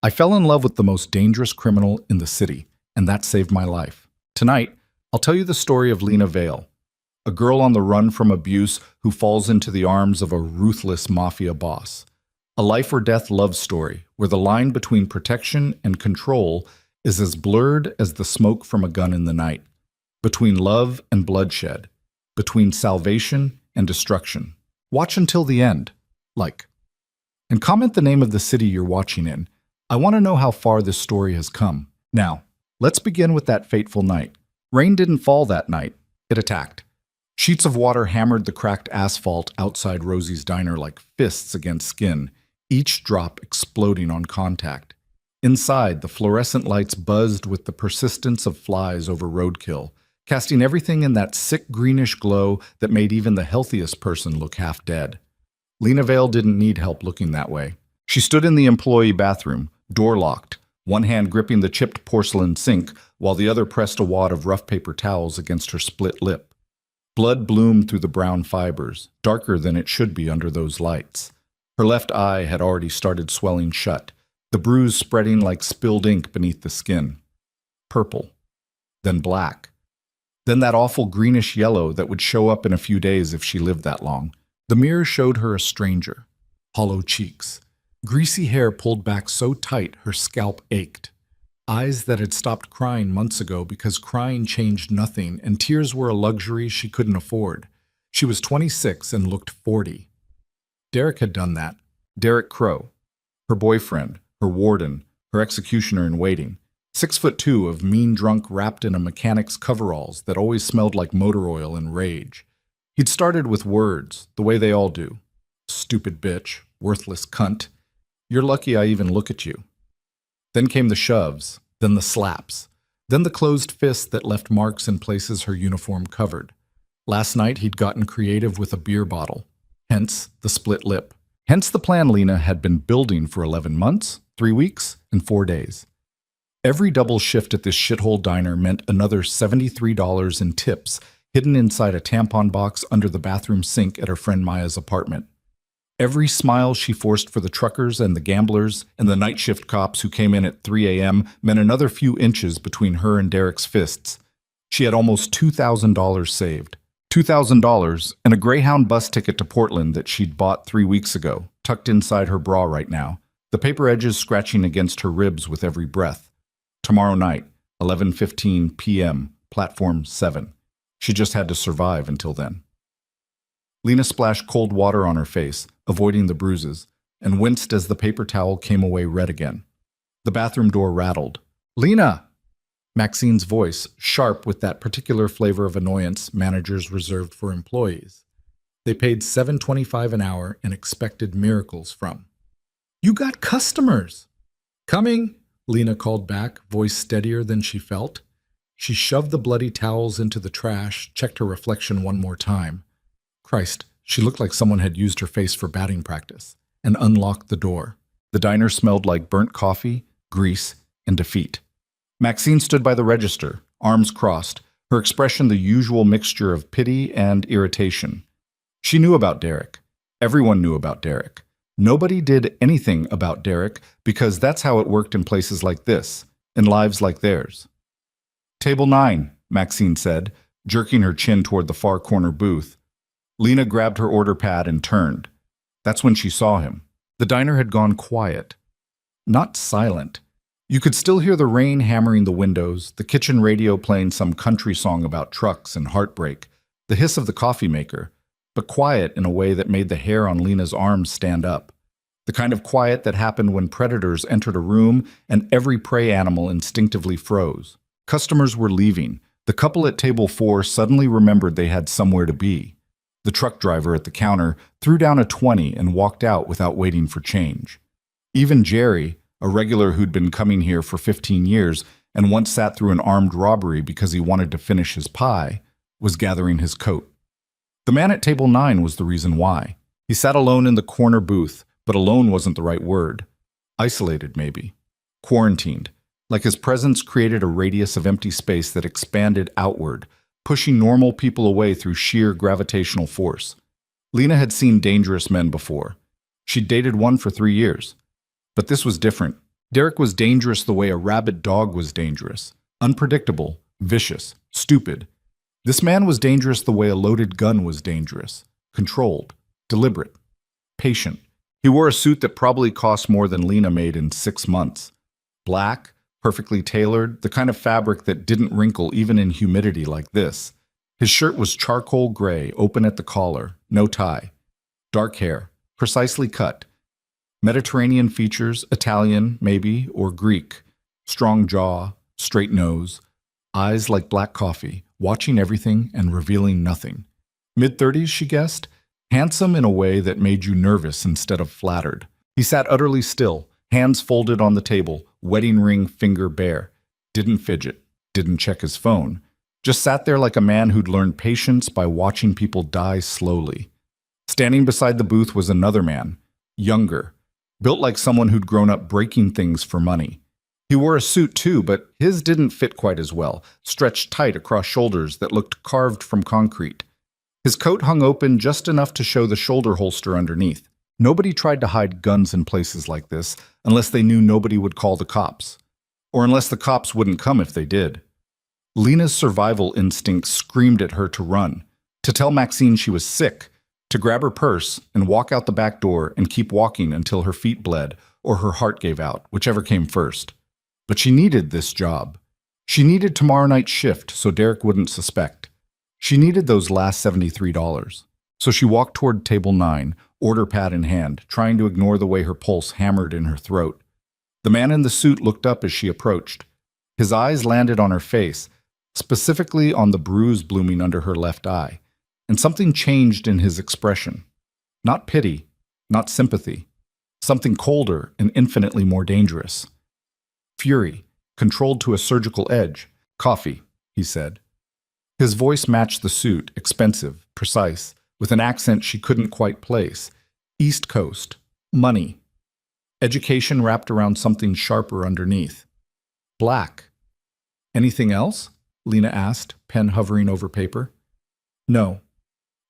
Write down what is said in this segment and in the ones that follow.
I fell in love with the most dangerous criminal in the city, and that saved my life. Tonight, I'll tell you the story of Lena Vale, a girl on the run from abuse who falls into the arms of a ruthless mafia boss. A life-or-death love story where the line between protection and control is as blurred as the smoke from a gun in the night, between love and bloodshed, between salvation and destruction. Watch until the end. Like. And comment the name of the city you're watching in. I want to know how far this story has come. Now, let's begin with that fateful night. Rain didn't fall that night. It attacked. Sheets of water hammered the cracked asphalt outside Rosie's diner like fists against skin, each drop exploding on contact. Inside, the fluorescent lights buzzed with the persistence of flies over roadkill, casting everything in that sick greenish glow that made even the healthiest person look half dead. Lena Vale didn't need help looking that way. She stood in the employee bathroom, door locked, one hand gripping the chipped porcelain sink while the other pressed a wad of rough paper towels against her split lip. Blood bloomed through the brown fibers, darker than it should be under those lights. Her left eye had already started swelling shut, the bruise spreading like spilled ink beneath the skin. Purple. Then black. Then that awful greenish yellow that would show up in a few days if she lived that long. The mirror showed her a stranger. Hollow cheeks. Greasy hair pulled back so tight her scalp ached. Eyes that had stopped crying months ago because crying changed nothing and tears were a luxury she couldn't afford. She was 26 and looked 40. Derek had done that. Derek Crow. Her boyfriend, her warden, her executioner in waiting. 6'2" of mean drunk wrapped in a mechanic's coveralls that always smelled like motor oil and rage. He'd started with words, the way they all do. Stupid bitch, worthless cunt. You're lucky I even look at you. Then came the shoves, then the slaps, then the closed fists that left marks in places her uniform covered. Last night he'd gotten creative with a beer bottle, hence the split lip. Hence the plan Lena had been building for 11 months, 3 weeks, and 4 days. Every double shift at this shithole diner meant another $73 in tips hidden inside a tampon box under the bathroom sink at her friend Maya's apartment. Every smile she forced for the truckers and the gamblers and the night shift cops who came in at 3 a.m. meant another few inches between her and Derek's fists. She had almost $2,000 saved. $2,000 and a Greyhound bus ticket to Portland that she'd bought 3 weeks ago, tucked inside her bra right now, the paper edges scratching against her ribs with every breath. Tomorrow night, 11:15 p.m., platform 7. She just had to survive until then. Lena splashed cold water on her face, avoiding the bruises, and winced as the paper towel came away red again. The bathroom door rattled. "Lena!" Maxine's voice, sharp with that particular flavor of annoyance managers reserved for employees. They paid $7.25 an hour and expected miracles from. "You got customers!" "Coming!" Lena called back, voice steadier than she felt. She shoved the bloody towels into the trash, checked her reflection one more time. Christ, she looked like someone had used her face for batting practice, and unlocked the door. The diner smelled like burnt coffee, grease, and defeat. Maxine stood by the register, arms crossed, her expression the usual mixture of pity and irritation. She knew about Derek. Everyone knew about Derek. Nobody did anything about Derek because that's how it worked in places like this, in lives like theirs. "Table 9, Maxine said, jerking her chin toward the far corner booth. Lena grabbed her order pad and turned. That's when she saw him. The diner had gone quiet. Not silent. You could still hear the rain hammering the windows, the kitchen radio playing some country song about trucks and heartbreak, the hiss of the coffee maker, but quiet in a way that made the hair on Lena's arms stand up. The kind of quiet that happened when predators entered a room and every prey animal instinctively froze. Customers were leaving. The couple at table 4 suddenly remembered they had somewhere to be. The truck driver at the counter threw down a 20 and walked out without waiting for change. Even Jerry, a regular who'd been coming here for 15 years and once sat through an armed robbery because he wanted to finish his pie, was gathering his coat. The man at table 9 was the reason why. He sat alone in the corner booth, but alone wasn't the right word. Isolated, maybe. Quarantined. Like his presence created a radius of empty space that expanded outward, pushing normal people away through sheer gravitational force. Lena had seen dangerous men before. She'd dated one for 3 years. But this was different. Derek was dangerous the way a rabid dog was dangerous. Unpredictable, vicious, stupid. This man was dangerous the way a loaded gun was dangerous. Controlled, deliberate, patient. He wore a suit that probably cost more than Lena made in 6 months. Black, perfectly tailored, the kind of fabric that didn't wrinkle even in humidity like this. His shirt was charcoal gray, open at the collar, no tie. Dark hair, precisely cut. Mediterranean features, Italian, maybe, or Greek. Strong jaw, straight nose, eyes like black coffee, watching everything and revealing nothing. Mid-30s, she guessed, handsome in a way that made you nervous instead of flattered. He sat utterly still, hands folded on the table, wedding ring finger bare. Didn't fidget, didn't check his phone. Just sat there like a man who'd learned patience by watching people die slowly. Standing beside the booth was another man, younger, built like someone who'd grown up breaking things for money. He wore a suit too, but his didn't fit quite as well, stretched tight across shoulders that looked carved from concrete. His coat hung open just enough to show the shoulder holster underneath. Nobody tried to hide guns in places like this unless they knew nobody would call the cops, or unless the cops wouldn't come if they did. Lena's survival instinct screamed at her to run, to tell Maxine she was sick, to grab her purse and walk out the back door and keep walking until her feet bled or her heart gave out, whichever came first. But she needed this job. She needed tomorrow night's shift so Derek wouldn't suspect. She needed those last $73. So she walked toward table 9, order pad in hand, trying to ignore the way her pulse hammered in her throat. The man in the suit looked up as she approached. His eyes landed on her face, specifically on the bruise blooming under her left eye, and something changed in his expression. Not pity, not sympathy. Something colder and infinitely more dangerous. Fury, controlled to a surgical edge. "Coffee," he said. His voice matched the suit, expensive, precise, with an accent she couldn't quite place. East Coast. Money. Education wrapped around something sharper underneath. Black. "Anything else?" Lena asked, pen hovering over paper. "No."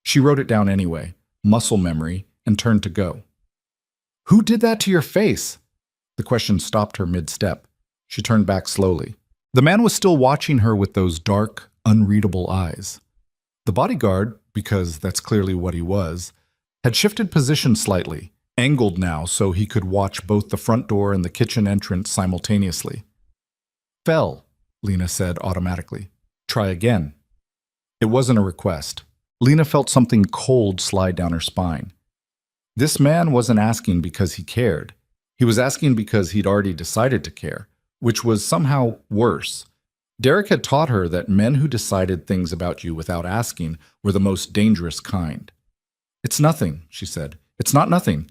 She wrote it down anyway, muscle memory, and turned to go. "Who did that to your face?" The question stopped her mid-step. She turned back slowly. The man was still watching her with those dark, unreadable eyes. The bodyguard, because that's clearly what he was, had shifted position slightly, angled now so he could watch both the front door and the kitchen entrance simultaneously. "Fell," Lena said automatically. "Try again." It wasn't a request. Lena felt something cold slide down her spine. This man wasn't asking because he cared. He was asking because he'd already decided to care, which was somehow worse. Derek had taught her that men who decided things about you without asking were the most dangerous kind. "It's nothing," she said. "It's not nothing.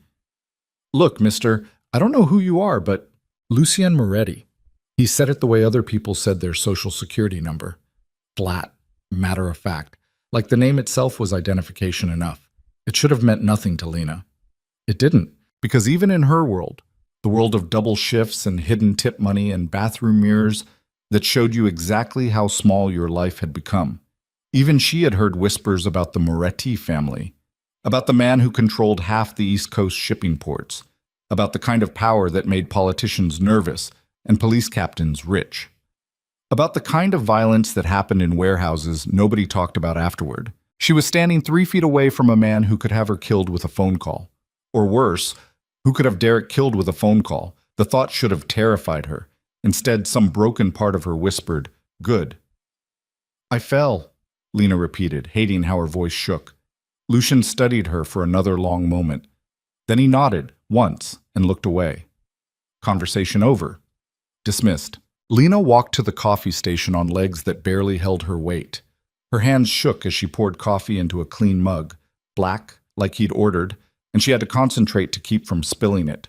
Look, mister, I don't know who you are, but Lucien Moretti." He said it the way other people said their social security number. Flat, matter of fact, like the name itself was identification enough. It should have meant nothing to Lena. It didn't, because even in her world, the world of double shifts and hidden tip money and bathroom mirrors that showed you exactly how small your life had become, even she had heard whispers about the Moretti family, about the man who controlled half the East Coast shipping ports, about the kind of power that made politicians nervous and police captains rich, about the kind of violence that happened in warehouses nobody talked about afterward. She was standing 3 feet away from a man who could have her killed with a phone call. Or worse, who could have Derek killed with a phone call. The thought should have terrified her. Instead, some broken part of her whispered, "Good." "I fell," Lena repeated, hating how her voice shook. Lucien studied her for another long moment. Then he nodded, once, and looked away. Conversation over. Dismissed. Lena walked to the coffee station on legs that barely held her weight. Her hands shook as she poured coffee into a clean mug, black, like he'd ordered, and she had to concentrate to keep from spilling it.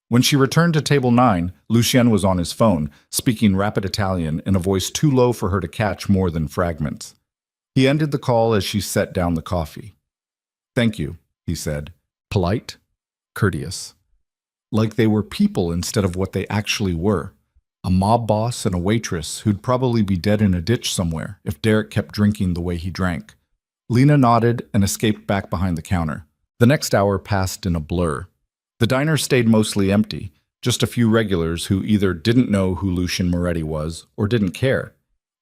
When she returned to table 9, Lucien was on his phone, speaking rapid Italian in a voice too low for her to catch more than fragments. He ended the call as she set down the coffee. "Thank you," he said. Polite, courteous. Like they were people instead of what they actually were. A mob boss and a waitress who'd probably be dead in a ditch somewhere if Derek kept drinking the way he drank. Lena nodded and escaped back behind the counter. The next hour passed in a blur. The diner stayed mostly empty, Just a few regulars who either didn't know who Lucien Moretti was or didn't care.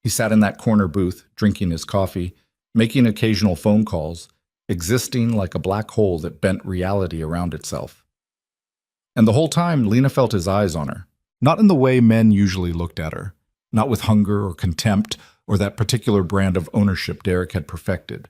He sat in that corner booth, drinking his coffee, making occasional phone calls, existing like a black hole that bent reality around itself. And the whole time, Lena felt his eyes on her. Not in the way men usually looked at her. Not with hunger or contempt or that particular brand of ownership Derek had perfected.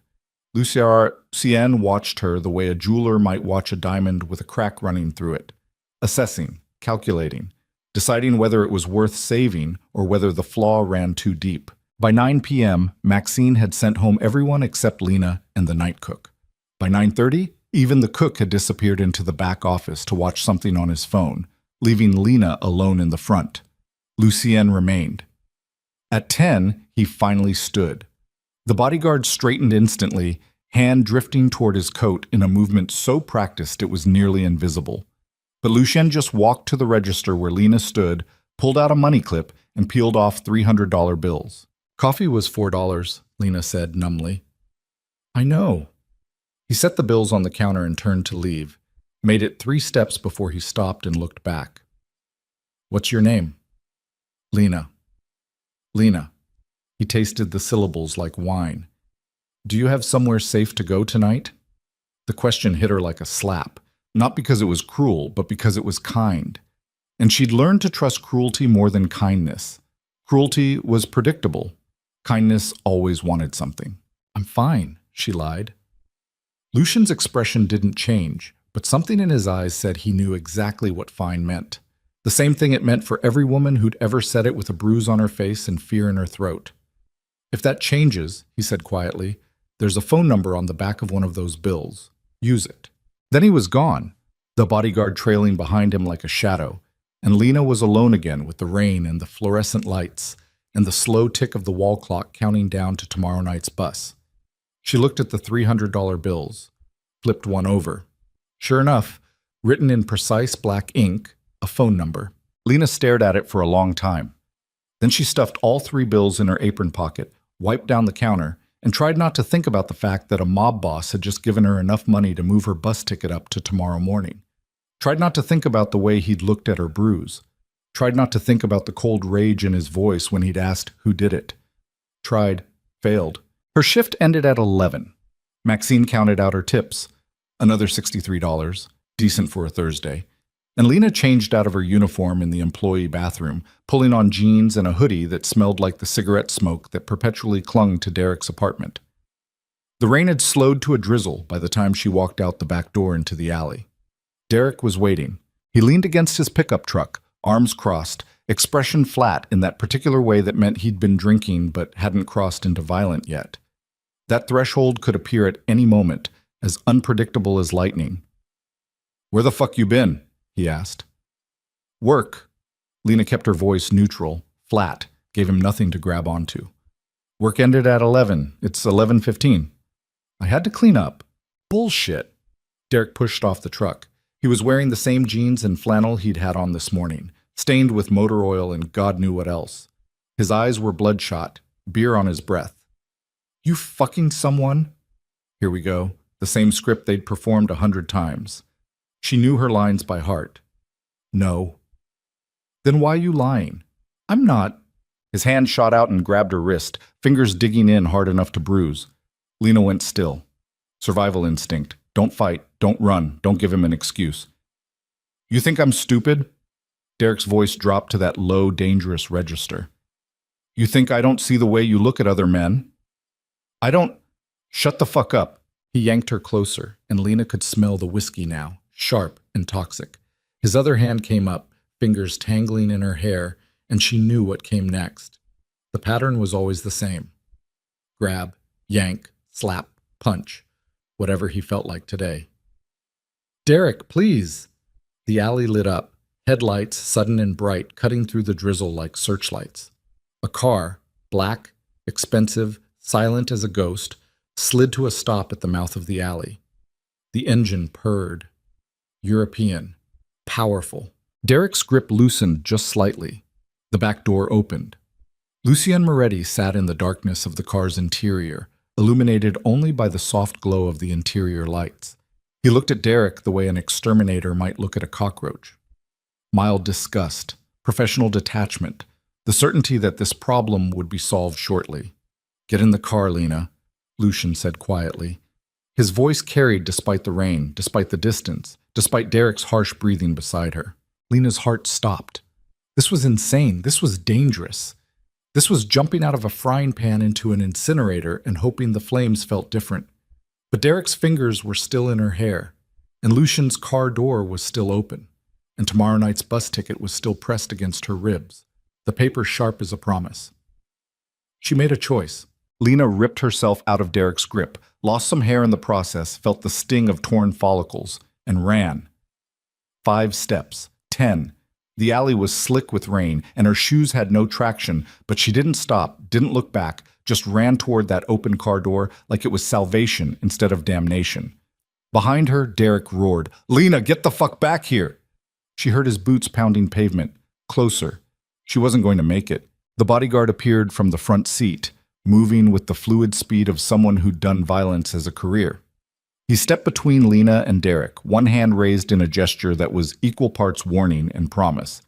Lucien watched her the way a jeweler might watch a diamond with a crack running through it, assessing, calculating, deciding whether it was worth saving or whether the flaw ran too deep. By 9 p.m., Maxine had sent home everyone except Lena and the night cook. By 9:30, even the cook had disappeared into the back office to watch something on his phone, leaving Lena alone in the front. Lucien remained. At 10, he finally stood. The bodyguard straightened instantly, hand drifting toward his coat in a movement so practiced it was nearly invisible. But Lucien just walked to the register where Lena stood, pulled out a money clip, and peeled off $300 bills. "Coffee was $4, Lena said numbly. "I know." He set the bills on the counter and turned to leave, made it 3 steps before he stopped and looked back. "What's your name?" "Lena." "Lena." He tasted the syllables like wine. "Do you have somewhere safe to go tonight?" The question hit her like a slap, not because it was cruel, but because it was kind. And she'd learned to trust cruelty more than kindness. Cruelty was predictable. Kindness always wanted something. "I'm fine," she lied. Lucien's expression didn't change, but something in his eyes said he knew exactly what fine meant. The same thing it meant for every woman who'd ever said it with a bruise on her face and fear in her throat. "If that changes," he said quietly, "there's a phone number on the back of one of those bills. Use it." Then he was gone, the bodyguard trailing behind him like a shadow, and Lena was alone again with the rain and the fluorescent lights and the slow tick of the wall clock counting down to tomorrow night's bus. She looked at the $300 bills, flipped one over. Sure enough, written in precise black ink, a phone number. Lena stared at it for a long time. Then she stuffed all 3 bills in her apron pocket, wiped down the counter, and tried not to think about the fact that a mob boss had just given her enough money to move her bus ticket up to tomorrow morning. Tried not to think about the way he'd looked at her bruise. Tried not to think about the cold rage in his voice when he'd asked who did it. Tried, failed. Her shift ended at 11. Maxine counted out her tips. Another $63, decent for a Thursday. And Lena changed out of her uniform in the employee bathroom, pulling on jeans and a hoodie that smelled like the cigarette smoke that perpetually clung to Derek's apartment. The rain had slowed to a drizzle by the time she walked out the back door into the alley. Derek was waiting. He leaned against his pickup truck, arms crossed, expression flat in that particular way that meant he'd been drinking but hadn't crossed into violent yet. That threshold could appear at any moment, as unpredictable as lightning. "Where the fuck you been?" he asked. "Work." Lena kept her voice neutral, flat, gave him nothing to grab onto. "Work ended at 11. It's 11:15. "I had to clean up." "Bullshit." Derek pushed off the truck. He was wearing the same jeans and flannel he'd had on this morning, stained with motor oil and God knew what else. His eyes were bloodshot, beer on his breath. "You fucking someone?" Here we go, the same script they'd performed 100 times. She knew her lines by heart. "No." "Then why you lying?" "I'm not." His hand shot out and grabbed her wrist, fingers digging in hard enough to bruise. Lena went still. Survival instinct. Don't fight, don't run, don't give him an excuse. "You think I'm stupid?" Derek's voice dropped to that low, dangerous register. "You think I don't see the way you look at other men?" "I don't—" "Shut the fuck up." He yanked her closer, and Lena could smell the whiskey now, sharp and toxic. His other hand came up, fingers tangling in her hair, and she knew what came next. The pattern was always the same. Grab, yank, slap, punch, whatever he felt like today. "Derek, please." The alley lit up, headlights sudden and bright, cutting through the drizzle like searchlights. A car, black, expensive, silent as a ghost, slid to a stop at the mouth of the alley. The engine purred. European. Powerful. Derek's grip loosened just slightly. The back door opened. Lucien Moretti sat in the darkness of the car's interior, illuminated only by the soft glow of the interior lights. He looked at Derek the way an exterminator might look at a cockroach. mild disgust, professional detachment, the certainty that this problem would be solved shortly. "Get in the car, Lena," Lucian said quietly. His voice carried despite the rain, despite the distance, despite Derek's harsh breathing beside her. Lena's heart stopped. This was insane. This was dangerous. This was jumping out of a frying pan into an incinerator and hoping the flames felt different. But Derek's fingers were still in her hair, and Lucian's car door was still open, and tomorrow night's bus ticket was still pressed against her ribs, the paper sharp as a promise. She made a choice. Lena ripped herself out of Derek's grip, lost some hair in the process, felt the sting of torn follicles, and ran. 5 steps, 10. The alley was slick with rain, and her shoes had no traction, but she didn't stop, didn't look back, just ran toward that open car door like it was salvation instead of damnation. Behind her, Derek roared, "Lena, get the fuck back here!" She heard his boots pounding pavement. Closer. She wasn't going to make it. The bodyguard appeared from the front seat, moving with the fluid speed of someone who'd done violence as a career. He stepped between Lena and Derek, one hand raised in a gesture that was equal parts warning and promise.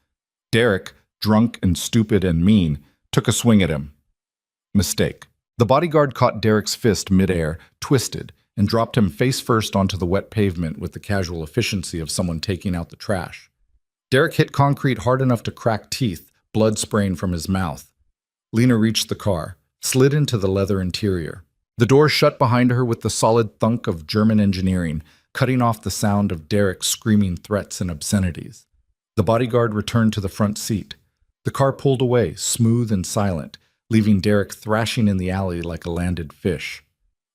Derek, drunk and stupid and mean, took a swing at him. Mistake. The bodyguard caught Derek's fist midair, twisted, and dropped him face first onto the wet pavement with the casual efficiency of someone taking out the trash. Derek hit concrete hard enough to crack teeth, blood spraying from his mouth. Lena reached the car, slid into the leather interior. The door shut behind her with the solid thunk of German engineering, cutting off the sound of Derek screaming threats and obscenities. The bodyguard returned to the front seat. The car pulled away, smooth and silent, leaving Derek thrashing in the alley like a landed fish.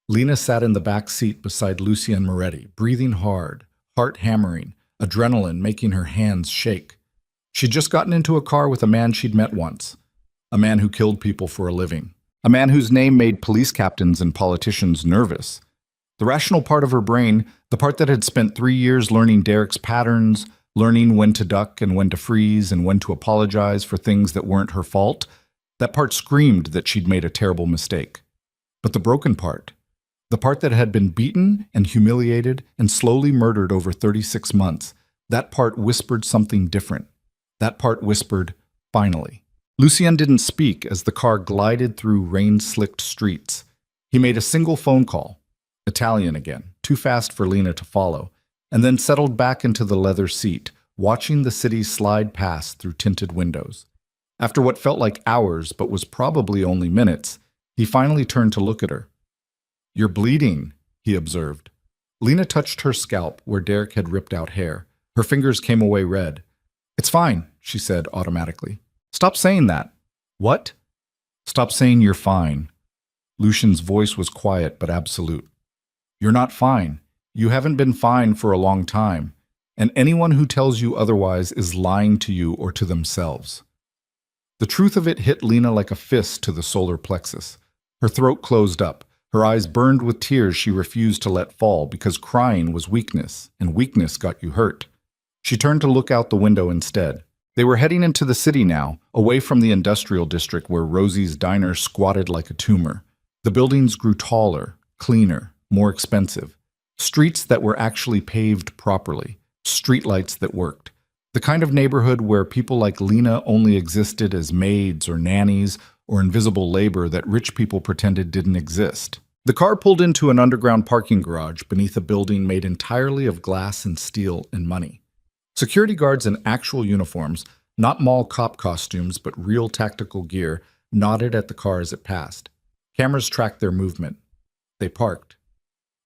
Lena sat in the back seat beside Lucien Moretti, breathing hard, heart hammering, adrenaline making her hands shake. She'd just gotten into a car with a man she'd met once, a man who killed people for a living. A man whose name made police captains and politicians nervous. The rational part of her brain, the part that had spent 3 years learning Derek's patterns, learning when to duck and when to freeze and when to apologize for things that weren't her fault, that part screamed that she'd made a terrible mistake. But the broken part, the part that had been beaten and humiliated and slowly murdered over 36 months, that part whispered something different. That part whispered, "Finally." Lucien didn't speak as the car glided through rain-slicked streets. He made a single phone call, Italian again, too fast for Lena to follow, and then settled back into the leather seat, watching the city slide past through tinted windows. After what felt like hours but was probably only minutes, he finally turned to look at her. "You're bleeding," he observed. Lena touched her scalp where Derek had ripped out hair. Her fingers came away red. "It's fine," she said automatically. "Stop saying that." "What?" "Stop saying you're fine." Lucian's voice was quiet but absolute. "You're not fine. You haven't been fine for a long time, and anyone who tells you otherwise is lying to you or to themselves." The truth of it hit Lena like a fist to the solar plexus. Her throat closed up. Her eyes burned with tears she refused to let fall because crying was weakness, and weakness got you hurt. She turned to look out the window instead. They were heading into the city now, away from the industrial district where Rosie's diner squatted like a tumor. The buildings grew taller, cleaner, more expensive. Streets that were actually paved properly. Streetlights that worked. The kind of neighborhood where people like Lena only existed as maids or nannies or invisible labor that rich people pretended didn't exist. The car pulled into an underground parking garage beneath a building made entirely of glass and steel and money. Security guards in actual uniforms, not mall cop costumes but real tactical gear, nodded at the car as it passed. Cameras tracked their movement. They parked.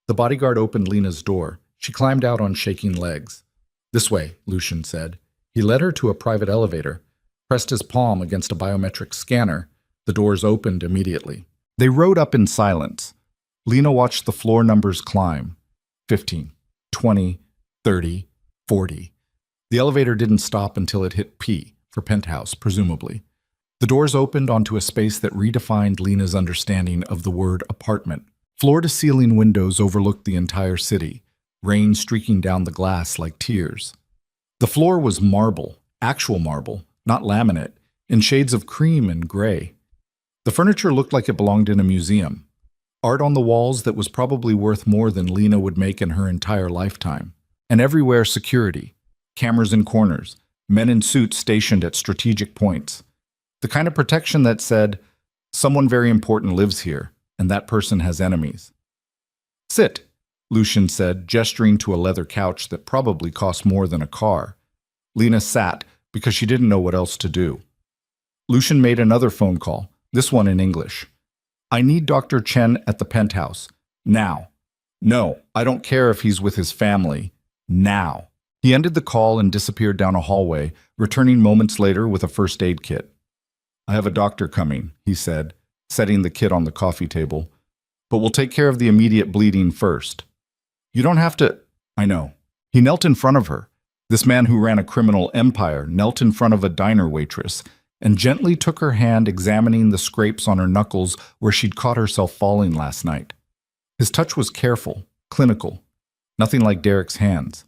The bodyguard opened Lena's door. She climbed out on shaking legs. "This way," Lucian said. He led her to a private elevator, pressed his palm against a biometric scanner. The doors opened immediately. They rode up in silence. Lena watched the floor numbers climb. 15, 20, 30, 40. The elevator didn't stop until it hit P, for penthouse, presumably. The doors opened onto a space that redefined Lena's understanding of the word apartment. Floor-to-ceiling windows overlooked the entire city, rain streaking down the glass like tears. The floor was marble, actual marble, not laminate, in shades of cream and gray. The furniture looked like it belonged in a museum. Art on the walls that was probably worth more than Lena would make in her entire lifetime. And everywhere security. Cameras in corners, men in suits stationed at strategic points. The kind of protection that said, someone very important lives here, and that person has enemies. Sit, Lucian said, gesturing to a leather couch that probably cost more than a car. Lena sat because she didn't know what else to do. Lucian made another phone call, this one in English. I need Dr. Chen at the penthouse. Now. No, I don't care if he's with his family. Now. He ended the call and disappeared down a hallway, returning moments later with a first aid kit. I have a doctor coming, he said, setting the kit on the coffee table. But we'll take care of the immediate bleeding first. You don't have to... I know. He knelt in front of her. This man who ran a criminal empire knelt in front of a diner waitress and gently took her hand, examining the scrapes on her knuckles where she'd caught herself falling last night. His touch was careful, clinical, nothing like Derek's hands.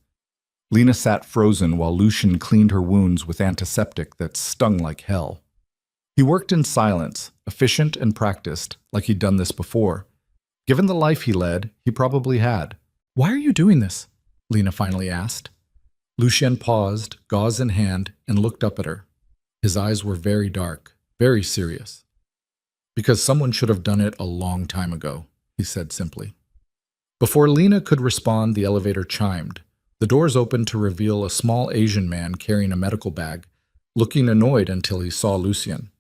Lena sat frozen while Lucian cleaned her wounds with antiseptic that stung like hell. He worked in silence, efficient and practiced, like he'd done this before. Given the life he led, he probably had. Why are you doing this? Lena finally asked. Lucian paused, gauze in hand, and looked up at her. His eyes were very dark, very serious. Because someone should have done it a long time ago, he said simply. Before Lena could respond, the elevator chimed. The doors opened to reveal a small Asian man carrying a medical bag, looking annoyed until he saw Lucian.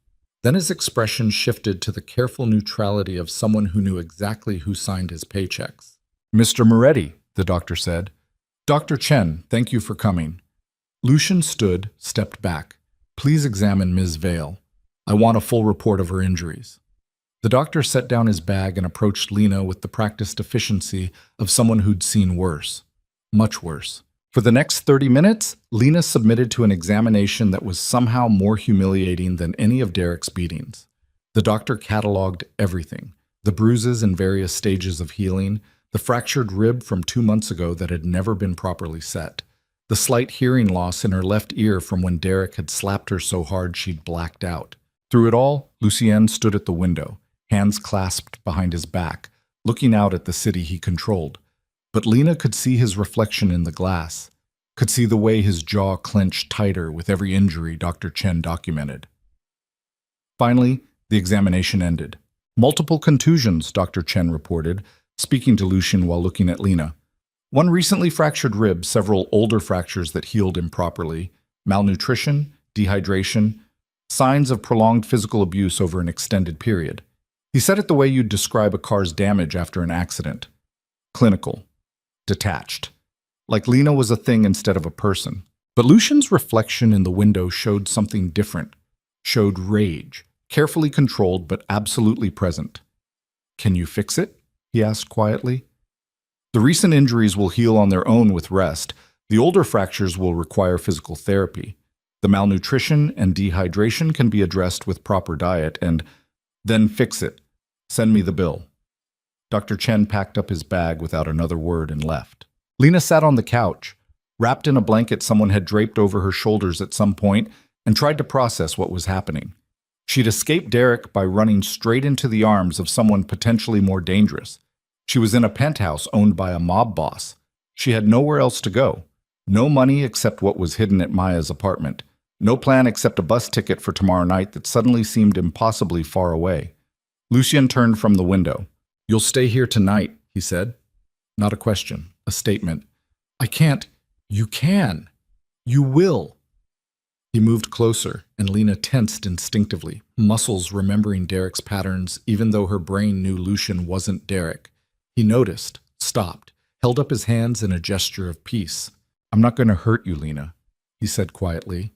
Then his expression shifted to the careful neutrality of someone who knew exactly who signed his paychecks. Mr. Moretti, the doctor said. Dr. Chen, thank you for coming. Lucian stood, stepped back. Please examine Ms. Vale. I want a full report of her injuries. The doctor set down his bag and approached Lena with the practiced efficiency of someone who'd seen worse. Much worse. For the next 30 minutes, Lena submitted to an examination that was somehow more humiliating than any of Derek's beatings. The doctor cataloged everything, the bruises in various stages of healing, the fractured rib from 2 months ago that had never been properly set, the slight hearing loss in her left ear from when Derek had slapped her so hard she'd blacked out. Through it all, Lucien stood at the window, hands clasped behind his back, looking out at the city he controlled. But Lena could see his reflection in the glass, could see the way his jaw clenched tighter with every injury Dr. Chen documented. Finally, the examination ended. Multiple contusions, Dr. Chen reported, speaking to Lucian while looking at Lena. One recently fractured rib, several older fractures that healed improperly, malnutrition, dehydration, signs of prolonged physical abuse over an extended period. He said it the way you'd describe a car's damage after an accident. Clinical. Detached. Like Lena was a thing instead of a person. But Lucian's reflection in the window showed something different. Showed rage. Carefully controlled, but absolutely present. Can you fix it? He asked quietly. The recent injuries will heal on their own with rest. The older fractures will require physical therapy. The malnutrition and dehydration can be addressed with proper diet, and then fix it. Send me the bill. Dr. Chen packed up his bag without another word and left. Lena sat on the couch, wrapped in a blanket someone had draped over her shoulders at some point, and tried to process what was happening. She'd escaped Derek by running straight into the arms of someone potentially more dangerous. She was in a penthouse owned by a mob boss. She had nowhere else to go. No money except what was hidden at Maya's apartment. No plan except a bus ticket for tomorrow night that suddenly seemed impossibly far away. Lucien turned from the window. You'll stay here tonight, he said. Not a question, a statement. I can't. You can. You will. He moved closer, and Lena tensed instinctively, muscles remembering Derek's patterns even though her brain knew Lucien wasn't Derek. He noticed, stopped, held up his hands in a gesture of peace. I'm not going to hurt you, Lena, he said quietly.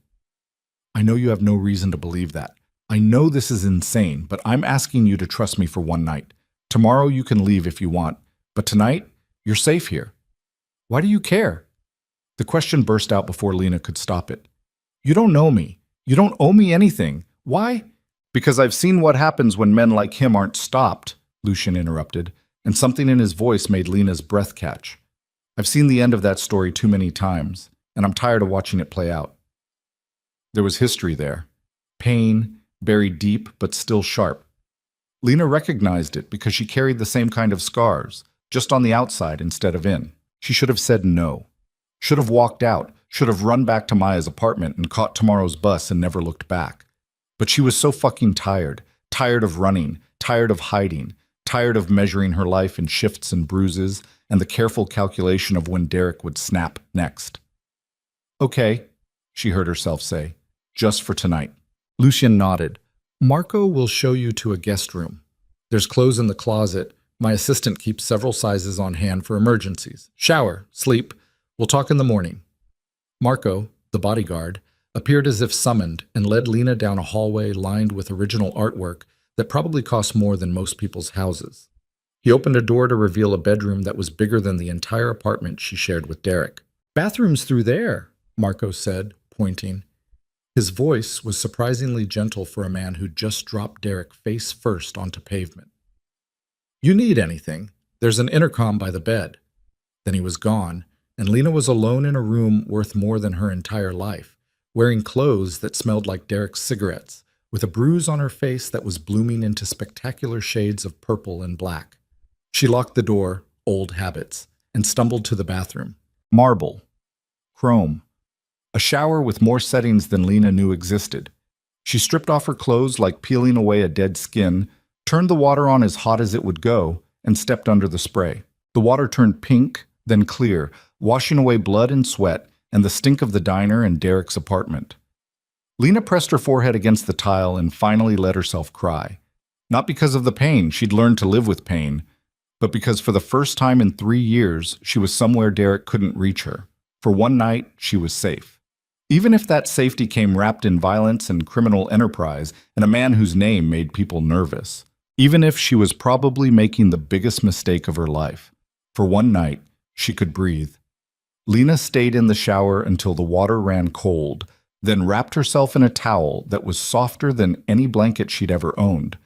I know you have no reason to believe that. I know this is insane, but I'm asking you to trust me for one night. Tomorrow you can leave if you want, but tonight, you're safe here. Why do you care? The question burst out before Lena could stop it. You don't know me. You don't owe me anything. Why? Because I've seen what happens when men like him aren't stopped, Lucien interrupted, and something in his voice made Lena's breath catch. I've seen the end of that story too many times, and I'm tired of watching it play out. There was history there. Pain, buried deep but still sharp. Lena recognized it because she carried the same kind of scars, just on the outside instead of in. She should have said no. Should have walked out. Should have run back to Maya's apartment and caught tomorrow's bus and never looked back. But she was so fucking tired. Tired of running, tired of hiding, tired of measuring her life in shifts and bruises and the careful calculation of when Derek would snap next. Okay, she heard herself say, just for tonight. Lucien nodded. Marco will show you to a guest room. There's clothes in the closet. My assistant keeps several sizes on hand for emergencies. Shower, sleep. We'll talk in the morning. Marco, the bodyguard, appeared as if summoned and led Lena down a hallway lined with original artwork that probably cost more than most people's houses. He opened a door to reveal a bedroom that was bigger than the entire apartment she shared with Derek. Bathroom's through there, Marco said, pointing. His voice was surprisingly gentle for a man who'd just dropped Derek face first onto pavement. You need anything? There's an intercom by the bed. Then he was gone, and Lena was alone in a room worth more than her entire life, wearing clothes that smelled like Derek's cigarettes, with a bruise on her face that was blooming into spectacular shades of purple and black. She locked the door, old habits, and stumbled to the bathroom. Marble. Chrome. A shower with more settings than Lena knew existed. She stripped off her clothes like peeling away a dead skin, turned the water on as hot as it would go, and stepped under the spray. The water turned pink, then clear, washing away blood and sweat and the stink of the diner and Derek's apartment. Lena pressed her forehead against the tile and finally let herself cry. Not because of the pain, she'd learned to live with pain, but because for the first time in 3 years, she was somewhere Derek couldn't reach her. For one night, she was safe. Even if that safety came wrapped in violence and criminal enterprise and a man whose name made people nervous. Even if she was probably making the biggest mistake of her life. For one night, she could breathe. Lena stayed in the shower until the water ran cold, then wrapped herself in a towel that was softer than any blanket she'd ever owned.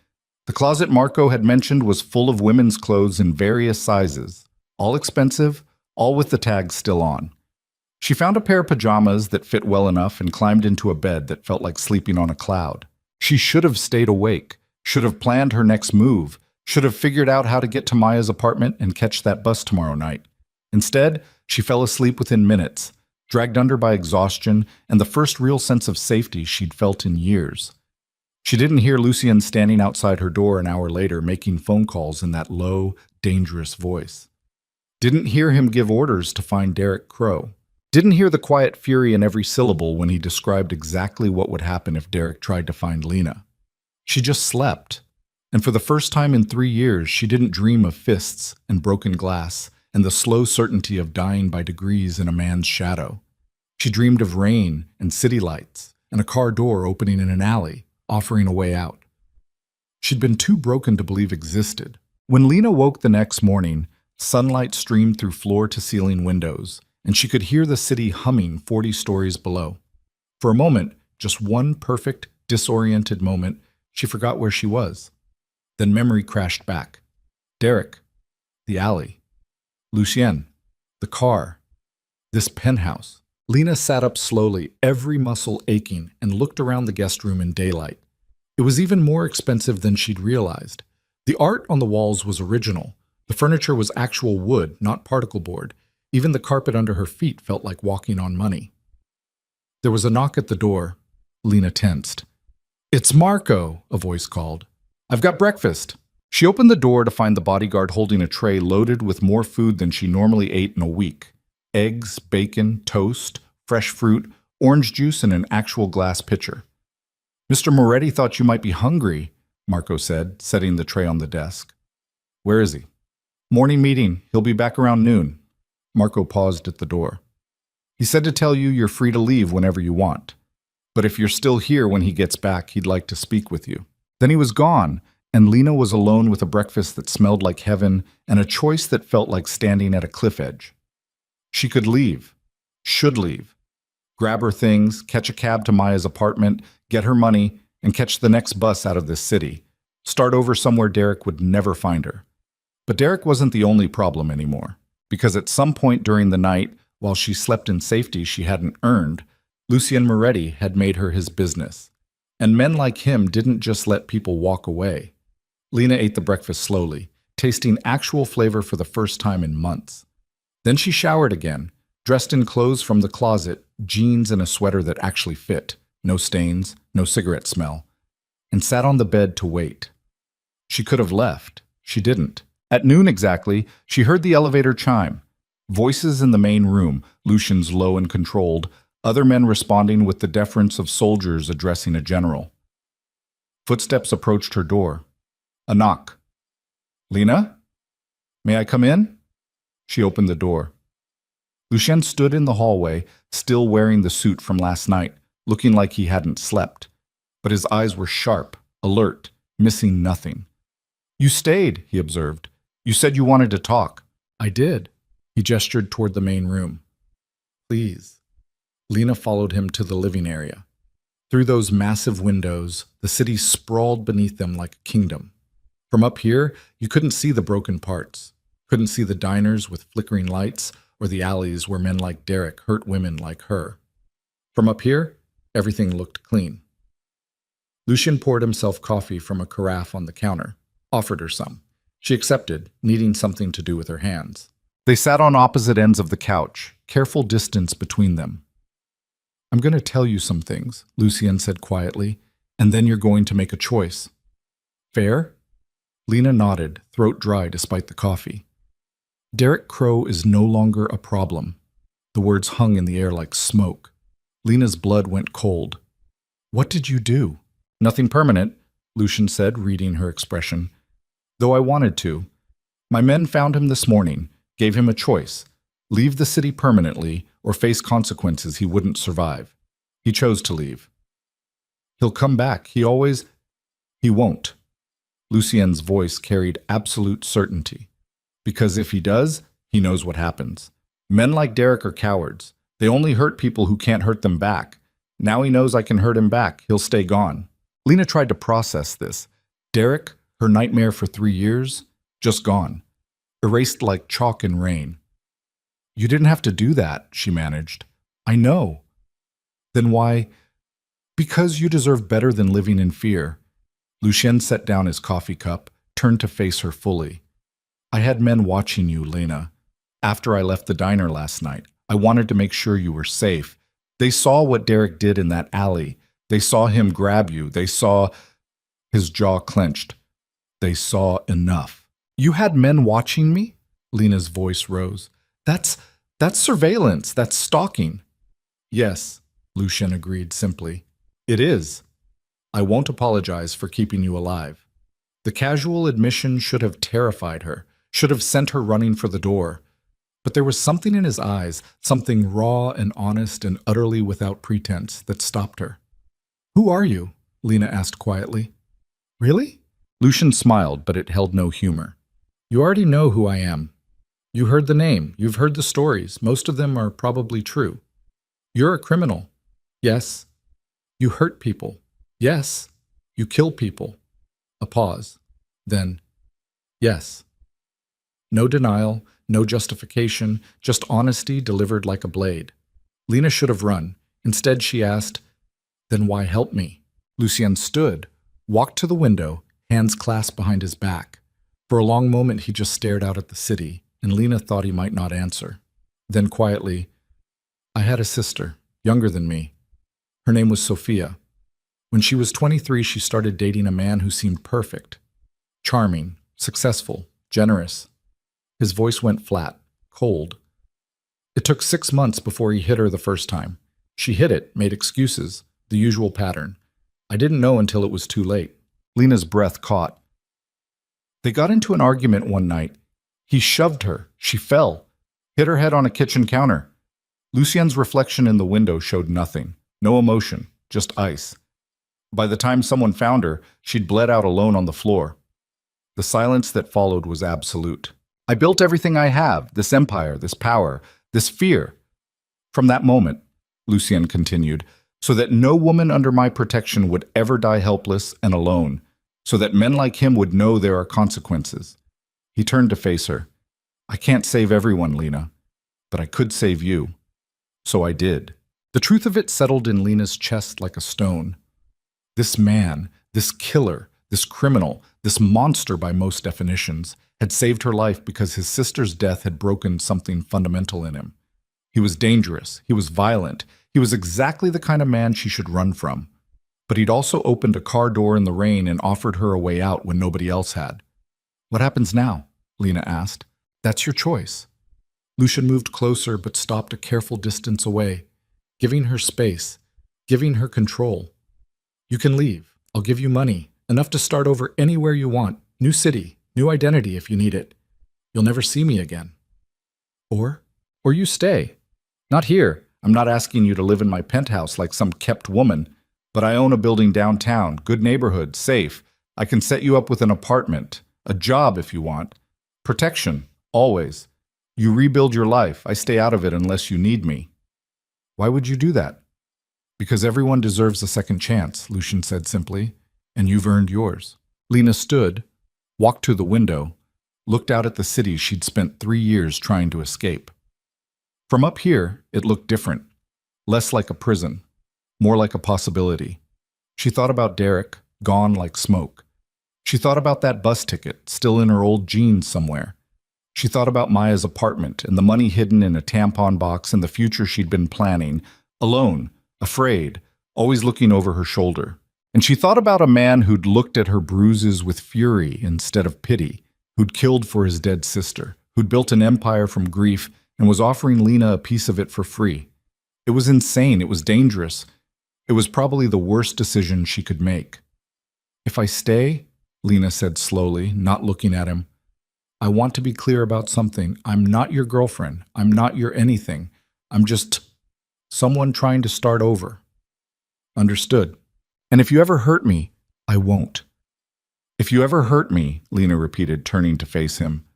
The closet Marco had mentioned was full of women's clothes in various sizes, all expensive, all with the tags still on. She found a pair of pajamas that fit well enough and climbed into a bed that felt like sleeping on a cloud. She should have stayed awake, should have planned her next move, should have figured out how to get to Maya's apartment and catch that bus tomorrow night. Instead, she fell asleep within minutes, dragged under by exhaustion and the first real sense of safety she'd felt in years. She didn't hear Lucien standing outside her door an hour later making phone calls in that low, dangerous voice. Didn't hear him give orders to find Derek Crow. Didn't hear the quiet fury in every syllable when he described exactly what would happen if Derek tried to find Lena. She just slept. And for the first time in 3 years, she didn't dream of fists and broken glass and the slow certainty of dying by degrees in a man's shadow. She dreamed of rain and city lights and a car door opening in an alley, offering a way out. She'd been too broken to believe existed. When Lena woke the next morning, sunlight streamed through floor-to-ceiling windows, and she could hear the city humming 40 stories below. For a moment, just one perfect, disoriented moment, she forgot where she was. Then memory crashed back. Derek, the alley, Lucien, the car, this penthouse. Lena sat up slowly, every muscle aching, and looked around the guest room in daylight. It was even more expensive than she'd realized. The art on the walls was original. The furniture was actual wood, not particle board. Even the carpet under her feet felt like walking on money. There was a knock at the door. Lena tensed. "It's Marco," a voice called. "I've got breakfast." She opened the door to find the bodyguard holding a tray loaded with more food than she normally ate in a week. Eggs, bacon, toast, fresh fruit, orange juice, and an actual glass pitcher. "Mr. Moretti thought you might be hungry," Marco said, setting the tray on the desk. "Where is he?" "Morning meeting. He'll be back around noon." Marco paused at the door. "He said to tell you you're free to leave whenever you want. But if you're still here when he gets back, he'd like to speak with you." Then he was gone, and Lena was alone with a breakfast that smelled like heaven and a choice that felt like standing at a cliff edge. She could leave, should leave, grab her things, catch a cab to Maya's apartment, get her money, and catch the next bus out of this city, start over somewhere Derek would never find her. But Derek wasn't the only problem anymore, because at some point during the night, while she slept in safety she hadn't earned, Lucien Moretti had made her his business. And men like him didn't just let people walk away. Lena ate the breakfast slowly, tasting actual flavor for the first time in months. Then she showered again, dressed in clothes from the closet, jeans and a sweater that actually fit, no stains, no cigarette smell, and sat on the bed to wait. She could have left. She didn't. At noon exactly, she heard the elevator chime. Voices in the main room, Lucian's low and controlled, other men responding with the deference of soldiers addressing a general. Footsteps approached her door. A knock. "Lena? May I come in?" She opened the door. Lucien stood in the hallway, still wearing the suit from last night, looking like he hadn't slept. But his eyes were sharp, alert, missing nothing. "You stayed," he observed. "You said you wanted to talk." "I did." He gestured toward the main room. "Please." Lena followed him to the living area. Through those massive windows, the city sprawled beneath them like a kingdom. From up here, you couldn't see the broken parts, couldn't see the diners with flickering lights, or the alleys where men like Derek hurt women like her. From up here, everything looked clean. Lucien poured himself coffee from a carafe on the counter, offered her some. She accepted, needing something to do with her hands. They sat on opposite ends of the couch, careful distance between them. "I'm going to tell you some things," Lucien said quietly, "and then you're going to make a choice. Fair?" Lena nodded, throat dry despite the coffee. "Derek Crow is no longer a problem." The words hung in the air like smoke. Lena's blood went cold. "What did you do?" "Nothing permanent," Lucien said, reading her expression. "Though I wanted to. My men found him this morning, gave him a choice. Leave the city permanently or face consequences he wouldn't survive. He chose to leave. He'll come back. He won't." Lucien's voice carried absolute certainty. "Because if he does, he knows what happens. Men like Derek are cowards. They only hurt people who can't hurt them back. Now he knows I can hurt him back. He'll stay gone." Lena tried to process this. Derek, her nightmare for 3 years, just gone. Erased like chalk in rain. "You didn't have to do that," she managed. "I know." "Then why?" "Because you deserve better than living in fear." Lucien set down his coffee cup, turned to face her fully. "I had men watching you, Lena. After I left the diner last night, I wanted to make sure you were safe. They saw what Derek did in that alley. They saw him grab you. They saw—" His jaw clenched. "They saw enough." "You had men watching me?" Lena's voice rose. That's surveillance. That's stalking." "Yes," Lucien agreed simply. "It is. I won't apologize for keeping you alive." The casual admission should have terrified her, should have sent her running for the door. But there was something in his eyes, something raw and honest and utterly without pretense, that stopped her. "Who are you?" Lena asked quietly. "Really?" Lucien smiled, but it held no humor. "You already know who I am. You heard the name. You've heard the stories. Most of them are probably true. You're a criminal. Yes. You hurt people. Yes. You kill people." A pause. Then, "Yes." No denial, no justification, just honesty delivered like a blade. Lena should have run. Instead, she asked, "Then why help me?" Lucien stood, walked to the window, hands clasped behind his back. For a long moment, he just stared out at the city, and Lena thought he might not answer. Then quietly, "I had a sister, younger than me. Her name was Sophia. When she was 23, she started dating a man who seemed perfect. Charming, successful, generous." His voice went flat, cold. "It took 6 months before he hit her the first time. She hid it, made excuses, the usual pattern. I didn't know until it was too late." Lena's breath caught. "They got into an argument one night. He shoved her. She fell, hit her head on a kitchen counter." Lucien's reflection in the window showed nothing. No emotion, just ice. By the time someone found her, she'd bled out alone on the floor. The silence that followed was absolute. "I built everything I have, this empire, this power, this fear. From that moment," Lucien continued, "so that no woman under my protection would ever die helpless and alone, so that men like him would know there are consequences." He turned to face her. "I can't save everyone, Lena, but I could save you. So I did." The truth of it settled in Lena's chest like a stone. This man, this killer, this criminal, this monster by most definitions, had saved her life because his sister's death had broken something fundamental in him. He was dangerous. He was violent. He was exactly the kind of man she should run from. But he'd also opened a car door in the rain and offered her a way out when nobody else had. "What happens now?" Lena asked. "That's your choice." Lucian moved closer but stopped a careful distance away, giving her space, giving her control. "You can leave. I'll give you money, enough to start over anywhere you want. New city, new identity if you need it. You'll never see me again. Or you stay. Not here. I'm not asking you to live in my penthouse like some kept woman, but I own a building downtown, good neighborhood, safe. I can set you up with an apartment, a job if you want. Protection, always. You rebuild your life. I stay out of it unless you need me." "Why would you do that?" "Because everyone deserves a second chance," Lucian said simply, "and you've earned yours." Lena stood, walked to the window, looked out at the city she'd spent 3 years trying to escape. From up here, it looked different, less like a prison, more like a possibility. She thought about Derek, gone like smoke. She thought about that bus ticket, still in her old jeans somewhere. She thought about Maya's apartment and the money hidden in a tampon box and the future she'd been planning, alone, afraid, always looking over her shoulder. And she thought about a man who'd looked at her bruises with fury instead of pity, who'd killed for his dead sister, who'd built an empire from grief and was offering Lena a piece of it for free. It was insane. It was dangerous. It was probably the worst decision she could make. "If I stay," Lena said slowly, not looking at him, "I want to be clear about something. I'm not your girlfriend. I'm not your anything. I'm just someone trying to start over." "Understood. And if you ever hurt me, I won't." "If you ever hurt me," Lena repeated, turning to face him,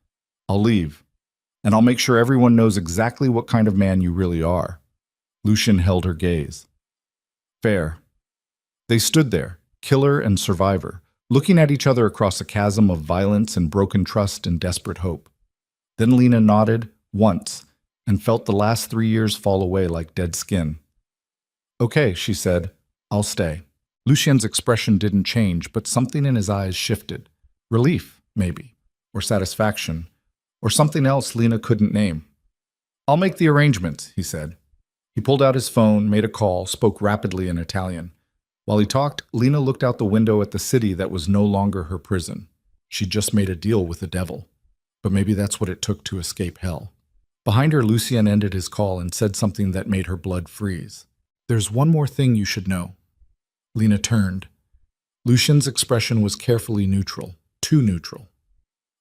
"I'll leave. And I'll make sure everyone knows exactly what kind of man you really are." Lucian held her gaze. "Fair." They stood there, killer and survivor, looking at each other across a chasm of violence and broken trust and desperate hope. Then Lena nodded, once, and felt the last 3 years fall away like dead skin. "Okay," she said, "I'll stay." Lucian's expression didn't change, but something in his eyes shifted. Relief, maybe, or satisfaction, or something else Lena couldn't name. "I'll make the arrangements," he said. He pulled out his phone, made a call, spoke rapidly in Italian. While he talked, Lena looked out the window at the city that was no longer her prison. She'd just made a deal with the devil. But maybe that's what it took to escape hell. Behind her, Lucian ended his call and said something that made her blood freeze. "There's one more thing you should know." Lena turned. Lucian's expression was carefully neutral, too neutral.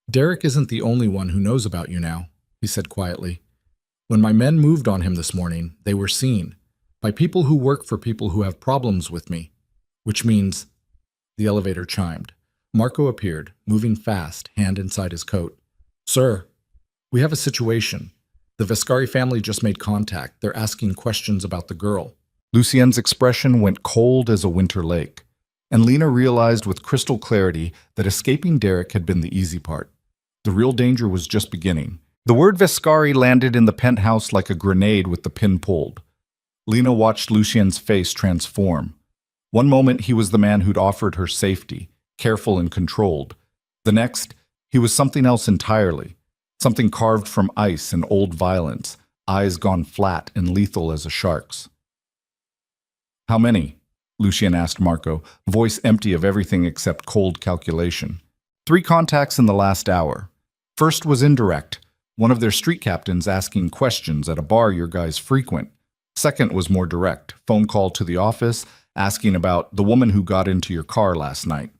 "Derek isn't the only one who knows about you now," he said quietly. "When my men moved on him this morning, they were seen by people who work for people who have problems with me, which means—" The elevator chimed. Marco appeared, moving fast, hand inside his coat. "Sir, we have a situation. The Vescari family just made contact. They're asking questions about the girl." Lucien's expression went cold as a winter lake, and Lena realized with crystal clarity that escaping Derek had been the easy part. The real danger was just beginning. The word Vescari landed in the penthouse like a grenade with the pin pulled. Lena watched Lucien's face transform. One moment he was the man who'd offered her safety, careful and controlled. The next, he was something else entirely, something carved from ice and old violence, eyes gone flat and lethal as a shark's. "How many?" Lucien asked Marco, voice empty of everything except cold calculation. 3 contacts in the last hour. First was indirect, one of their street captains asking questions at a bar your guys frequent. Second was more direct, phone call to the office, asking about the woman who got into your car last night.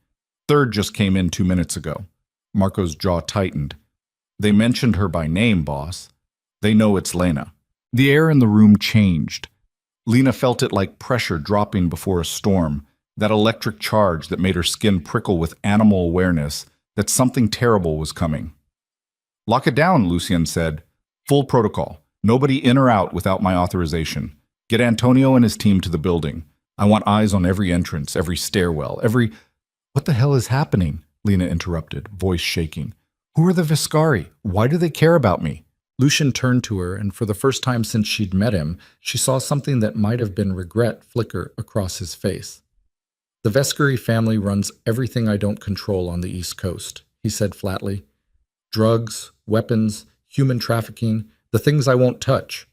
Third just came in 2 minutes ago. Marco's jaw tightened. "They mentioned her by name, boss. They know it's Lena." The air in the room changed. Lena felt it like pressure dropping before a storm, that electric charge that made her skin prickle with animal awareness that something terrible was coming. "Lock it down," Lucien said. "Full protocol. Nobody in or out without my authorization. Get Antonio and his team to the building. I want eyes on every entrance, every stairwell, every—" "What the hell is happening?" Lena interrupted, voice shaking. "Who are the Vescari? Why do they care about me?" Lucien turned to her, and for the first time since she'd met him, she saw something that might have been regret flicker across his face. "The Vescari family runs everything I don't control on the East Coast," he said flatly. "Drugs, weapons, human trafficking, the things I won't touch.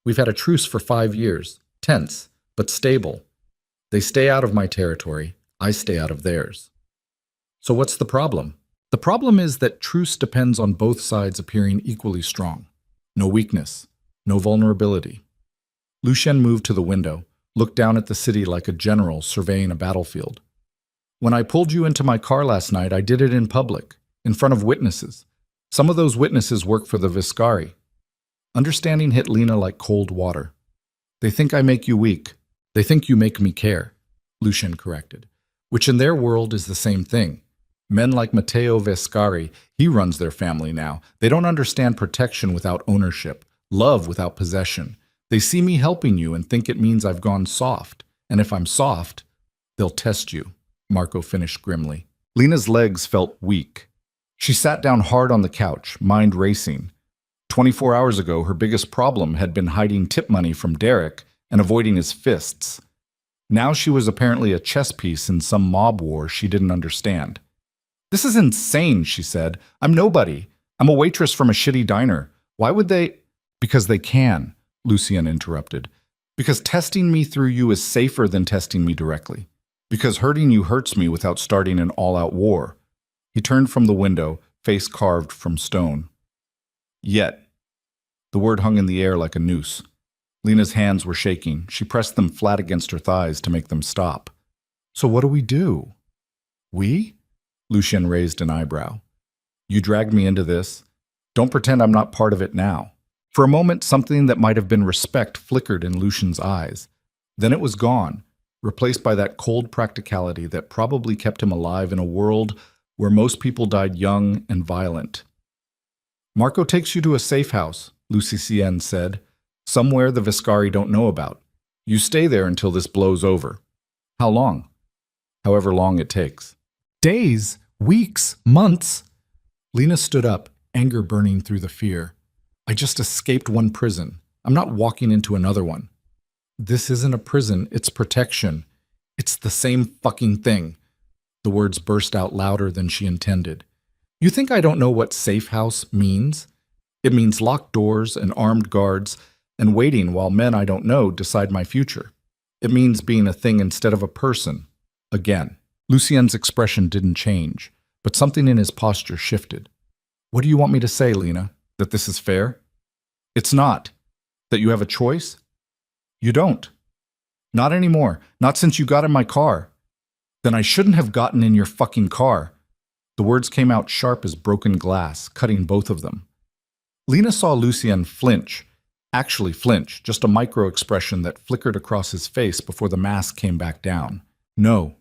We've had a truce for 5 years. Tense, but stable. They stay out of my territory. I stay out of theirs. So what's the problem? The problem is that truce depends on both sides appearing equally strong. No weakness. No vulnerability. Lucien moved to the window, looked down at the city like a general surveying a battlefield. When I pulled you into my car last night, I did it in public, in front of witnesses. Some of those witnesses work for the Viscari. Understanding hit Lena like cold water. They think I make you weak. They think you make me care, Lucien corrected, which in their world is the same thing. Men like Matteo Viscari, he runs their family now. They don't understand protection without ownership, love without possession. They see me helping you and think it means I've gone soft. And if I'm soft, they'll test you, Marco finished grimly. Lena's legs felt weak. She sat down hard on the couch, mind racing. 24 hours ago, her biggest problem had been hiding tip money from Derek and avoiding his fists. Now she was apparently a chess piece in some mob war she didn't understand. This is insane, she said. I'm nobody. I'm a waitress from a shitty diner. Why would they? Because they can, Lucien interrupted. Because testing me through you is safer than testing me directly. Because hurting you hurts me without starting an all-out war. He turned from the window, face carved from stone. Yet. The word hung in the air like a noose. Lena's hands were shaking. She pressed them flat against her thighs to make them stop. So what do we do? We? Lucien raised an eyebrow. You dragged me into this. Don't pretend I'm not part of it now. For a moment, something that might have been respect flickered in Lucien's eyes. Then it was gone, replaced by that cold practicality that probably kept him alive in a world where most people died young and violent. Marco takes you to a safe house, Lucien said, somewhere the Viscari don't know about. You stay there until this blows over. How long? However long it takes. Days, weeks, months. Lena stood up, anger burning through the fear. I just escaped one prison. I'm not walking into another one. This isn't a prison, it's protection. It's the same fucking thing. The words burst out louder than she intended. You think I don't know what safe house means? It means locked doors and armed guards and waiting while men I don't know decide my future. It means being a thing instead of a person. Again. Lucien's expression didn't change, but something in his posture shifted. What do you want me to say, Lena? That this is fair? It's not. That you have a choice? You don't. Not anymore. Not since you got in my car. Then I shouldn't have gotten in your fucking car. The words came out sharp as broken glass, cutting both of them. Lena saw Lucien flinch. Actually flinch, just a micro-expression that flickered across his face before the mask came back down. No,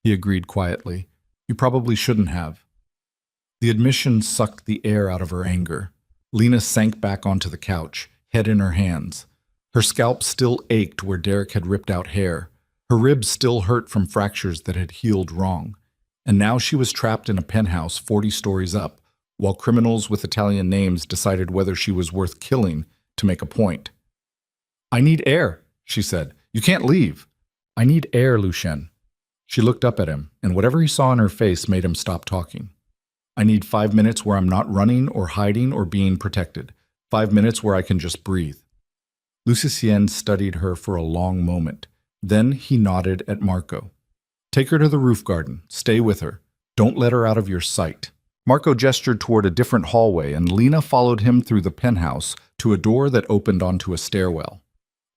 he agreed quietly. You probably shouldn't have. The admission sucked the air out of her anger. Lena sank back onto the couch, head in her hands. Her scalp still ached where Derek had ripped out hair. Her ribs still hurt from fractures that had healed wrong. And now she was trapped in a penthouse 40 stories up, while criminals with Italian names decided whether she was worth killing to make a point. I need air, she said. You can't leave. I need air, Lucien. She looked up at him, and whatever he saw in her face made him stop talking. I need 5 minutes where I'm not running or hiding or being protected. 5 minutes where I can just breathe. Lucien studied her for a long moment. Then he nodded at Marco. Take her to the roof garden. Stay with her. Don't let her out of your sight. Marco gestured toward a different hallway, and Lena followed him through the penthouse to a door that opened onto a stairwell.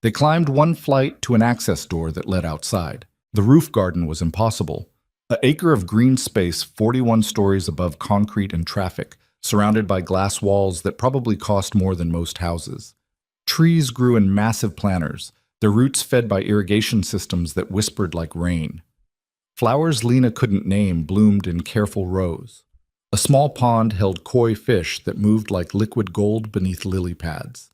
They climbed one flight to an access door that led outside. The roof garden was impossible. An acre of green space 41 stories above concrete and traffic, surrounded by glass walls that probably cost more than most houses. Trees grew in massive planters, their roots fed by irrigation systems that whispered like rain. Flowers Lena couldn't name bloomed in careful rows. A small pond held koi fish that moved like liquid gold beneath lily pads.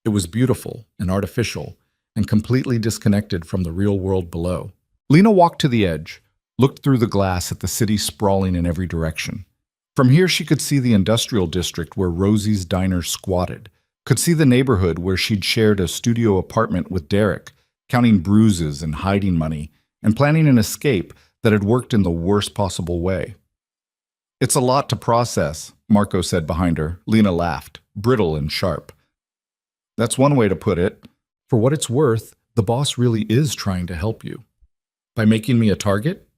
It was beautiful and artificial, and completely disconnected from the real world below. Lena walked to the edge, looked through the glass at the city sprawling in every direction. From here she could see the industrial district where Rosie's diner squatted, could see the neighborhood where she'd shared a studio apartment with Derek, counting bruises and hiding money, and planning an escape that had worked in the worst possible way. It's a lot to process, Marco said behind her. Lena laughed, brittle and sharp. That's one way to put it. For what it's worth, the boss really is trying to help you. By making me a target?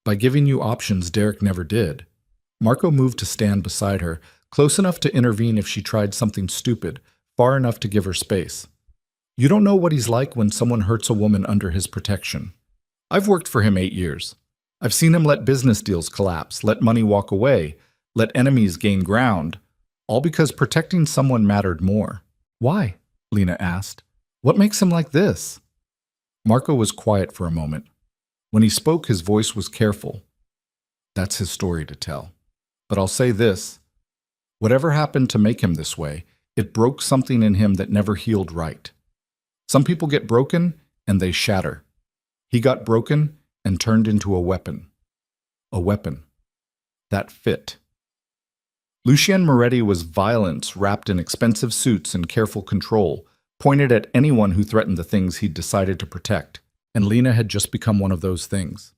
By giving you options Derek never did. Marco moved to stand beside her, close enough to intervene if she tried something stupid, far enough to give her space. You don't know what he's like when someone hurts a woman under his protection. I've worked for him 8 years. I've seen him let business deals collapse, let money walk away, let enemies gain ground, all because protecting someone mattered more. Why? Lena asked. What makes him like this? Marco was quiet for a moment. When he spoke, his voice was careful. That's his story to tell. But I'll say this. Whatever happened to make him this way, it broke something in him that never healed right. Some people get broken and they shatter. He got broken and turned into a weapon. A weapon. That fit. Lucien Moretti was violence wrapped in expensive suits and careful control, pointed at anyone who threatened the things he'd decided to protect, and Lena had just become one of those things.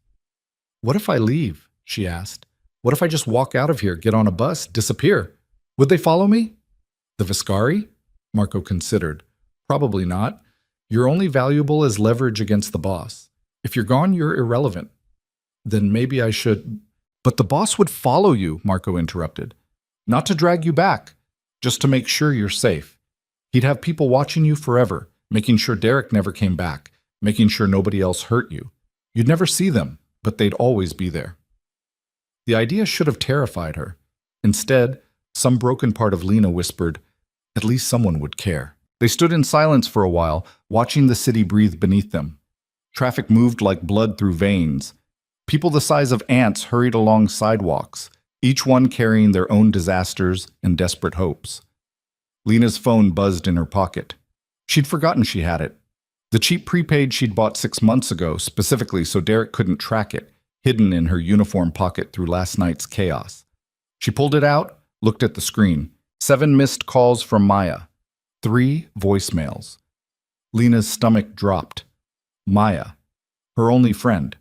What if I leave? She asked. What if I just walk out of here, get on a bus, disappear? Would they follow me? The Viscari? Marco considered. Probably not. You're only valuable as leverage against the boss. If you're gone, you're irrelevant. Then maybe I should... But the boss would follow you, Marco interrupted. Not to drag you back, just to make sure you're safe. He'd have people watching you forever, making sure Derek never came back, making sure nobody else hurt you. You'd never see them, but they'd always be there. The idea should have terrified her. Instead, some broken part of Lena whispered, at least someone would care. They stood in silence for a while, watching the city breathe beneath them. Traffic moved like blood through veins. People the size of ants hurried along sidewalks, each one carrying their own disasters and desperate hopes. Lena's phone buzzed in her pocket. She'd forgotten she had it. The cheap prepaid she'd bought 6 months ago, specifically so Derek couldn't track it, hidden in her uniform pocket through last night's chaos. She pulled it out, looked at the screen. 7 missed calls from Maya. 3 voicemails. Lena's stomach dropped. Maya, her only friend.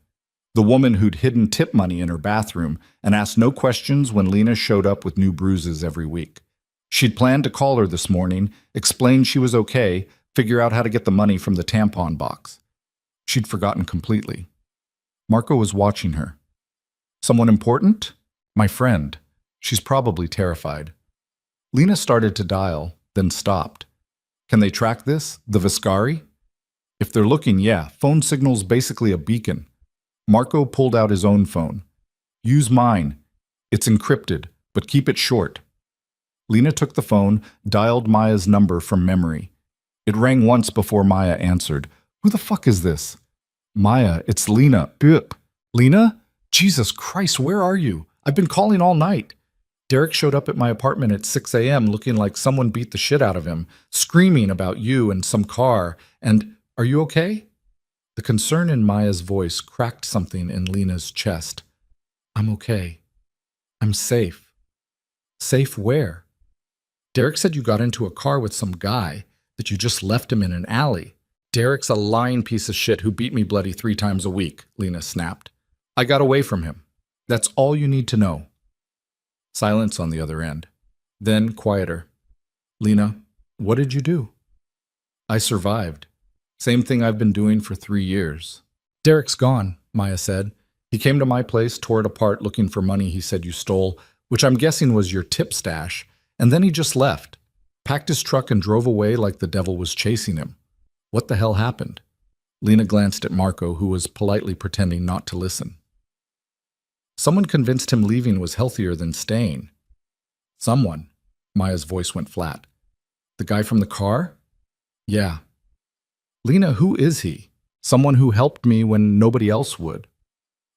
The woman who'd hidden tip money in her bathroom and asked no questions when Lena showed up with new bruises every week. She'd planned to call her this morning, explain she was okay, figure out how to get the money from the tampon box. She'd forgotten completely. Marco was watching her. Someone important? My friend. She's probably terrified. Lena started to dial, then stopped. Can they track this? The Viscari? If they're looking, yeah, phone signal's basically a beacon. Marco pulled out his own phone. Use mine. It's encrypted, but keep it short. Lena took the phone, dialed Maya's number from memory. It rang once before Maya answered. Who the fuck is this? Maya, it's Lena. Bup. Lena? Jesus Christ, where are you? I've been calling all night. Derek showed up at my apartment at 6 a.m. looking like someone beat the shit out of him, screaming about you and some car, and are you okay? The concern in Maya's voice cracked something in Lena's chest. I'm okay. I'm safe. Safe where? Derek said you got into a car with some guy, that you just left him in an alley. Derek's a lying piece of shit who beat me bloody 3 times a week, Lena snapped. I got away from him. That's all you need to know. Silence on the other end. Then quieter. Lena, what did you do? I survived. Same thing I've been doing for 3 years. Derek's gone, Maya said. He came to my place, tore it apart looking for money he said you stole, which I'm guessing was your tip stash, and then he just left. Packed his truck and drove away like the devil was chasing him. What the hell happened? Lena glanced at Marco, who was politely pretending not to listen. Someone convinced him leaving was healthier than staying. Someone. Maya's voice went flat. The guy from the car? Yeah. Lena, who is he? Someone who helped me when nobody else would.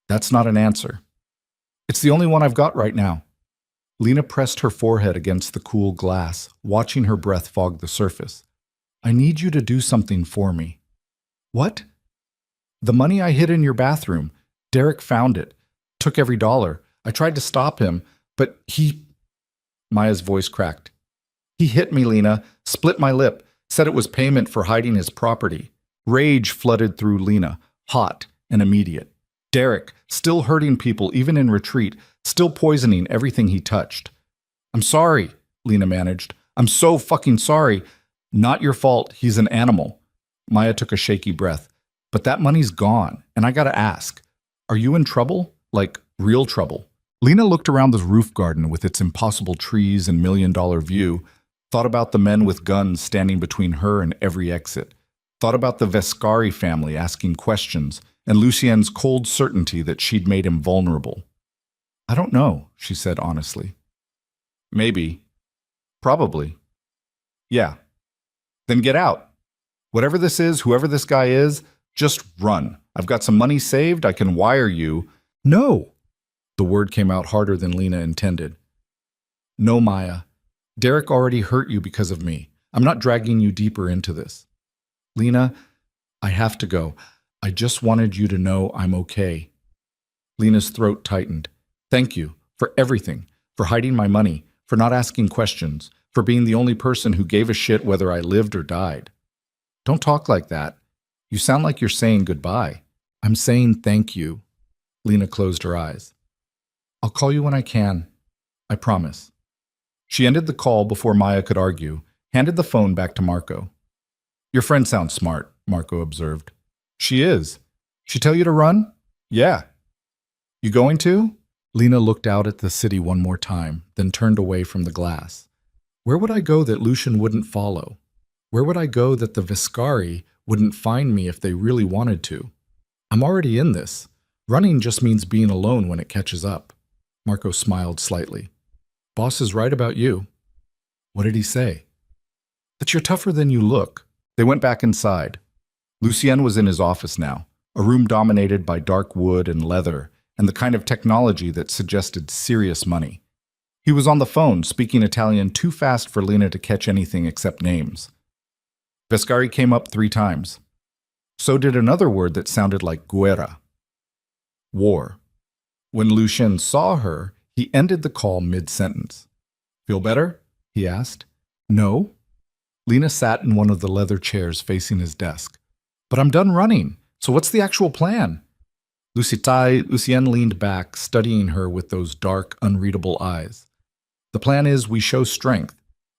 That's not an answer. It's the only one I've got right now. Lena pressed her forehead against the cool glass, watching her breath fog the surface. I need you to do something for me. What? The money I hid in your bathroom. Derek found it. Took every dollar. I tried to stop him, but he... Maya's voice cracked. He hit me, Lena, split my lip, said it was payment for hiding his property. Rage flooded through Lena, hot and immediate. Derek, still hurting people even in retreat, still poisoning everything he touched. I'm sorry, Lena managed. I'm so fucking sorry. Not your fault. He's an animal. Maya took a shaky breath. But that money's gone, and I gotta ask, are you in trouble? Like, real trouble? Lena looked around the roof garden with its impossible trees and million-dollar view, thought about the men with guns standing between her and every exit, thought about the Vescari family asking questions, and Lucien's cold certainty that she'd made him vulnerable. I don't know, she said honestly. Maybe. Probably. Yeah. Then get out. Whatever this is, whoever this guy is, just run. I've got some money saved. I can wire you. No. The word came out harder than Lena intended. No, Maya. Derek already hurt you because of me. I'm not dragging you deeper into this. Lena, I have to go. I just wanted you to know I'm okay. Lena's throat tightened. Thank you for everything, for hiding my money, for not asking questions, for being the only person who gave a shit whether I lived or died. Don't talk like that. You sound like you're saying goodbye. I'm saying thank you. Lena closed her eyes. I'll call you when I can. I promise. She ended the call before Maya could argue, handed the phone back to Marco. Your friend sounds smart, Marco observed. She is. She tell you to run? Yeah. You going to? Lena looked out at the city one more time, then turned away from the glass. Where would I go that Lucian wouldn't follow? Where would I go that the Vescari wouldn't find me if they really wanted to? I'm already in this. Running just means being alone when it catches up. Marco smiled slightly. Boss is right about you. What did he say? That you're tougher than you look. They went back inside. Lucien was in his office now, a room dominated by dark wood and leather, and the kind of technology that suggested serious money. He was on the phone, speaking Italian too fast for Lena to catch anything except names. Vescari came up 3 times. So did another word that sounded like guerra. War. When Lucien saw her, he ended the call mid-sentence. Feel better? He asked. No. Lena sat in one of the leather chairs facing his desk. But I'm done running, so what's the actual plan? Lucien leaned back, studying her with those dark, unreadable eyes. The plan is we show strength.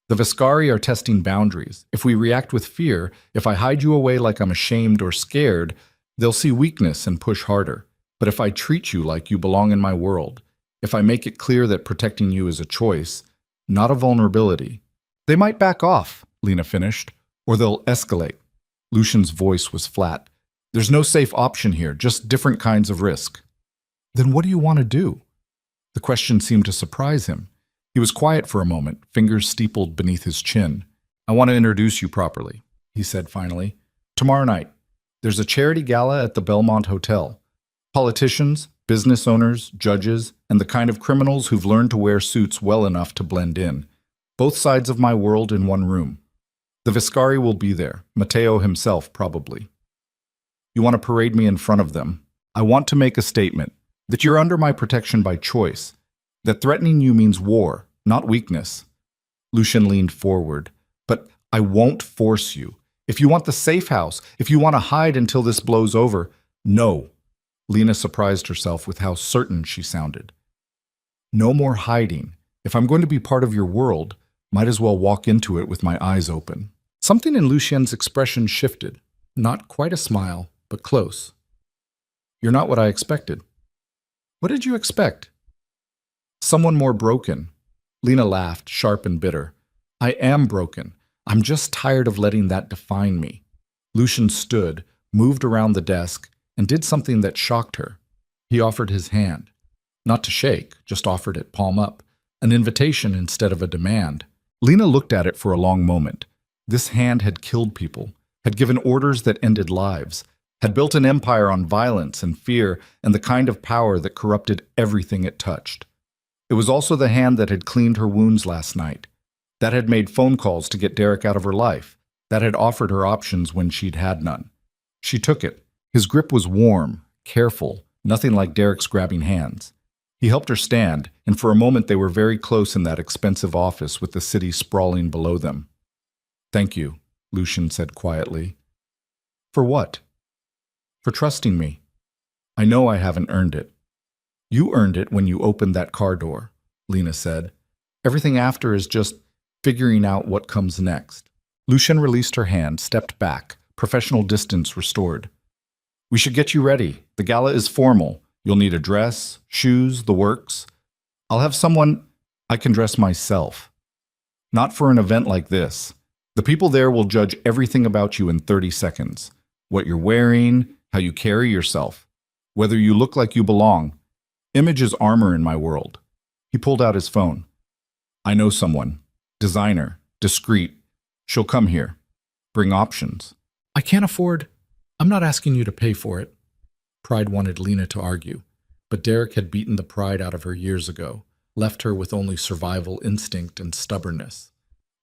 The Vescari are testing boundaries. If we react with fear, if I hide you away like I'm ashamed or scared, they'll see weakness and push harder. But if I treat you like you belong in my world, if I make it clear that protecting you is a choice, not a vulnerability, they might back off, Lena finished, or they'll escalate. Lucian's voice was flat. There's no safe option here, just different kinds of risk. Then what do you want to do? The question seemed to surprise him. He was quiet for a moment, fingers steepled beneath his chin. I want to introduce you properly, he said finally. Tomorrow night, there's a charity gala at the Belmont Hotel. Politicians, business owners, judges, and the kind of criminals who've learned to wear suits well enough to blend in. Both sides of my world in one room. The Vescari will be there, Matteo himself probably. You want to parade me in front of them. I want to make a statement that you're under my protection by choice, that threatening you means war, not weakness. Lucien leaned forward. But I won't force you. If you want the safe house, if you want to hide until this blows over, no. Lena surprised herself with how certain she sounded. No more hiding. If I'm going to be part of your world, might as well walk into it with my eyes open. Something in Lucien's expression shifted. Not quite a smile, but close. You're not what I expected. What did you expect? Someone more broken. Lena laughed, sharp and bitter. I am broken. I'm just tired of letting that define me. Lucien stood, moved around the desk, and did something that shocked her. He offered his hand. Not to shake, just offered it palm up. An invitation instead of a demand. Lena looked at it for a long moment. This hand had killed people, had given orders that ended lives, had built an empire on violence and fear and the kind of power that corrupted everything it touched. It was also the hand that had cleaned her wounds last night, that had made phone calls to get Derek out of her life, that had offered her options when she'd had none. She took it. His grip was warm, careful, nothing like Derek's grabbing hands. He helped her stand, and for a moment they were very close in that expensive office with the city sprawling below them. Thank you, Lucien said quietly. For what? For trusting me. I know I haven't earned it. You earned it when you opened that car door, Lena said. Everything after is just figuring out what comes next. Lucien released her hand, stepped back, professional distance restored. We should get you ready. The gala is formal. You'll need a dress, shoes, the works. I'll have someone I can dress myself. Not for an event like this. The people there will judge everything about you in 30 seconds. What you're wearing, how you carry yourself, whether you look like you belong. Image is armor in my world. He pulled out his phone. I know someone. Designer. Discreet. She'll come here. Bring options. I can't afford. I'm not asking you to pay for it. Pride wanted Lena to argue, but Derek had beaten the pride out of her years ago, left her with only survival instinct and stubbornness.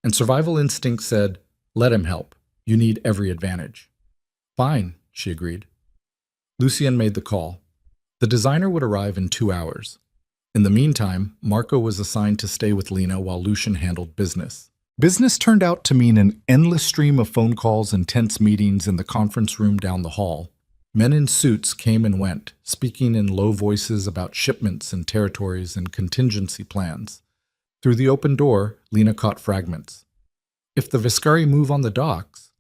And survival instinct said, let him help. You need every advantage. Fine, she agreed. Lucien made the call. The designer would arrive in 2 hours. In the meantime, Marco was assigned to stay with Lena while Lucien handled business. Business turned out to mean an endless stream of phone calls and tense meetings in the conference room down the hall. Men in suits came and went, speaking in low voices about shipments and territories and contingency plans. Through the open door, Lena caught fragments. If the Viscari move on the docks,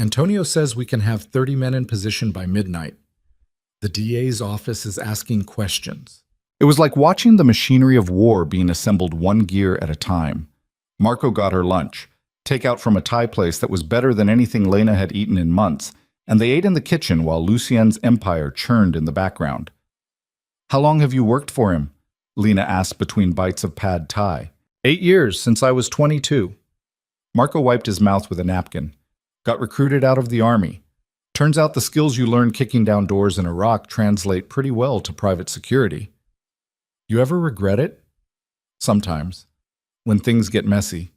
Antonio says we can have 30 men in position by midnight. The DA's office is asking questions. It was like watching the machinery of war being assembled one gear at a time. Marco got her lunch, takeout from a Thai place that was better than anything Lena had eaten in months, and they ate in the kitchen while Lucien's empire churned in the background. How long have you worked for him? Lena asked between bites of pad Thai. 8 years, since I was 22. Marco wiped his mouth with a napkin. Got recruited out of the army. Turns out the skills you learned kicking down doors in Iraq translate pretty well to private security. You ever regret it? Sometimes. When things get messy.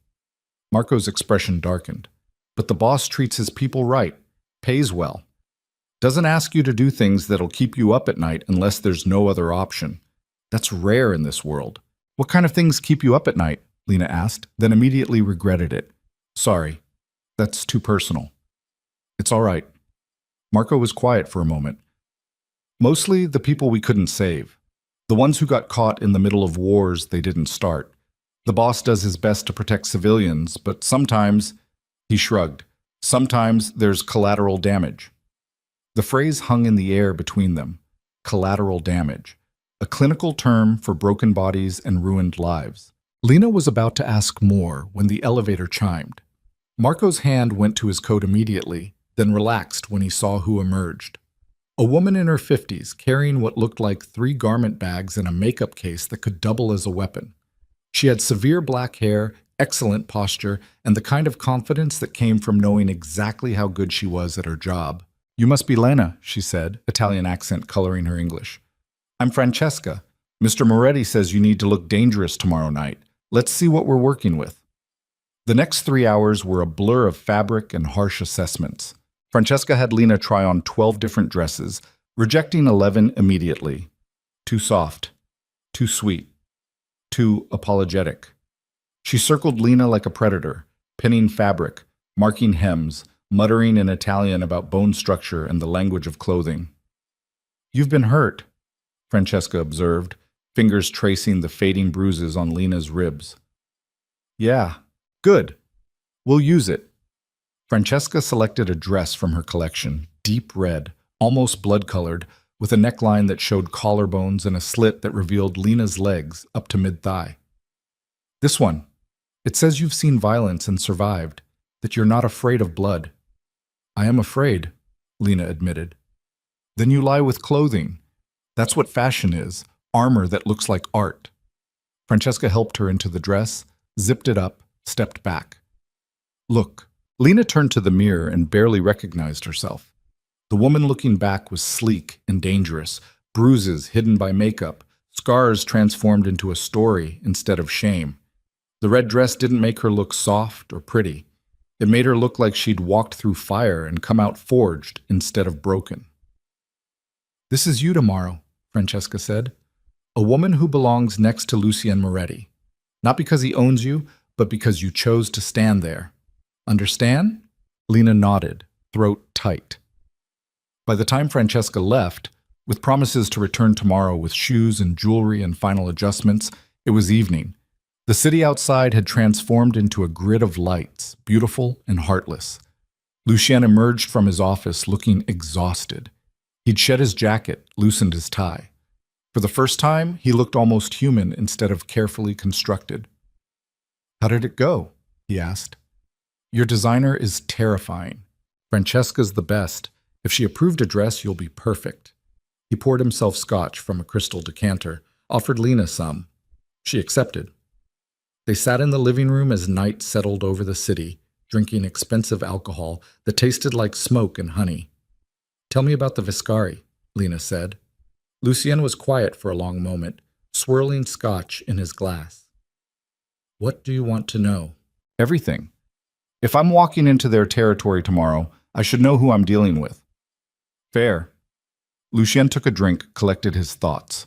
Marco's expression darkened. But the boss treats his people right, pays well. Doesn't ask you to do things that'll keep you up at night unless there's no other option. That's rare in this world. What kind of things keep you up at night? Lena asked, then immediately regretted it. Sorry, that's too personal. It's all right. Marco was quiet for a moment. Mostly the people we couldn't save. The ones who got caught in the middle of wars they didn't start. The boss does his best to protect civilians, but sometimes, he shrugged, sometimes there's collateral damage. The phrase hung in the air between them. Collateral damage. A clinical term for broken bodies and ruined lives. Lena was about to ask more when the elevator chimed. Marco's hand went to his coat immediately, then relaxed when he saw who emerged. A woman in her 50s carrying what looked like 3 garment bags and a makeup case that could double as a weapon. She had severe black hair, excellent posture, and the kind of confidence that came from knowing exactly how good she was at her job. You must be Lena, she said, Italian accent coloring her English. I'm Francesca. Mr. Moretti says you need to look dangerous tomorrow night. Let's see what we're working with. The next 3 hours were a blur of fabric and harsh assessments. Francesca had Lena try on 12 different dresses, rejecting 11 immediately. Too soft. Too sweet. Too apologetic. She circled Lena like a predator, pinning fabric, marking hems, muttering in Italian about bone structure and the language of clothing. You've been hurt, Francesca observed, fingers tracing the fading bruises on Lena's ribs. Yeah, good. We'll use it. Francesca selected a dress from her collection, deep red, almost blood-colored, with a neckline that showed collarbones and a slit that revealed Lena's legs up to mid-thigh. This one. It says you've seen violence and survived, that you're not afraid of blood. I am afraid, Lena admitted. Then you lie with clothing. That's what fashion is, armor that looks like art. Francesca helped her into the dress, zipped it up, stepped back. Look. Lena turned to the mirror and barely recognized herself. The woman looking back was sleek and dangerous, bruises hidden by makeup, scars transformed into a story instead of shame. The red dress didn't make her look soft or pretty. It made her look like she'd walked through fire and come out forged instead of broken. This is you tomorrow, Francesca said. A woman who belongs next to Lucien Moretti. Not because he owns you, but because you chose to stand there. Understand? Lena nodded, throat tight. By the time Francesca left, with promises to return tomorrow with shoes and jewelry and final adjustments, it was evening. The city outside had transformed into a grid of lights, beautiful and heartless. Lucien emerged from his office looking exhausted. He'd shed his jacket, loosened his tie. For the first time, he looked almost human instead of carefully constructed. "How did it go?" he asked. "Your designer is terrifying. Francesca's the best. If she approved a dress, you'll be perfect." He poured himself scotch from a crystal decanter, offered Lena some. She accepted. They sat in the living room as night settled over the city, drinking expensive alcohol that tasted like smoke and honey. "Tell me about the Viscari," Lena said. Lucien was quiet for a long moment, swirling scotch in his glass. "What do you want to know?" "Everything. If I'm walking into their territory tomorrow, I should know who I'm dealing with." "Fair." Lucien took a drink, collected his thoughts.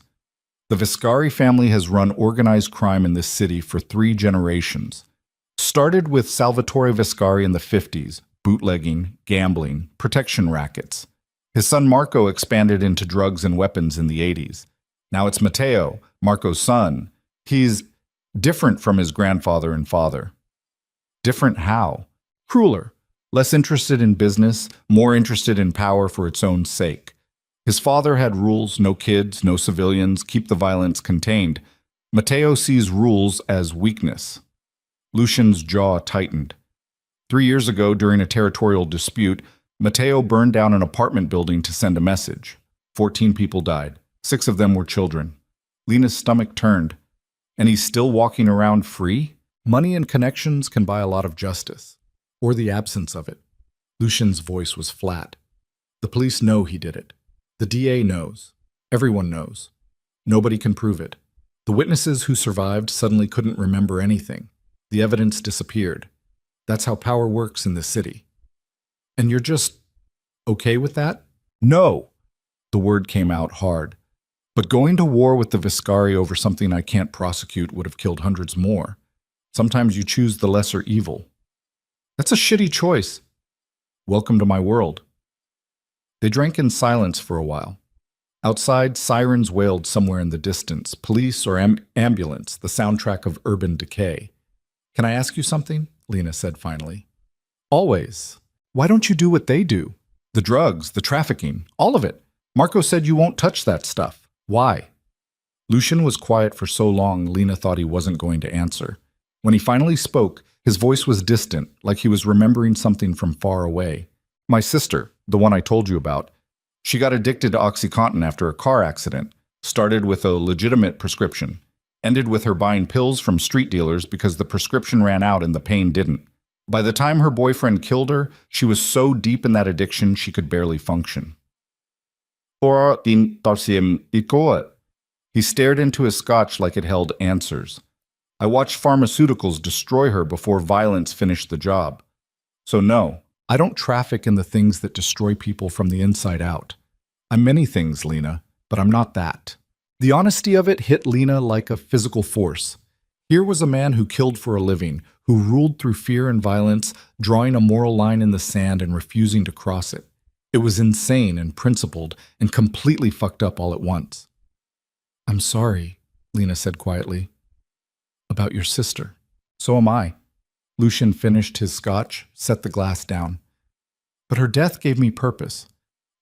The Viscari family has run organized crime in this city for 3 generations. Started with Salvatore Viscari in the 50s, bootlegging, gambling, protection rackets. His son Marco expanded into drugs and weapons in the 80s. Now it's Matteo, Marco's son. He's different from his grandfather and father. Different how? Crueler. Less interested in business, more interested in power for its own sake. His father had rules: no kids, no civilians, keep the violence contained. Matteo sees rules as weakness. Lucien's jaw tightened. 3 years ago, during a territorial dispute, Matteo burned down an apartment building to send a message. 14 people died. 6 of them were children. Lena's stomach turned. And he's still walking around free? Money and connections can buy a lot of justice. Or the absence of it. Lucien's voice was flat. The police know he did it. The DA knows. Everyone knows. Nobody can prove it. The witnesses who survived suddenly couldn't remember anything. The evidence disappeared. That's how power works in this city. And you're just okay with that? No. The word came out hard. But going to war with the Viscari over something I can't prosecute would have killed hundreds more. Sometimes you choose the lesser evil. That's a shitty choice. Welcome to my world. They drank in silence for a while. Outside, sirens wailed somewhere in the distance, police or ambulance, the soundtrack of urban decay. "Can I ask you something?" Lena said finally. "Always. Why don't you do what they do? The drugs, the trafficking, all of it. Marco said you won't touch that stuff. Why?" Lucien was quiet for so long Lena thought he wasn't going to answer. When he finally spoke, his voice was distant, like he was remembering something from far away. "My sister, the one I told you about, she got addicted to OxyContin after a car accident. Started with a legitimate prescription. Ended with her buying pills from street dealers because the prescription ran out and the pain didn't. By the time her boyfriend killed her, she was so deep in that addiction she could barely function." He stared into his scotch like it held answers. "I watched pharmaceuticals destroy her before violence finished the job. So no, I don't traffic in the things that destroy people from the inside out. I'm many things, Lena, but I'm not that." The honesty of it hit Lena like a physical force. Here was a man who killed for a living, who ruled through fear and violence, drawing a moral line in the sand and refusing to cross it. It was insane and principled and completely fucked up all at once. "I'm sorry," Lena said quietly. "About your sister." "So am I." Lucien finished his scotch, set the glass down. "But her death gave me purpose.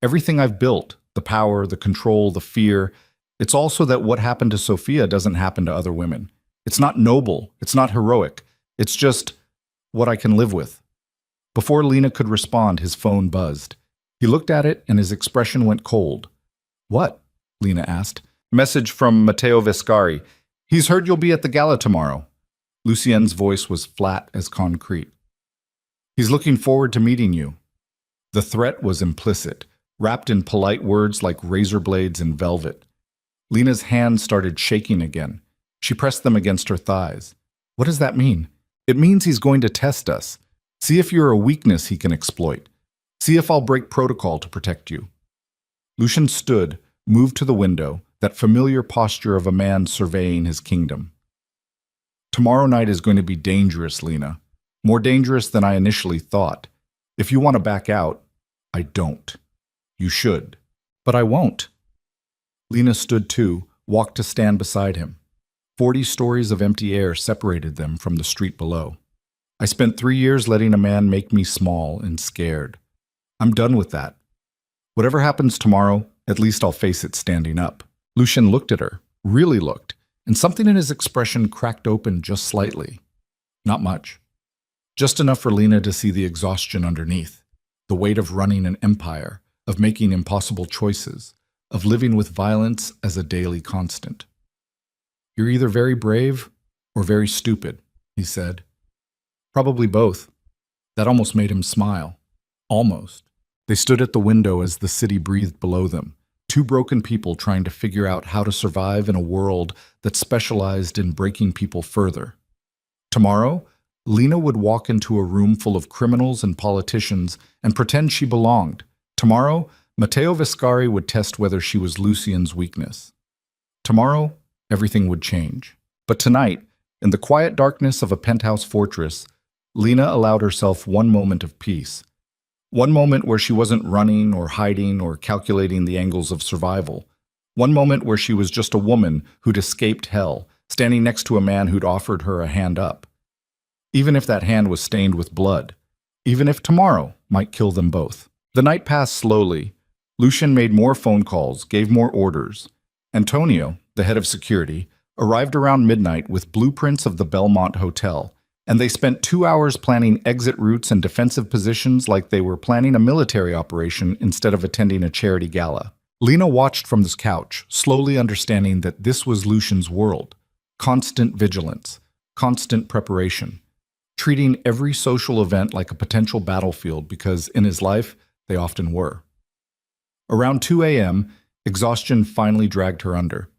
Everything I've built, the power, the control, the fear, it's also that what happened to Sophia doesn't happen to other women. It's not noble, it's not heroic, it's just what I can live with." Before Lena could respond, his phone buzzed. He looked at it and his expression went cold. "What?" Lena asked. "Message from Matteo Viscari. He's heard you'll be at the gala tomorrow." Lucien's voice was flat as concrete. "He's looking forward to meeting you." The threat was implicit, wrapped in polite words like razor blades in velvet. Lena's hands started shaking again. She pressed them against her thighs. "What does that mean?" "It means he's going to test us. See if you're a weakness he can exploit. See if I'll break protocol to protect you." Lucien stood, moved to the window, that familiar posture of a man surveying his kingdom. "Tomorrow night is going to be dangerous, Lena. More dangerous than I initially thought. If you want to back out, I don't. You should. But I won't." Lena stood too, walked to stand beside him. 40 stories of empty air separated them from the street below. I spent 3 years letting a man make me small and scared. I'm done with that. Whatever happens tomorrow, at least I'll face it standing up. Lucian looked at her, really looked, and something in his expression cracked open just slightly. Not much. Just enough for Lena to see the exhaustion underneath, the weight of running an empire, of making impossible choices, of living with violence as a daily constant. You're either very brave or very stupid, he said. Probably both. That almost made him smile. Almost. They stood at the window as the city breathed below them, two broken people trying to figure out how to survive in a world that specialized in breaking people further. Tomorrow, Lena would walk into a room full of criminals and politicians and pretend she belonged. Tomorrow, Matteo Viscari would test whether she was Lucian's weakness. Tomorrow, everything would change. But tonight, in the quiet darkness of a penthouse fortress, Lena allowed herself one moment of peace. One moment where she wasn't running or hiding or calculating the angles of survival. One moment where she was just a woman who'd escaped hell, standing next to a man who'd offered her a hand up. Even if that hand was stained with blood. Even if tomorrow might kill them both. The night passed slowly. Lucian made more phone calls, gave more orders. Antonio, the head of security, arrived around midnight with blueprints of the Belmont Hotel, and they spent 2 hours planning exit routes and defensive positions like they were planning a military operation instead of attending a charity gala. Lena watched from this couch, slowly understanding that this was Lucian's world. Constant vigilance, constant preparation, treating every social event like a potential battlefield because in his life, they often were. Around 2 a.m., exhaustion finally dragged her under.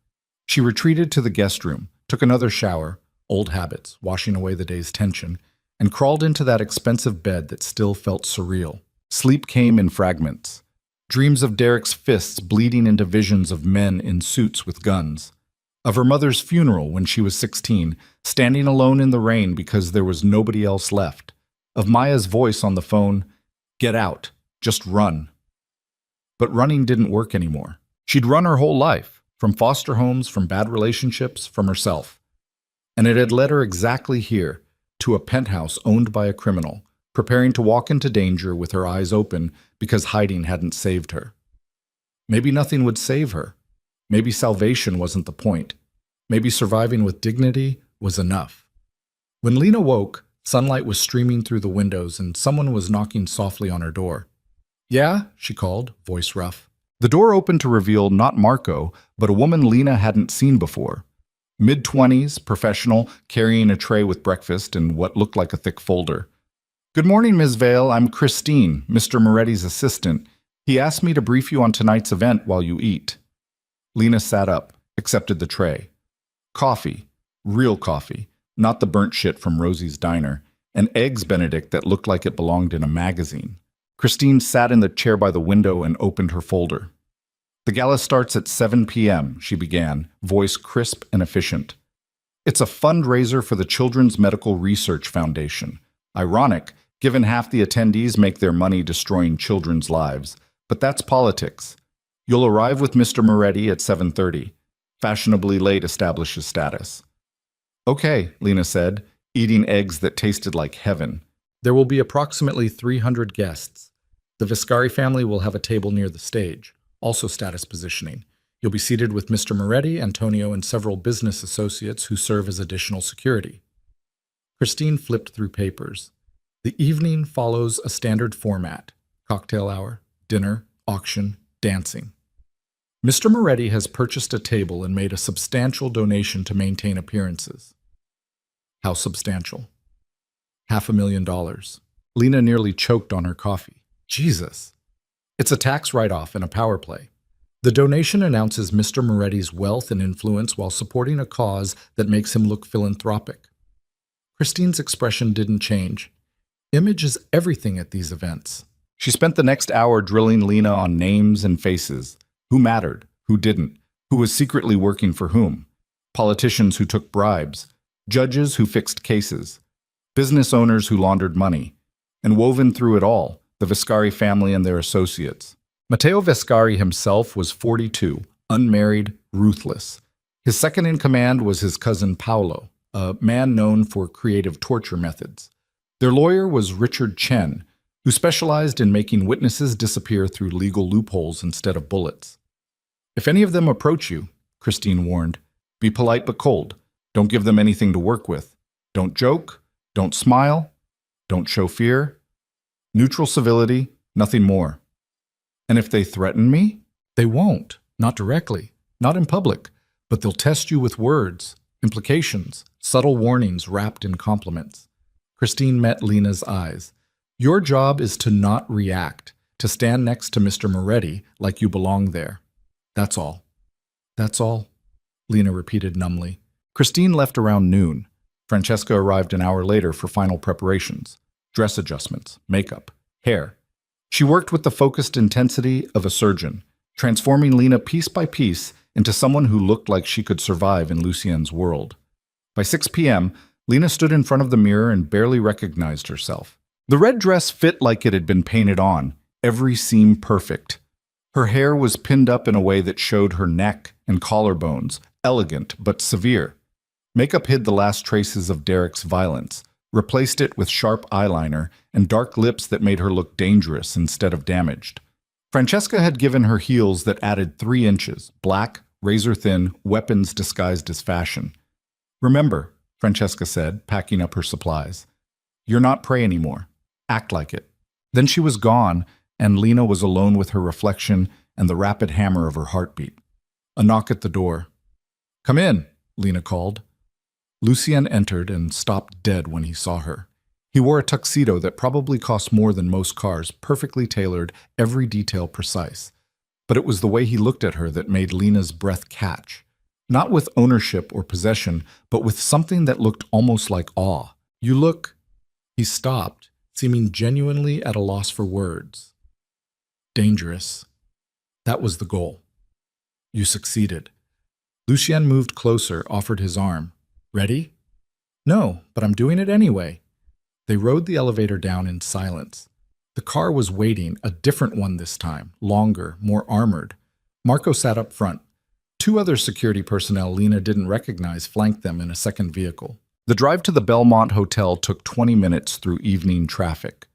She retreated to the guest room, took another shower, old habits, washing away the day's tension, and crawled into that expensive bed that still felt surreal. Sleep came in fragments. Dreams of Derek's fists bleeding into visions of men in suits with guns. Of her mother's funeral when she was 16, standing alone in the rain because there was nobody else left. Of Maya's voice on the phone, "Get out, just run." But running didn't work anymore. She'd run her whole life, from foster homes, from bad relationships, from herself. And it had led her exactly here, to a penthouse owned by a criminal, preparing to walk into danger with her eyes open because hiding hadn't saved her. Maybe nothing would save her. Maybe salvation wasn't the point. Maybe surviving with dignity was enough. When Lena woke, sunlight was streaming through the windows and someone was knocking softly on her door. "Yeah?" she called, voice rough. The door opened to reveal not Marco, but a woman Lena hadn't seen before. Mid-20s, professional, carrying a tray with breakfast and what looked like a thick folder. "Good morning, Ms. Vale. I'm Christine, Mr. Moretti's assistant. He asked me to brief you on tonight's event while you eat." Lena sat up, accepted the tray. Coffee, real coffee, not the burnt shit from Rosie's diner, and eggs Benedict that looked like it belonged in a magazine. Christine sat in the chair by the window and opened her folder. "The gala starts at 7 p.m., she began, voice crisp and efficient. "It's a fundraiser for the Children's Medical Research Foundation. Ironic, given half the attendees make their money destroying children's lives. But that's politics. You'll arrive with Mr. Moretti at 7:30. Fashionably late establishes status." "Okay," Lena said, eating eggs that tasted like heaven. "There will be approximately 300 guests. The Viscari family will have a table near the stage. Also status positioning. You'll be seated with Mr. Moretti, Antonio, and several business associates who serve as additional security." Christine flipped through papers. The evening follows a standard format: cocktail hour, dinner, auction, dancing. Mr. Moretti has purchased a table and made a substantial donation to maintain appearances. How substantial? $500,000. Lena nearly choked on her coffee. Jesus! It's a tax write-off and a power play. The donation announces Mr. Moretti's wealth and influence while supporting a cause that makes him look philanthropic. Christine's expression didn't change. Image is everything at these events. She spent the next hour drilling Lena on names and faces. Who mattered? Who didn't? Who was secretly working for whom? Politicians who took bribes. Judges who fixed cases. Business owners who laundered money. And woven through it all, the Viscari family and their associates. Matteo Viscari himself was 42, unmarried, ruthless. His second in command was his cousin Paolo, a man known for creative torture methods. Their lawyer was Richard Chen, who specialized in making witnesses disappear through legal loopholes instead of bullets. If any of them approach you, Christine warned, be polite but cold. Don't give them anything to work with. Don't joke. Don't smile. Don't show fear. Neutral civility, nothing more. And if they threaten me? They won't. Not directly. Not in public. But they'll test you with words, implications, subtle warnings wrapped in compliments. Christine met Lena's eyes. Your job is to not react, to stand next to Mr. Moretti like you belong there. That's all. That's all, Lena repeated numbly. Christine left around noon. Francesca arrived an hour later for final preparations, dress adjustments, makeup, hair. She worked with the focused intensity of a surgeon, transforming Lena piece by piece into someone who looked like she could survive in Lucien's world. By 6 p.m., Lena stood in front of the mirror and barely recognized herself. The red dress fit like it had been painted on, every seam perfect. Her hair was pinned up in a way that showed her neck and collarbones, elegant but severe. Makeup hid the last traces of Derek's violence, replaced it with sharp eyeliner and dark lips that made her look dangerous instead of damaged. Francesca had given her heels that added 3 inches, black, razor-thin, weapons disguised as fashion. Remember, Francesca said, packing up her supplies, you're not prey anymore. Act like it. Then she was gone, and Lena was alone with her reflection and the rapid hammer of her heartbeat. A knock at the door. Come in, Lena called. Lucien entered and stopped dead when he saw her. He wore a tuxedo that probably cost more than most cars, perfectly tailored, every detail precise. But it was the way he looked at her that made Lena's breath catch. Not with ownership or possession, but with something that looked almost like awe. You look... He stopped, seeming genuinely at a loss for words. Dangerous. That was the goal. You succeeded. Lucien moved closer, offered his arm. Ready? No, but I'm doing it anyway. They rode the elevator down in silence. The car was waiting, a different one this time, longer, more armored. Marco sat up front. 2 other security personnel Lena didn't recognize flanked them in a second vehicle. The drive to the Belmont Hotel took 20 minutes through evening traffic.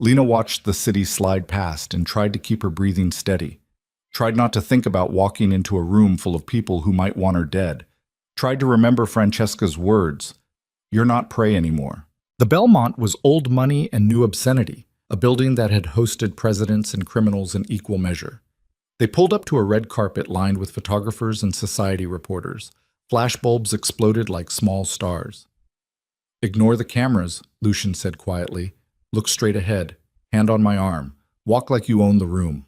Lena watched the city slide past and tried to keep her breathing steady. Tried not to think about walking into a room full of people who might want her dead. Tried to remember Francesca's words. You're not prey anymore. The Belmont was old money and new obscenity, a building that had hosted presidents and criminals in equal measure. They pulled up to a red carpet lined with photographers and society reporters. Flashbulbs exploded like small stars. Ignore the cameras, Lucien said quietly. Look straight ahead. Hand on my arm. Walk like you own the room.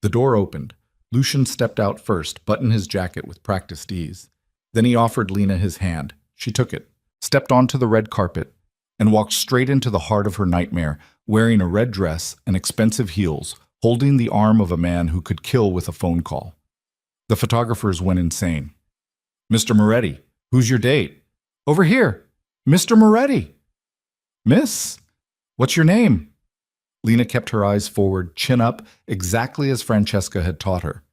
The door opened. Lucien stepped out first, buttoned his jacket with practiced ease. Then he offered Lena his hand. She took it, stepped onto the red carpet, and walked straight into the heart of her nightmare, wearing a red dress and expensive heels, holding the arm of a man who could kill with a phone call. The photographers went insane. Mr. Moretti, who's your date? Over here. Mr. Moretti. Miss, what's your name? Lena kept her eyes forward, chin up, exactly as Francesca had taught her.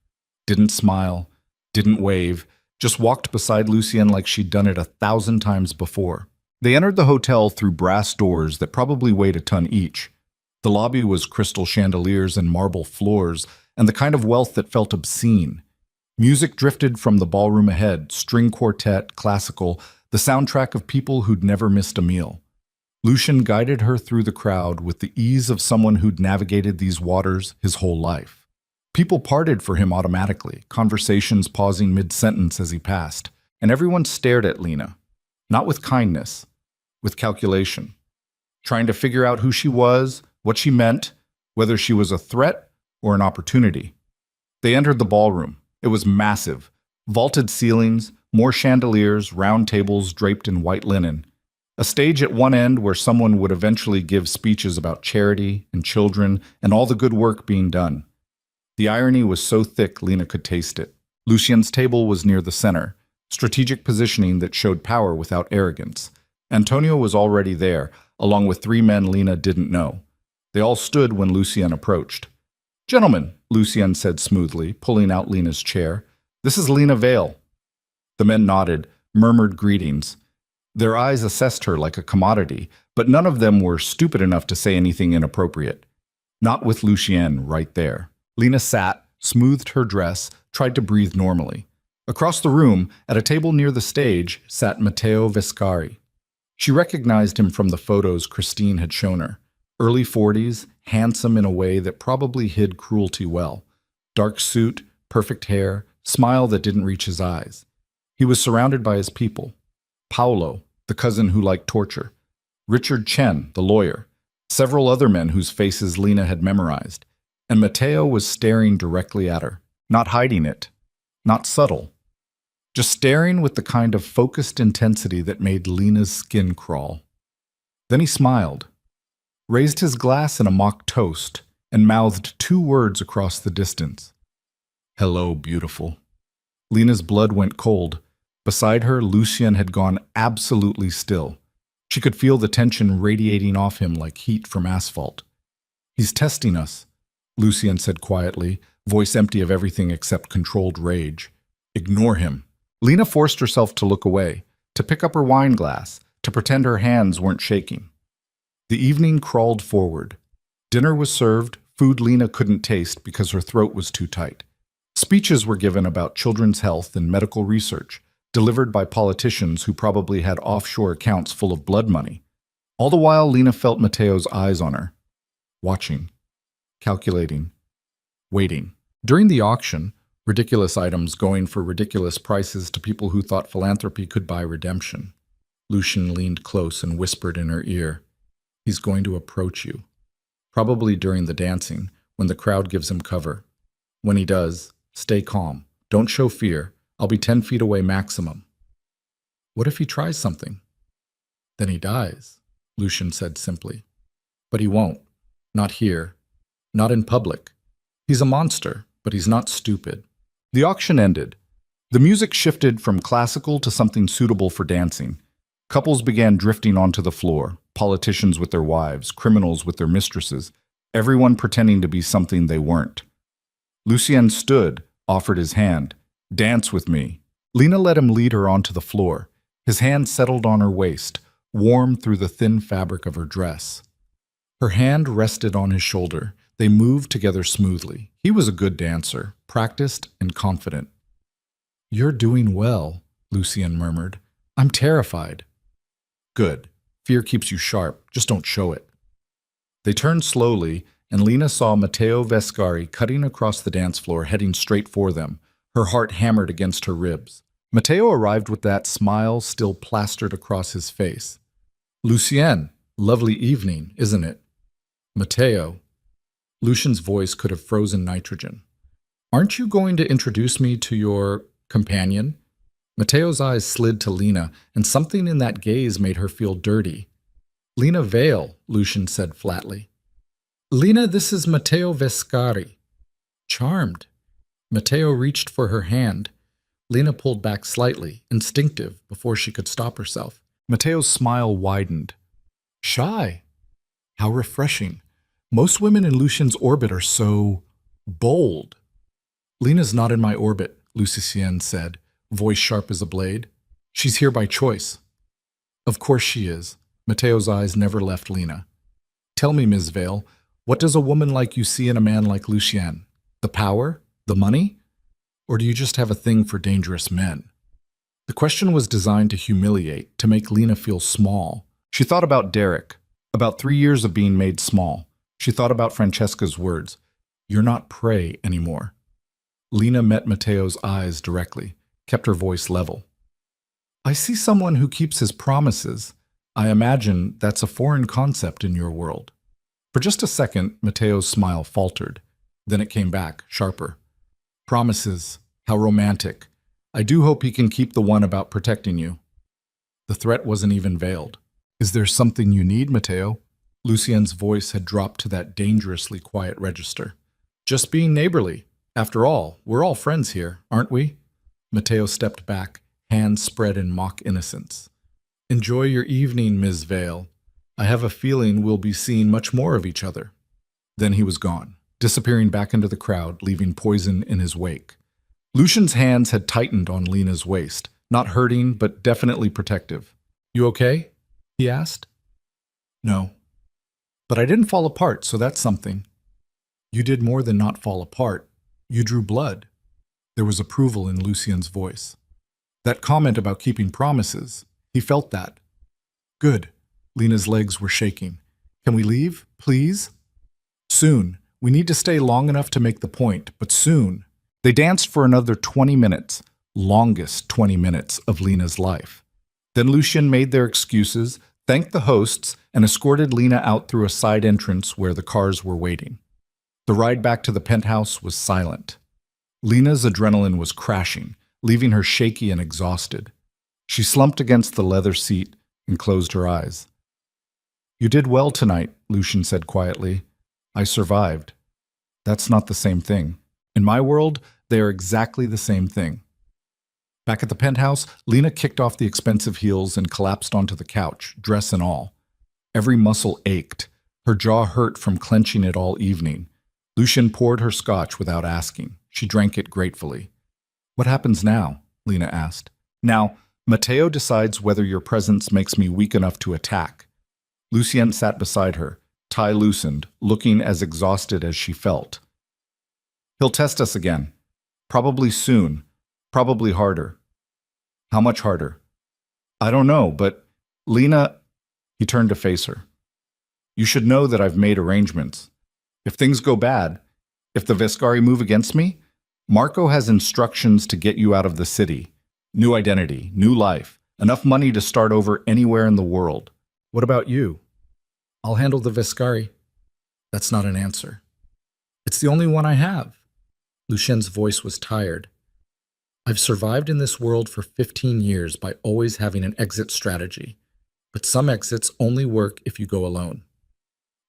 Didn't smile, didn't wave, just walked beside Lucien like she'd done it 1,000 times before. They entered the hotel through brass doors that probably weighed a ton each. The lobby was crystal chandeliers and marble floors, and the kind of wealth that felt obscene. Music drifted from the ballroom ahead, string quartet, classical, the soundtrack of people who'd never missed a meal. Lucien guided her through the crowd with the ease of someone who'd navigated these waters his whole life. People parted for him automatically, conversations pausing mid-sentence as he passed, and everyone stared at Lena, not with kindness, with calculation, trying to figure out who she was, what she meant, whether she was a threat or an opportunity. They entered the ballroom. It was massive, vaulted ceilings, more chandeliers, round tables draped in white linen. A stage at one end where someone would eventually give speeches about charity and children and all the good work being done. The irony was so thick Lena could taste it. Lucien's table was near the center, strategic positioning that showed power without arrogance. Antonio was already there, along with 3 men Lena didn't know. They all stood when Lucien approached. Gentlemen, Lucien said smoothly, pulling out Lena's chair. This is Lena Vale. The men nodded, murmured greetings. Their eyes assessed her like a commodity, but none of them were stupid enough to say anything inappropriate. Not with Lucienne right there. Lena sat, smoothed her dress, tried to breathe normally. Across the room, at a table near the stage, sat Matteo Vescari. She recognized him from the photos Christine had shown her. Early 40s, handsome in a way that probably hid cruelty well. Dark suit, perfect hair, smile that didn't reach his eyes. He was surrounded by his people. Paolo, the cousin who liked torture. Richard Chen, the lawyer. Several other men whose faces Lena had memorized. And Matteo was staring directly at her. Not hiding it. Not subtle. Just staring with the kind of focused intensity that made Lena's skin crawl. Then he smiled, raised his glass in a mock toast, and mouthed 2 words across the distance. "Hello, beautiful." Lena's blood went cold. Beside her, Lucien had gone absolutely still. She could feel the tension radiating off him like heat from asphalt. "He's testing us," Lucien said quietly, voice empty of everything except controlled rage. "Ignore him." Lena forced herself to look away, to pick up her wine glass, to pretend her hands weren't shaking. The evening crawled forward. Dinner was served, food Lena couldn't taste because her throat was too tight. Speeches were given about children's health and medical research, delivered by politicians who probably had offshore accounts full of blood money. All the while, Lena felt Matteo's eyes on her, watching, calculating, waiting. During the auction, ridiculous items going for ridiculous prices to people who thought philanthropy could buy redemption. Lucien leaned close and whispered in her ear, "He's going to approach you. Probably during the dancing, when the crowd gives him cover. When he does, stay calm. Don't show fear. I'll be 10 feet away maximum." "What if he tries something?" "Then he dies," Lucien said simply. "But he won't. Not here. Not in public. He's a monster, but he's not stupid." The auction ended. The music shifted from classical to something suitable for dancing. Couples began drifting onto the floor, politicians with their wives, criminals with their mistresses, everyone pretending to be something they weren't. Lucien stood, offered his hand. "Dance with me." Lena let him lead her onto the floor. His hand settled on her waist, warm through the thin fabric of her dress. Her hand rested on his shoulder. They moved together smoothly. He was a good dancer, practiced and confident. "You're doing well," Lucien murmured. "I'm terrified." "Good. Fear keeps you sharp. Just don't show it." They turned slowly, and Lena saw Matteo Vescari cutting across the dance floor, heading straight for them, her heart hammered against her ribs. Matteo arrived with that smile still plastered across his face. "Lucien, lovely evening, isn't it?" "Matteo." Lucien's voice could have frozen nitrogen. "Aren't you going to introduce me to your companion?" Matteo's eyes slid to Lena, and something in that gaze made her feel dirty. "Lena Vale," Lucien said flatly. "Lena, this is Matteo Vescari." "Charmed." Matteo reached for her hand. Lena pulled back slightly, instinctive, before she could stop herself. Matteo's smile widened. "Shy. How refreshing. Most women in Lucien's orbit are so bold." "Lena's not in my orbit," Lucien said, voice sharp as a blade. "She's here by choice." "Of course she is." Matteo's eyes never left Lena. "Tell me, Ms. Vale, what does a woman like you see in a man like Lucien? The power? The money? Or do you just have a thing for dangerous men?" The question was designed to humiliate, to make Lena feel small. She thought about Derek, about 3 years of being made small. She thought about Francesca's words, "You're not prey anymore." Lena met Matteo's eyes directly, kept her voice level. "I see someone who keeps his promises. I imagine that's a foreign concept in your world." For just a second, Matteo's smile faltered. Then it came back, sharper. "Promises. How romantic. I do hope he can keep the one about protecting you." The threat wasn't even veiled. "Is there something you need, Matteo?" Lucien's voice had dropped to that dangerously quiet register. "Just being neighborly. After all, we're all friends here, aren't we?" Matteo stepped back, hands spread in mock innocence. "Enjoy your evening, Ms. Vale. I have a feeling we'll be seeing much more of each other." Then he was gone, disappearing back into the crowd, leaving poison in his wake. Lucien's hands had tightened on Lena's waist, not hurting, but definitely protective. You okay? He asked. No. But I didn't fall apart, so that's something. You did more than not fall apart. You drew blood. There was approval in Lucien's voice. That comment about keeping promises, he felt that. Good. Lena's legs were shaking. Can we leave, please? Soon. We need to stay long enough to make the point, but soon. They danced for another 20 minutes, longest 20 minutes of Lena's life. Then Lucien made their excuses, thanked the hosts, and escorted Lena out through a side entrance where the cars were waiting. The ride back to the penthouse was silent. Lena's adrenaline was crashing, leaving her shaky and exhausted. She slumped against the leather seat and closed her eyes. You did well tonight, Lucien said quietly. I survived. That's not the same thing. In my world, they are exactly the same thing. Back at the penthouse, Lena kicked off the expensive heels and collapsed onto the couch, dress and all. Every muscle ached. Her jaw hurt from clenching it all evening. Lucien poured her scotch without asking. She drank it gratefully. What happens now? Lena asked. Now, Matteo decides whether your presence makes me weak enough to attack. Lucien sat beside her, tie loosened, looking as exhausted as she felt. He'll test us again. Probably soon. Probably harder. How much harder? I don't know, but Lena... He turned to face her. You should know that I've made arrangements. If things go bad, if the Vescari move against me, Marco has instructions to get you out of the city. New identity, new life, enough money to start over anywhere in the world. What about you? I'll handle the Vescari. That's not an answer. It's the only one I have. Lucien's voice was tired. I've survived in this world for 15 years by always having an exit strategy, but some exits only work if you go alone.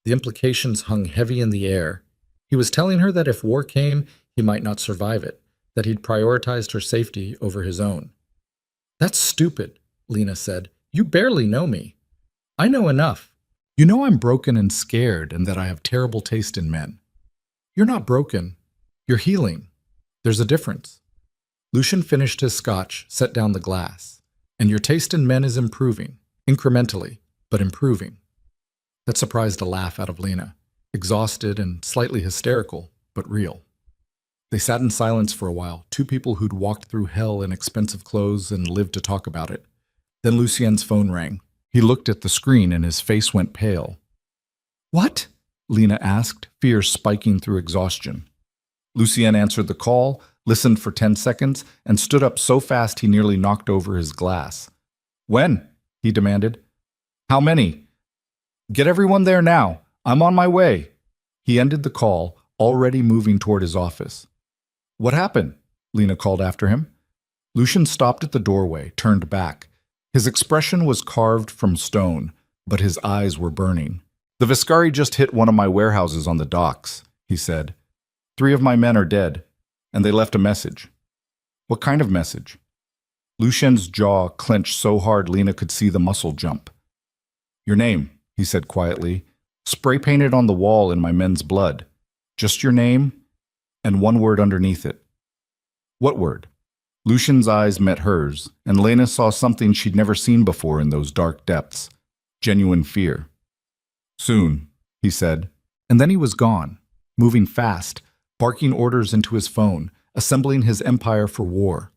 The implications hung heavy in the air. He was telling her that if war came, he might not survive it, that he'd prioritized her safety over his own. That's stupid, Lena said. You barely know me. I know enough. You know I'm broken and scared and that I have terrible taste in men. You're not broken. You're healing. There's a difference. Lucien finished his scotch, set down the glass. And your taste in men is improving, incrementally, but improving. That surprised a laugh out of Lena, exhausted and slightly hysterical, but real. They sat in silence for a while, two people who'd walked through hell in expensive clothes and lived to talk about it. Then Lucien's phone rang. He looked at the screen and his face went pale. What? Lena asked, fear spiking through exhaustion. Lucien answered the call, listened for 10 seconds, and stood up so fast he nearly knocked over his glass. When? He demanded. How many? Get everyone there now. I'm on my way. He ended the call, already moving toward his office. What happened? Lena called after him. Lucien stopped at the doorway, turned back. His expression was carved from stone, but his eyes were burning. The Vescari just hit one of my warehouses on the docks, he said. 3 of my men are dead, and they left a message. What kind of message? Lucien's jaw clenched so hard Lena could see the muscle jump. Your name, he said quietly, spray-painted on the wall in my men's blood. Just your name, and one word underneath it. What word? Lucien's eyes met hers, and Lena saw something she'd never seen before in those dark depths. Genuine fear. Soon, he said, and then he was gone, moving fast, barking orders into his phone, assembling his empire for war.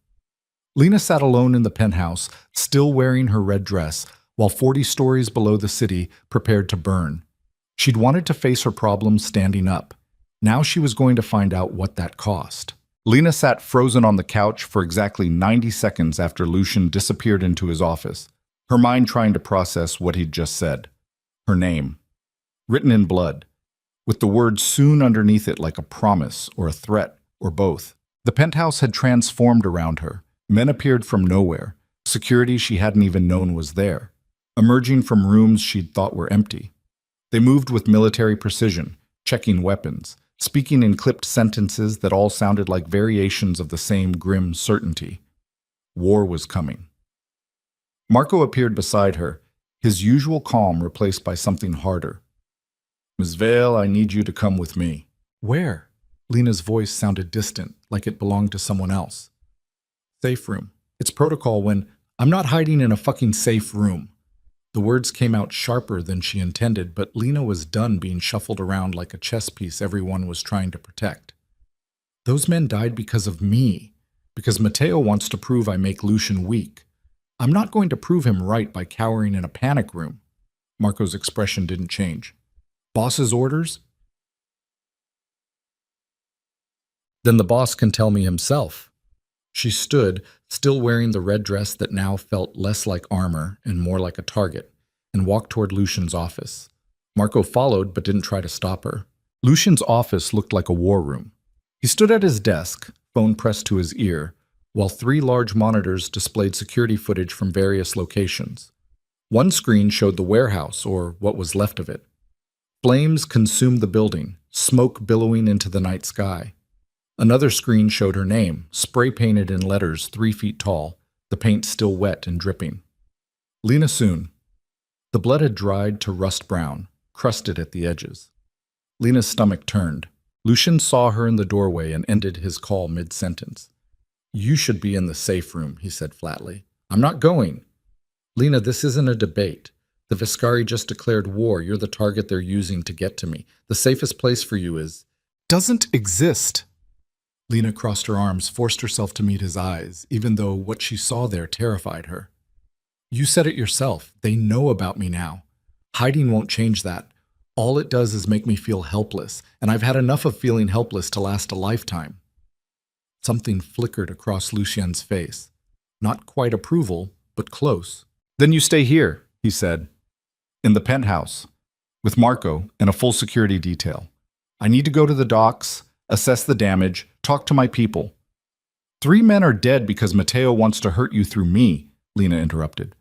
Lena sat alone in the penthouse, still wearing her red dress, while 40 stories below the city prepared to burn. She'd wanted to face her problems standing up. Now she was going to find out what that cost. Lena sat frozen on the couch for exactly 90 seconds after Lucien disappeared into his office, her mind trying to process what he'd just said. Her name. Written in blood, with the word soon underneath it like a promise or a threat or both. The penthouse had transformed around her. Men appeared from nowhere. Security she hadn't even known was there, emerging from rooms she'd thought were empty. They moved with military precision, checking weapons, speaking in clipped sentences that all sounded like variations of the same grim certainty. War was coming. Marco appeared beside her, his usual calm replaced by something harder. Ms. Vale, I need you to come with me. Where? Lena's voice sounded distant, like it belonged to someone else. Safe room. It's protocol when I'm not hiding in a fucking safe room. The words came out sharper than she intended, but Lena was done being shuffled around like a chess piece everyone was trying to protect. Those men died because of me, because Matteo wants to prove I make Lucian weak. I'm not going to prove him right by cowering in a panic room. Marco's expression didn't change. Boss's orders? Then the boss can tell me himself. She stood, still wearing the red dress that now felt less like armor and more like a target, and walked toward Lucian's office. Marco followed but didn't try to stop her. Lucian's office looked like a war room. He stood at his desk, phone pressed to his ear, while 3 large monitors displayed security footage from various locations. One screen showed the warehouse, or what was left of it. Flames consumed the building, smoke billowing into the night sky. Another screen showed her name, spray-painted in letters 3 feet tall, the paint still wet and dripping. Lena Soon. The blood had dried to rust brown, crusted at the edges. Lena's stomach turned. Lucian saw her in the doorway and ended his call mid-sentence. You should be in the safe room, he said flatly. I'm not going. Lena, this isn't a debate. The Viscari just declared war. You're the target they're using to get to me. The safest place for you doesn't exist. Lena crossed her arms, forced herself to meet his eyes, even though what she saw there terrified her. You said it yourself. They know about me now. Hiding won't change that. All it does is make me feel helpless, and I've had enough of feeling helpless to last a lifetime. Something flickered across Lucien's face. Not quite approval, but close. Then you stay here, he said. In the penthouse, with Marco and a full security detail. I need to go to the docks, assess the damage, talk to my people. 3 men are dead because Matteo wants to hurt you through me, Lena interrupted.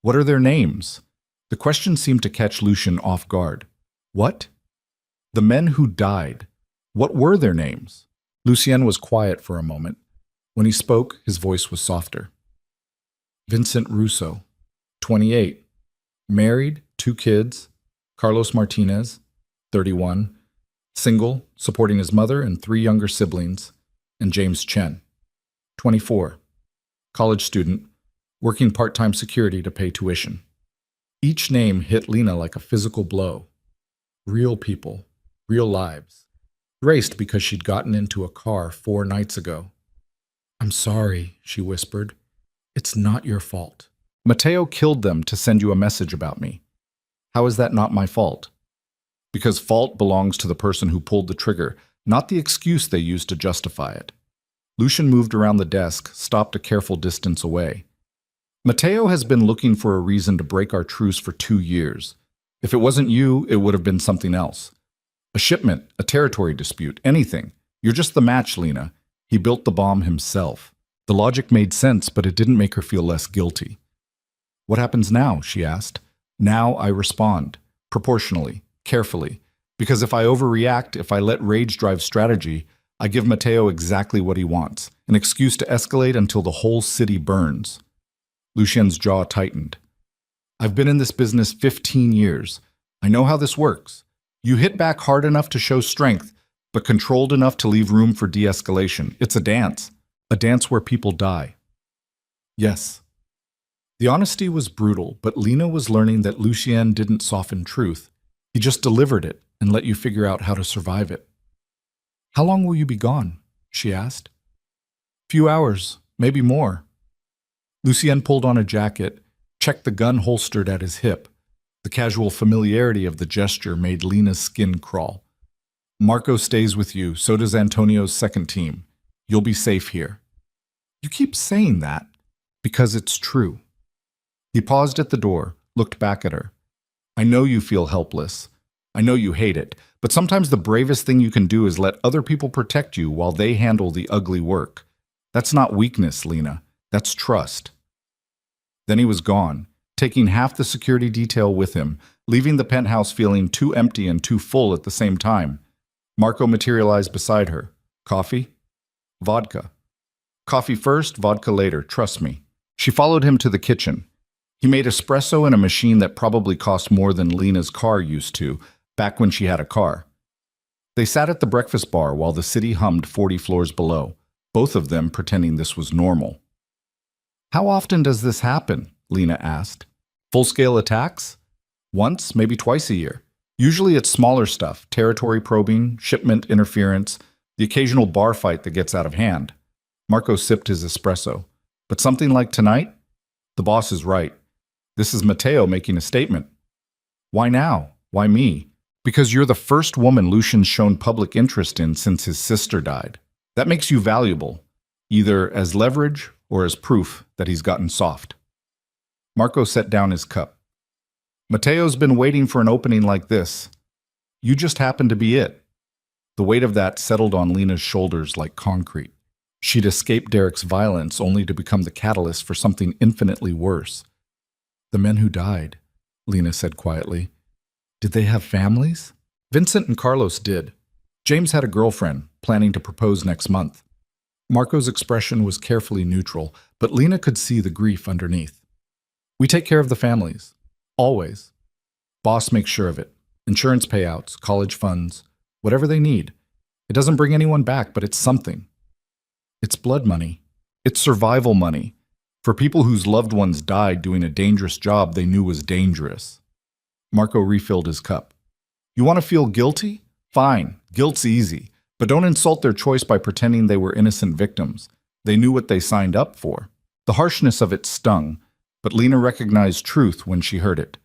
What are their names? The question seemed to catch Lucian off guard. What? The men who died. What were their names? Lucien was quiet for a moment. When he spoke, his voice was softer. Vincent Russo, 28, married, 2 kids. Carlos Martinez, 31, single, supporting his mother and 3 younger siblings. And James Chen, 24, college student, working part-time security to pay tuition. Each name hit Lena like a physical blow. Real people, real lives. Raced because she'd gotten into a car 4 nights ago. I'm sorry, she whispered. It's not your fault. Matteo killed them to send you a message about me. How is that not my fault? Because fault belongs to the person who pulled the trigger, not the excuse they used to justify it. Lucian moved around the desk, stopped a careful distance away. Matteo has been looking for a reason to break our truce for 2 years. If it wasn't you, it would have been something else. A shipment, a territory dispute, anything. You're just the match, Lena. He built the bomb himself. The logic made sense, but it didn't make her feel less guilty. What happens now? She asked. Now I respond, proportionally, carefully, because if I overreact, if I let rage drive strategy, I give Matteo exactly what he wants, an excuse to escalate until the whole city burns. Lucien's jaw tightened. I've been in this business 15 years. I know how this works. You hit back hard enough to show strength, but controlled enough to leave room for de-escalation. It's a dance where people die. Yes. The honesty was brutal, but Lena was learning that Lucien didn't soften truth. He just delivered it and let you figure out how to survive it. How long will you be gone? She asked. Few hours, maybe more. Lucien pulled on a jacket, checked the gun holstered at his hip. The casual familiarity of the gesture made Lena's skin crawl. Marco stays with you, so does Antonio's second team. You'll be safe here. You keep saying that because it's true. He paused at the door, looked back at her. I know you feel helpless. I know you hate it, but sometimes the bravest thing you can do is let other people protect you while they handle the ugly work. That's not weakness, Lena. That's trust. Then he was gone, taking half the security detail with him, leaving the penthouse feeling too empty and too full at the same time. Marco materialized beside her. Coffee? Vodka. Coffee first, vodka later, trust me. She followed him to the kitchen. He made espresso in a machine that probably cost more than Lena's car used to, back when she had a car. They sat at the breakfast bar while the city hummed 40 floors below, both of them pretending this was normal. How often does this happen? Lena asked. Full-scale attacks? Once, maybe twice a year. Usually it's smaller stuff, territory probing, shipment interference, the occasional bar fight that gets out of hand. Marco sipped his espresso. But something like tonight? The boss is right. This is Matteo making a statement. Why now? Why me? Because you're the first woman Lucian's shown public interest in since his sister died. That makes you valuable, either as leverage or as proof that he's gotten soft. Marco set down his cup. Matteo's been waiting for an opening like this. You just happened to be it. The weight of that settled on Lena's shoulders like concrete. She'd escaped Derek's violence only to become the catalyst for something infinitely worse. The men who died, Lena said quietly. Did they have families? Vincent and Carlos did. James had a girlfriend, planning to propose next month. Marco's expression was carefully neutral, but Lena could see the grief underneath. We take care of the families. Always. Boss makes sure of it. Insurance payouts, college funds, whatever they need. It doesn't bring anyone back, but it's something. It's blood money. It's survival money. For people whose loved ones died doing a dangerous job they knew was dangerous. Marco refilled his cup. You want to feel guilty? Fine. Guilt's easy. But don't insult their choice by pretending they were innocent victims. They knew what they signed up for. The harshness of it stung, but Lena recognized truth when she heard it.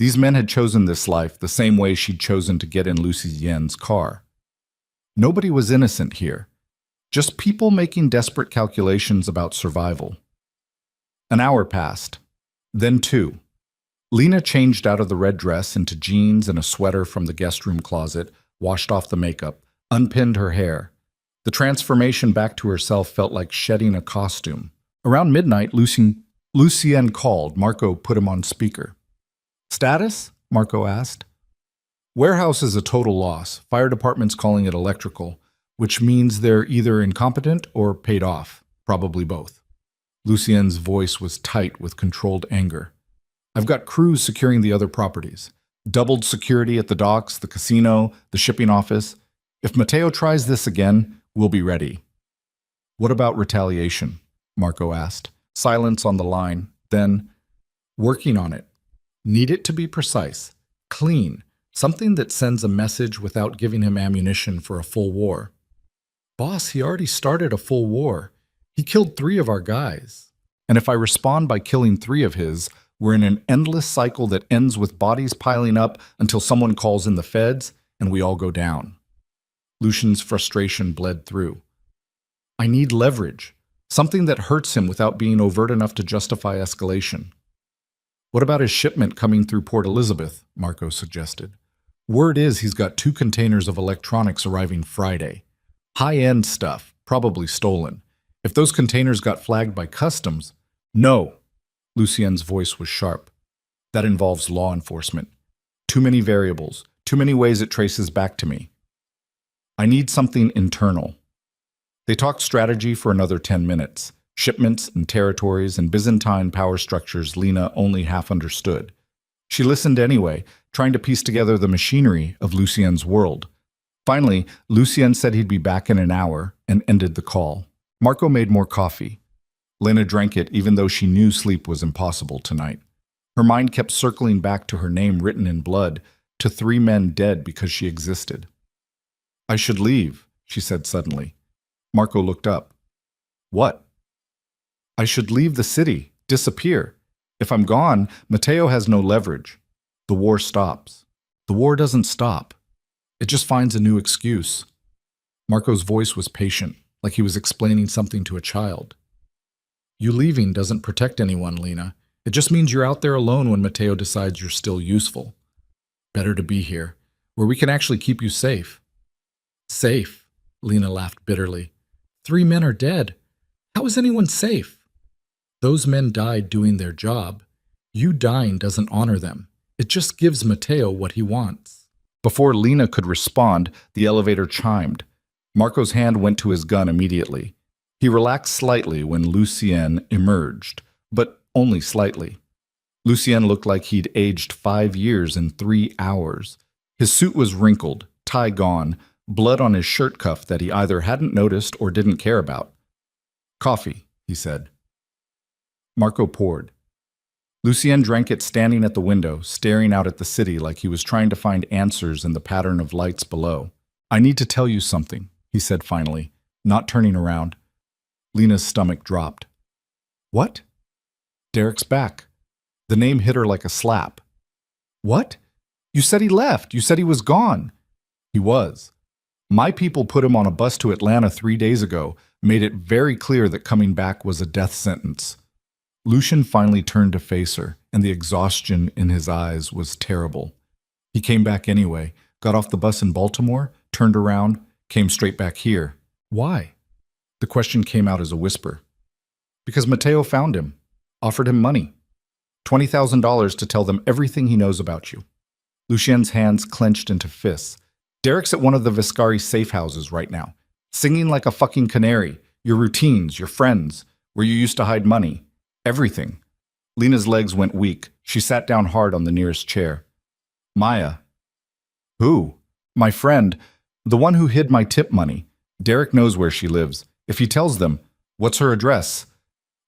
These men had chosen this life the same way she'd chosen to get in Lucy Yen's car. Nobody was innocent here. Just people making desperate calculations about survival. An hour passed. Then 2. Lena changed out of the red dress into jeans and a sweater from the guest room closet, washed off the makeup, unpinned her hair. The transformation back to herself felt like shedding a costume. Around midnight, Lucien called. Marco put him on speaker. Status? Marco asked. Warehouse is a total loss. Fire department's calling it electrical, which means they're either incompetent or paid off. Probably both. Lucien's voice was tight with controlled anger. I've got crews securing the other properties. Doubled security at the docks, the casino, the shipping office. If Matteo tries this again, we'll be ready. What about retaliation? Marco asked. Silence on the line. Then, working on it. Need it to be precise. Clean. Something that sends a message without giving him ammunition for a full war. Boss, he already started a full war. He killed 3 of our guys. And if I respond by killing 3 of his, we're in an endless cycle that ends with bodies piling up until someone calls in the feds and we all go down. Lucian's frustration bled through. I need leverage. Something that hurts him without being overt enough to justify escalation. What about his shipment coming through Port Elizabeth? Marco suggested. Word is he's got 2 containers of electronics arriving Friday. High-end stuff, probably stolen. If those containers got flagged by customs, no. Lucien's voice was sharp. That involves law enforcement. Too many variables, too many ways it traces back to me. I need something internal. They talked strategy for another 10 minutes. Shipments and territories and Byzantine power structures Lena only half understood. She listened anyway, trying to piece together the machinery of Lucien's world. Finally, Lucien said he'd be back in an hour and ended the call. Marco made more coffee. Lena drank it even though she knew sleep was impossible tonight. Her mind kept circling back to her name written in blood, to 3 men dead because she existed. I should leave, she said suddenly. Marco looked up. What? I should leave the city, disappear. If I'm gone, Matteo has no leverage. The war stops. The war doesn't stop. It just finds a new excuse. Marco's voice was patient, like he was explaining something to a child. You leaving doesn't protect anyone, Lena. It just means you're out there alone when Matteo decides you're still useful. Better to be here, where we can actually keep you safe. Safe, Lena laughed bitterly. 3 men are dead. How is anyone safe? Those men died doing their job. You dying doesn't honor them. It just gives Matteo what he wants. Before Lena could respond, the elevator chimed. Marco's hand went to his gun immediately. He relaxed slightly when Lucien emerged, but only slightly. Lucien looked like he'd aged 5 years in 3 hours. His suit was wrinkled, tie gone, blood on his shirt cuff that he either hadn't noticed or didn't care about. Coffee, he said. Marco poured. Lucien drank it standing at the window, staring out at the city like he was trying to find answers in the pattern of lights below. I need to tell you something, he said finally, not turning around. Lena's stomach dropped. What? Derek's back. The name hit her like a slap. What? You said he left. You said he was gone. He was. My people put him on a bus to Atlanta 3 days ago, made it very clear that coming back was a death sentence. Lucien finally turned to face her, and the exhaustion in his eyes was terrible. He came back anyway, got off the bus in Baltimore, turned around, came straight back here. Why? The question came out as a whisper. Because Mateo found him, offered him money. $20,000 to tell them everything he knows about you. Lucien's hands clenched into fists. Derek's at one of the Viscari safe houses right now, singing like a fucking canary, your routines, your friends, where you used to hide money. Everything. Lena's legs went weak. She sat down hard on the nearest chair. Maya. Who? My friend. The one who hid my tip money. Derek knows where she lives. If he tells them, what's her address?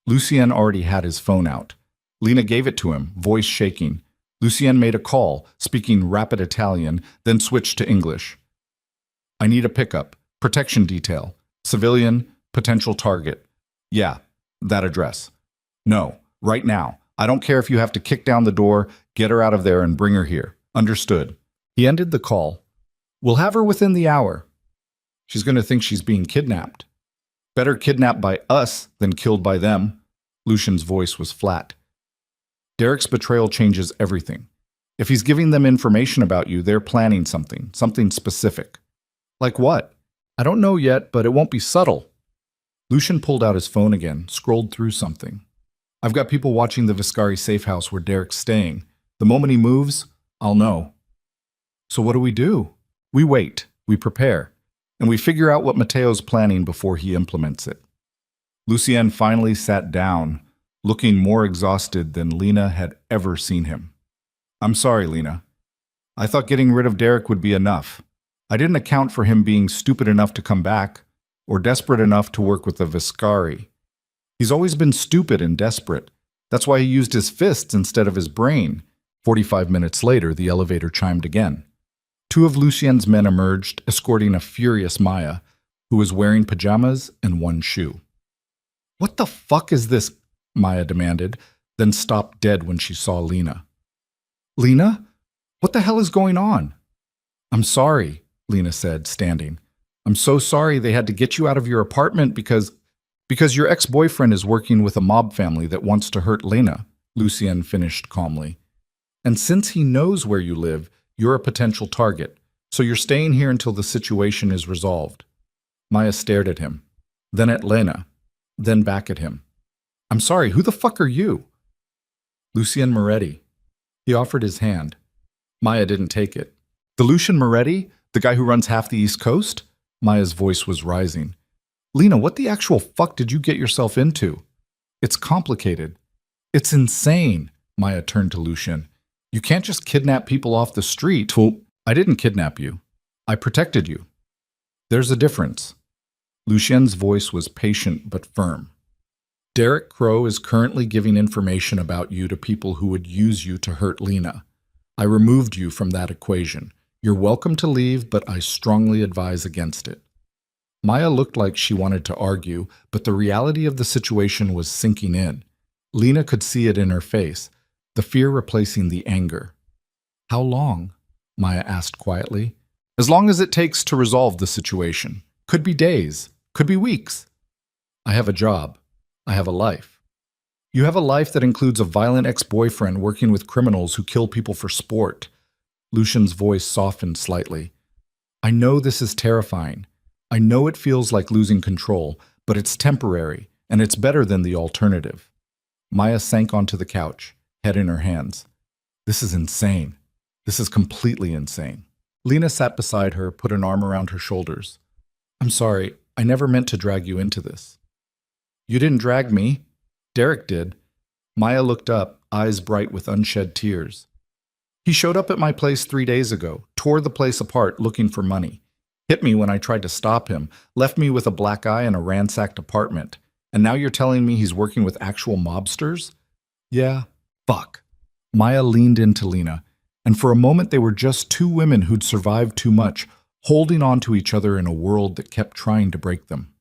Lucien already had his phone out. Lena gave it to him, voice shaking. Lucien made a call, speaking rapid Italian, then switched to English. I need a pickup. Protection detail. Civilian, potential target. Yeah, that address. No, right now. I don't care if you have to kick down the door, get her out of there, and bring her here. Understood. He ended the call. We'll have her within the hour. She's going to think she's being kidnapped. Better kidnapped by us than killed by them. Lucien's voice was flat. Derek's betrayal changes everything. If he's giving them information about you, they're planning something specific. Like what? I don't know yet, but it won't be subtle. Lucien pulled out his phone again, scrolled through something. I've got people watching the Viscari safe house where Derek's staying. The moment he moves, I'll know. So what do? We wait, we prepare, and we figure out what Mateo's planning before he implements it. Lucien finally sat down, looking more exhausted than Lena had ever seen him. I'm sorry, Lena. I thought getting rid of Derek would be enough. I didn't account for him being stupid enough to come back, or desperate enough to work with the Viscari. He's always been stupid and desperate. That's why he used his fists instead of his brain. 45 minutes later, the elevator chimed again. 2 of Lucien's men emerged, escorting a furious Maya, who was wearing pajamas and 1 shoe. What the fuck is this? Maya demanded, then stopped dead when she saw Lena. Lena? What the hell is going on? I'm sorry, Lena said, standing. I'm so sorry they had to get you out of your apartment because your ex-boyfriend is working with a mob family that wants to hurt Lena, Lucien finished calmly. And since he knows where you live, you're a potential target, so you're staying here until the situation is resolved. Maya stared at him, then at Lena, then back at him. I'm sorry, who the fuck are you? Lucien Moretti. He offered his hand. Maya didn't take it. The Lucien Moretti? The guy who runs half the East Coast? Maya's voice was rising. Lena, what the actual fuck did you get yourself into? It's complicated. It's insane. Maya turned to Lucien. You can't just kidnap people off the street. Well, I didn't kidnap you. I protected you. There's a difference. Lucien's voice was patient but firm. Derek Crow is currently giving information about you to people who would use you to hurt Lena. I removed you from that equation. You're welcome to leave, but I strongly advise against it. Maya looked like she wanted to argue, but the reality of the situation was sinking in. Lena could see it in her face, the fear replacing the anger. How long? Maya asked quietly. As long as it takes to resolve the situation. Could be days, could be weeks. I have a job. I have a life. You have a life that includes a violent ex-boyfriend working with criminals who kill people for sport. Lucien's voice softened slightly. I know this is terrifying. I know it feels like losing control, but it's temporary, and it's better than the alternative. Maya sank onto the couch, head in her hands. This is insane. This is completely insane. Lena sat beside her, put an arm around her shoulders. I'm sorry, I never meant to drag you into this. You didn't drag me. Derek did. Maya looked up, eyes bright with unshed tears. He showed up at my place 3 days ago, tore the place apart looking for money, hit me when I tried to stop him, left me with a black eye and a ransacked apartment. And now you're telling me he's working with actual mobsters? Yeah, Fuck. Maya leaned into Lena, and for a moment they were just two women who'd survived too much, holding on to each other in a world that kept trying to break them.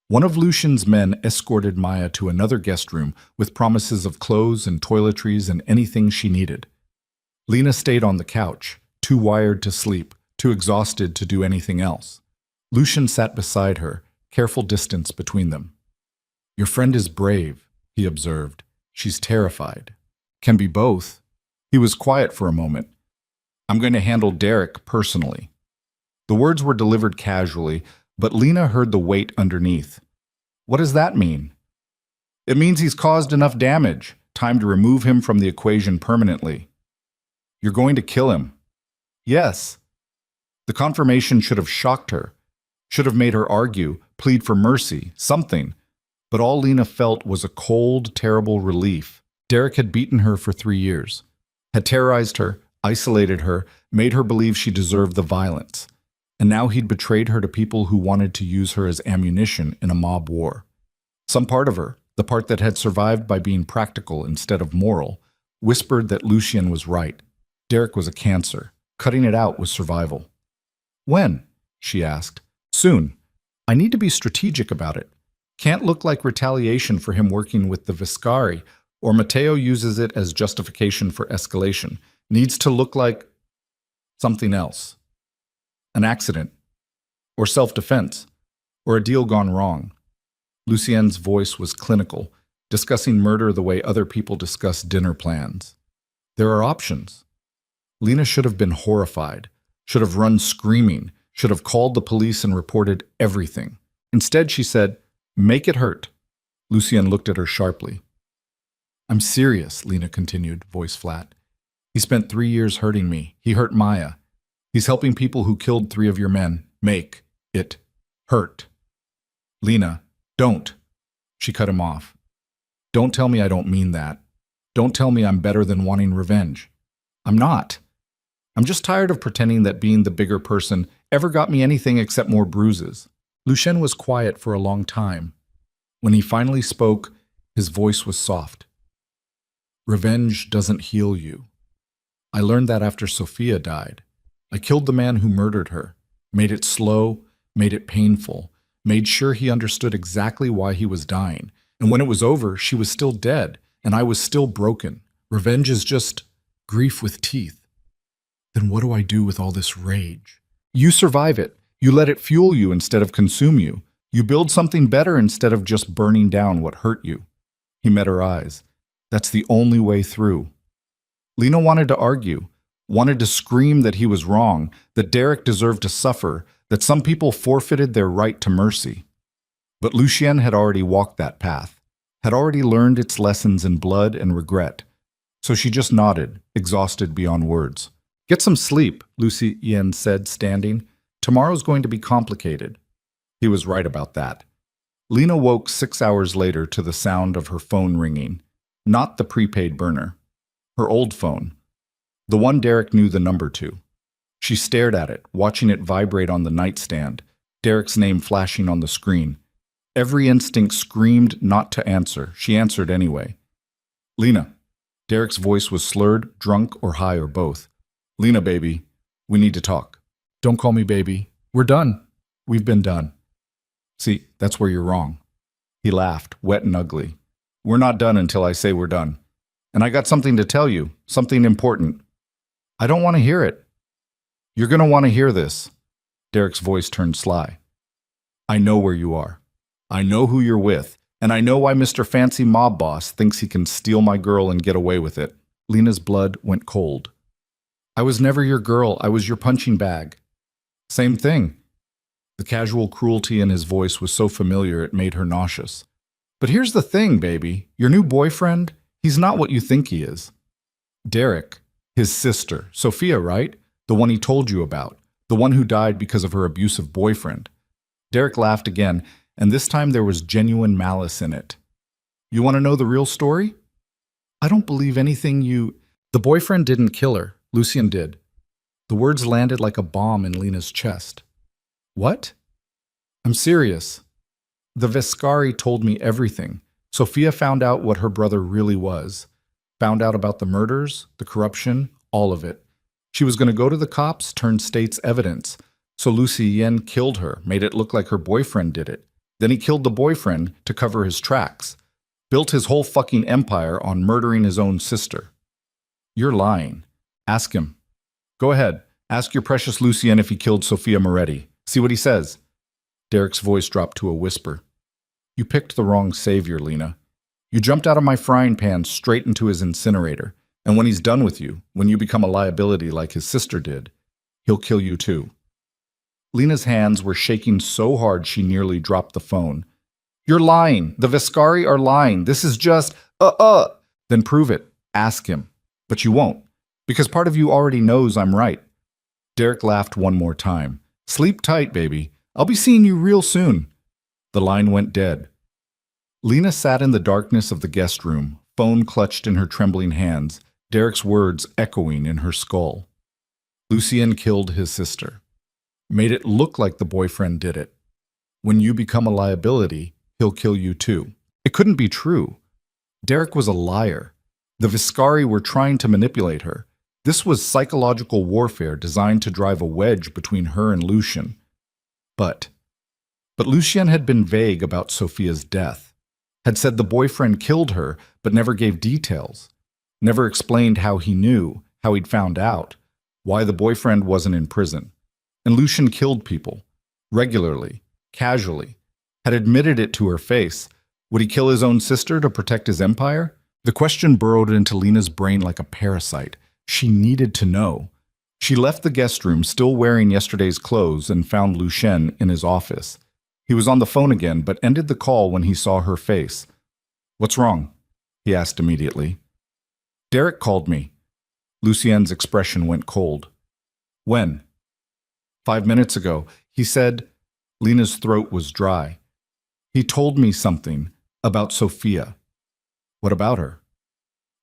One of Lucian's men escorted Maya to another guest room with promises of clothes and toiletries and anything she needed. Lena stayed on the couch, too wired to sleep, too exhausted to do anything else. Lucian sat beside her, careful distance between them. Your friend is brave, he observed. She's terrified. Can be both. He was quiet for a moment. I'm going to handle Derek personally. The words were delivered casually, but Lena heard the weight underneath. What does that mean? It means he's caused enough damage. Time to remove him from the equation permanently. You're going to kill him. Yes. The confirmation should have shocked her, should have made her argue, plead for mercy, something. But all Lena felt was a cold, terrible relief. Derek had beaten her for 3 years, had terrorized her, isolated her, made her believe she deserved the violence. And now he'd betrayed her to people who wanted to use her as ammunition in a mob war. Some part of her, the part that had survived by being practical instead of moral, whispered that Lucian was right. Derek was a cancer. Cutting it out was survival. When? She asked. Soon. I need to be strategic about it. Can't look like retaliation for him working with the Viscari, or Matteo uses it as justification for escalation. Needs to look like something else. An accident, or self-defense, or a deal gone wrong. Lucien's voice was clinical, discussing murder the way other people discuss dinner plans. There are options. Lena should have been horrified, should have run screaming, should have called the police and reported everything. Instead, she said, "Make it hurt." Lucien looked at her sharply. I'm serious, Lena continued, voice flat. He spent 3 years hurting me. He hurt Maya. He's helping people who killed 3 of your men. Make it hurt. Lena, don't. She cut him off. Don't tell me I don't mean that. Don't tell me I'm better than wanting revenge. I'm not. I'm just tired of pretending that being the bigger person ever got me anything except more bruises. Lucien was quiet for a long time. When he finally spoke, his voice was soft. Revenge doesn't heal you. I learned that after Sophia died. I killed the man who murdered her, made it slow, made it painful, made sure he understood exactly why he was dying. And when it was over, she was still dead, and I was still broken. Revenge is just grief with teeth. Then what do I do with all this rage? You survive it. You let it fuel you instead of consume you. You build something better instead of just burning down what hurt you. He met her eyes. That's the only way through. Lena wanted to argue, wanted to scream that he was wrong, that Derek deserved to suffer, that some people forfeited their right to mercy. But Lucien had already walked that path, had already learned its lessons in blood and regret. So she just nodded, exhausted beyond words. Get some sleep, Lucien said, standing. Tomorrow's going to be complicated. He was right about that. Lena woke 6 hours later to the sound of her phone ringing. Not the prepaid burner. Her old phone. The one Derek knew the number to. She stared at it, watching it vibrate on the nightstand, Derek's name flashing on the screen. Every instinct screamed not to answer. She answered anyway. Lena. Derek's voice was slurred, drunk, or high, or both. Lena, baby, we need to talk. Don't call me baby. We're done. We've been done. See, that's where you're wrong. He laughed, wet and ugly. We're not done until I say we're done. And I got something to tell you, something important. I don't want to hear it. You're going to want to hear this. Derek's voice turned sly. I know where you are. I know who you're with, and I know why Mr. Fancy Mob Boss thinks he can steal my girl and get away with it. Lena's blood went cold. I was never your girl. I was your punching bag. Same thing. The casual cruelty in his voice was so familiar it made her nauseous. But here's the thing, baby. Your new boyfriend, he's not what you think he is. Derek, his sister, Sophia, right? The one he told you about. The one who died because of her abusive boyfriend. Derek laughed again, and this time there was genuine malice in it. You want to know the real story? I don't believe anything you... The boyfriend didn't kill her. Lucien did. The words landed like a bomb in Lena's chest. What? I'm serious. The Viscari told me everything. Sophia found out what her brother really was. Found out about the murders, the corruption, all of it. She was going to go to the cops, turn state's evidence. So Lucien killed her, made it look like her boyfriend did it. Then he killed the boyfriend to cover his tracks. Built his whole fucking empire on murdering his own sister. You're lying. Ask him. Go ahead. Ask your precious Lucien if he killed Sophia Moretti. See what he says. Derek's voice dropped to a whisper. You picked the wrong savior, Lena. You jumped out of my frying pan straight into his incinerator. And when he's done with you, when you become a liability like his sister did, he'll kill you too. Lena's hands were shaking so hard she nearly dropped the phone. You're lying. The Viscari are lying. This is just, Then prove it. Ask him. But you won't, because part of you already knows I'm right. Derek laughed one more time. Sleep tight, baby. I'll be seeing you real soon. The line went dead. Lena sat in the darkness of the guest room, phone clutched in her trembling hands, Derek's words echoing in her skull. Lucien killed his sister. Made it look like the boyfriend did it. When you become a liability, he'll kill you too. It couldn't be true. Derek was a liar. The Viscari were trying to manipulate her. This was psychological warfare designed to drive a wedge between her and Lucien. But Lucien had been vague about Sophia's death, had said the boyfriend killed her, but never gave details, never explained how he knew, how he'd found out, why the boyfriend wasn't in prison. And Lucien killed people, regularly, casually, had admitted it to her face. Would he kill his own sister to protect his empire? The question burrowed into Lena's brain like a parasite. She needed to know. She left the guest room still wearing yesterday's clothes and found Lucien in his office. He was on the phone again, but ended the call when he saw her face. What's wrong? He asked immediately. Derek called me. Lucien's expression went cold. When? 5 minutes ago. He said, Lena's throat was dry. He told me something about Sophia. What about her?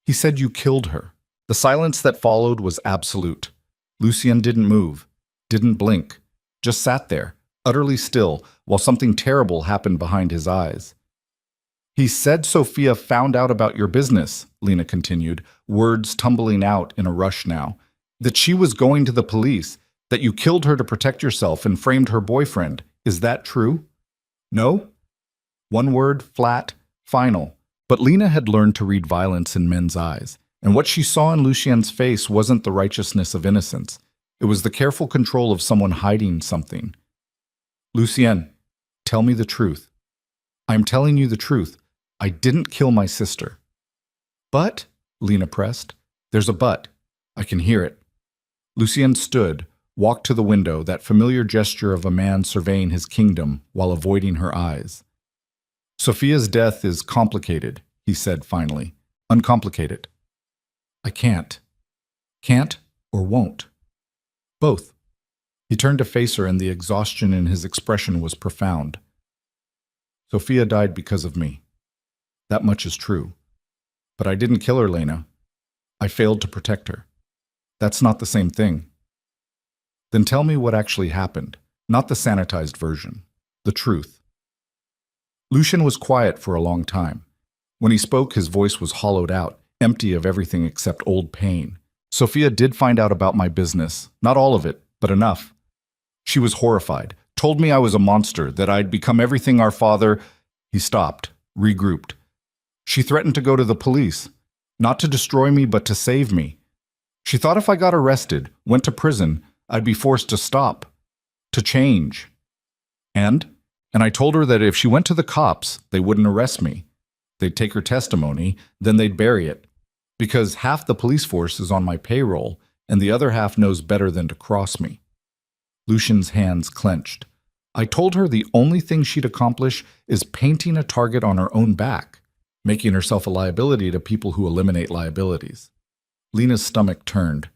He said you killed her. The silence that followed was absolute. Lucien didn't move, didn't blink, just sat there, utterly still, while something terrible happened behind his eyes. He said Sophia found out about your business, Lena continued, words tumbling out in a rush now. That she was going to the police, that you killed her to protect yourself and framed her boyfriend. Is that true? No? One word, flat, final. But Lena had learned to read violence in men's eyes, and what she saw in Lucien's face wasn't the righteousness of innocence. It was the careful control of someone hiding something. Lucien, tell me the truth. I'm telling you the truth. I didn't kill my sister. But, Lena pressed, there's a but. I can hear it. Lucien stood, walked to the window, that familiar gesture of a man surveying his kingdom while avoiding her eyes. Sophia's death is complicated, he said finally. Uncomplicated. I can't. Can't or won't. Both. He turned to face her and the exhaustion in his expression was profound. Sophia died because of me. That much is true. But I didn't kill her, Lena. I failed to protect her. That's not the same thing. Then tell me what actually happened, not the sanitized version, the truth. Lucien was quiet for a long time. When he spoke, his voice was hollowed out, empty of everything except old pain. Sophia did find out about my business, not all of it, but enough. She was horrified, told me I was a monster, that I'd become everything our father... He stopped, regrouped. She threatened to go to the police, not to destroy me, but to save me. She thought if I got arrested, went to prison, I'd be forced to stop, to change. And I told her that if she went to the cops, they wouldn't arrest me. They'd take her testimony, then they'd bury it. Because half the police force is on my payroll, and the other half knows better than to cross me. Lucien's hands clenched. I told her the only thing she'd accomplish is painting a target on her own back, making herself a liability to people who eliminate liabilities. Lena's stomach turned.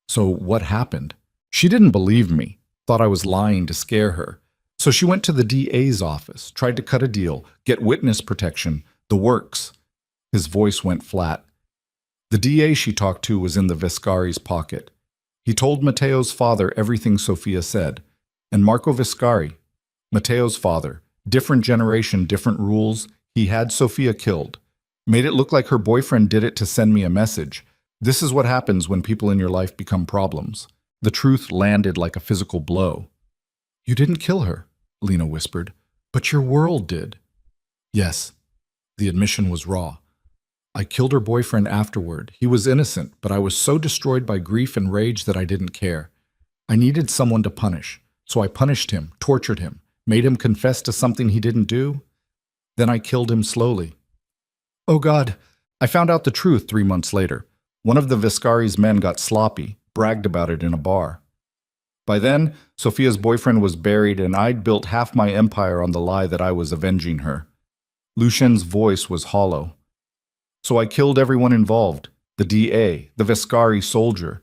So what happened? She didn't believe me, thought I was lying to scare her. So she went to the DA's office, tried to cut a deal, get witness protection, the works. His voice went flat. The DA she talked to was in the Viscari's pocket. He told Matteo's father everything Sophia said. And Marco Viscari, Matteo's father, different generation, different rules, he had Sophia killed. Made it look like her boyfriend did it to send me a message. This is what happens when people in your life become problems. The truth landed like a physical blow. You didn't kill her, Lena whispered, but your world did. Yes, the admission was raw. I killed her boyfriend afterward. He was innocent, but I was so destroyed by grief and rage that I didn't care. I needed someone to punish, so I punished him, tortured him, made him confess to something he didn't do. Then I killed him slowly. Oh God, I found out the truth 3 months later. One of the Viscari's men got sloppy, bragged about it in a bar. By then, Sophia's boyfriend was buried and I'd built half my empire on the lie that I was avenging her. Lucien's voice was hollow. So I killed everyone involved, the DA, the Viscari soldier,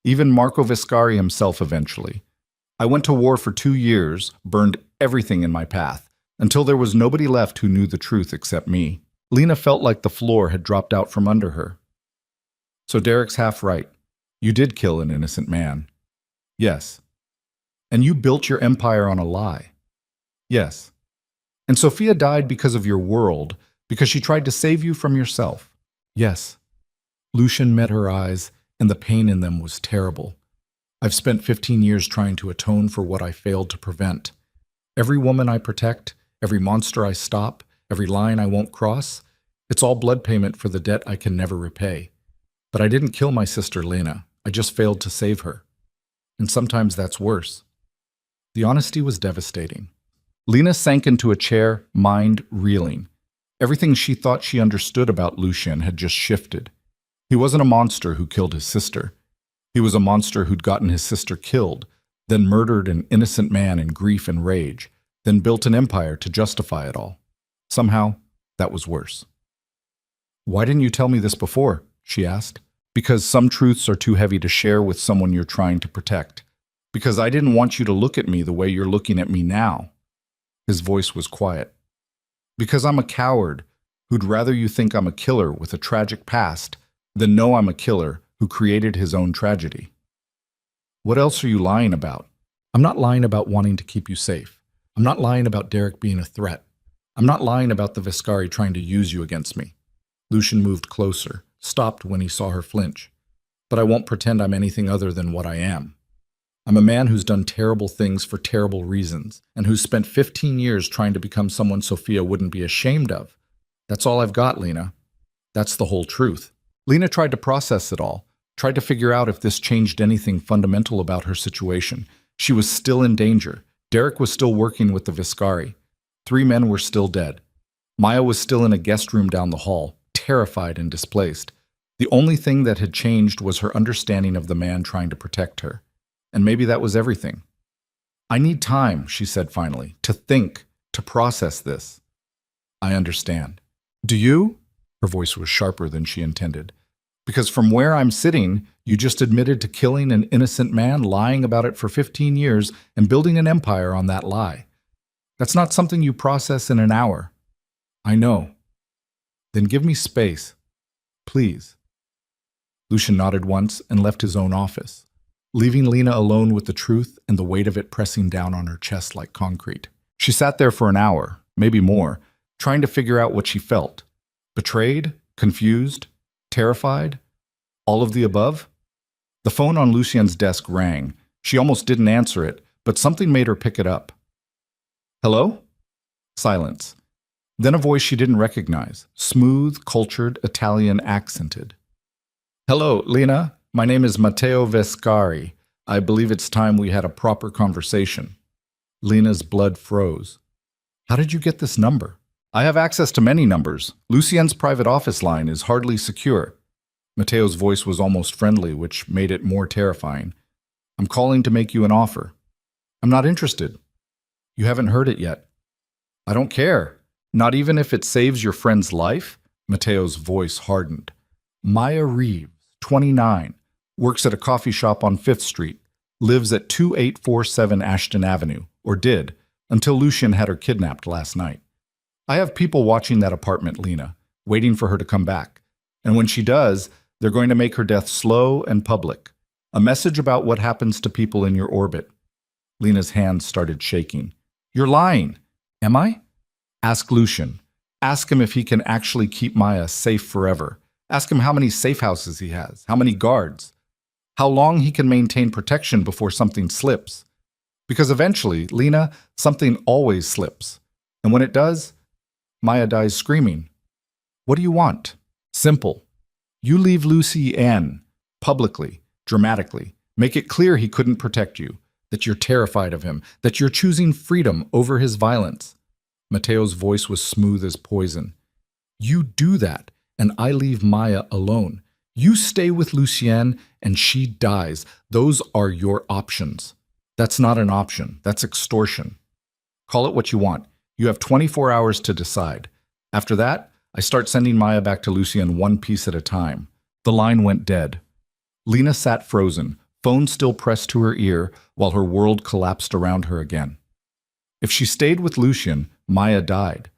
even Marco Viscari himself eventually. I went to war for 2 years, burned everything in my path, until there was nobody left who knew the truth except me. Lena felt like the floor had dropped out from under her. So Derek's half right. You did kill an innocent man. Yes. And you built your empire on a lie. Yes. And Sophia died because of your world, because she tried to save you from yourself. Yes. Lucien met her eyes, and the pain in them was terrible. I've spent 15 years trying to atone for what I failed to prevent. Every woman I protect, every monster I stop, every line I won't cross, it's all blood payment for the debt I can never repay. But I didn't kill my sister Lena. I just failed to save her. And sometimes that's worse. The honesty was devastating. Lena sank into a chair, mind reeling. Everything she thought she understood about Lucien had just shifted. He wasn't a monster who killed his sister. He was a monster who'd gotten his sister killed, then murdered an innocent man in grief and rage, then built an empire to justify it all. Somehow, that was worse. Why didn't you tell me this before? She asked. Because some truths are too heavy to share with someone you're trying to protect. Because I didn't want you to look at me the way you're looking at me now. His voice was quiet. Because I'm a coward who'd rather you think I'm a killer with a tragic past than know I'm a killer who created his own tragedy. What else are you lying about? I'm not lying about wanting to keep you safe. I'm not lying about Derek being a threat. I'm not lying about the Viscari trying to use you against me. Lucien moved closer, stopped when he saw her flinch. But I won't pretend I'm anything other than what I am. I'm a man who's done terrible things for terrible reasons, and who's spent 15 years trying to become someone Sophia wouldn't be ashamed of. That's all I've got, Lena. That's the whole truth. Lena tried to process it all, tried to figure out if this changed anything fundamental about her situation. She was still in danger. Derek was still working with the Viscari. 3 men were still dead. Maya was still in a guest room down the hall, terrified and displaced. The only thing that had changed was her understanding of the man trying to protect her. And maybe that was everything. I need time, she said finally, to think, to process this. I understand. Do you? Her voice was sharper than she intended. Because from where I'm sitting, you just admitted to killing an innocent man, lying about it for 15 years, and building an empire on that lie. That's not something you process in an hour. I know. Then give me space. Please. Lucien nodded once and left his own office, leaving Lena alone with the truth and the weight of it pressing down on her chest like concrete. She sat there for an hour, maybe more, trying to figure out what she felt. Betrayed? Confused? Terrified? All of the above? The phone on Lucien's desk rang. She almost didn't answer it, but something made her pick it up. Hello? Silence. Then a voice she didn't recognize, smooth, cultured, Italian accented. Hello, Lena. My name is Matteo Viscari. I believe it's time we had a proper conversation. Lena's blood froze. How did you get this number? I have access to many numbers. Lucien's private office line is hardly secure. Matteo's voice was almost friendly, which made it more terrifying. I'm calling to make you an offer. I'm not interested. You haven't heard it yet. I don't care. Not even if it saves your friend's life? Matteo's voice hardened. Maya Reeves, 29, works at a coffee shop on 5th Street, lives at 2847 Ashton Avenue, or did, until Lucien had her kidnapped last night. I have people watching that apartment, Lena, waiting for her to come back. And when she does, they're going to make her death slow and public. A message about what happens to people in your orbit. Lena's hands started shaking. You're lying. Am I? Ask Lucien. Ask him if he can actually keep Maya safe forever. Ask him how many safe houses he has, how many guards, how long he can maintain protection before something slips. Because eventually, Lena, something always slips. And when it does, Maya dies screaming. What do you want? Simple. You leave Lucy Ann, publicly, dramatically. Make it clear he couldn't protect you, that you're terrified of him, that you're choosing freedom over his violence. Mateo's voice was smooth as poison. You do that, and I leave Maya alone. You stay with Lucienne, and she dies. Those are your options. That's not an option. That's extortion. Call it what you want. You have 24 hours to decide. After that, I start sending Maya back to Lucienne one piece at a time. The line went dead. Lena sat frozen, phone still pressed to her ear, while her world collapsed around her again. If she stayed with Lucian, Maya died.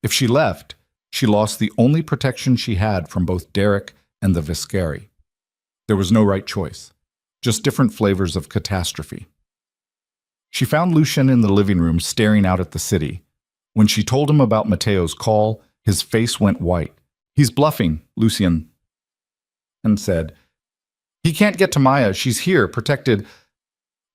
If she left, she lost the only protection she had from both Derek and the Viscari. There was no right choice, just different flavors of catastrophe. She found Lucian in the living room staring out at the city. When she told him about Mateo's call, his face went white. He's bluffing, Lucian, and said, he can't get to Maya. She's here, protected.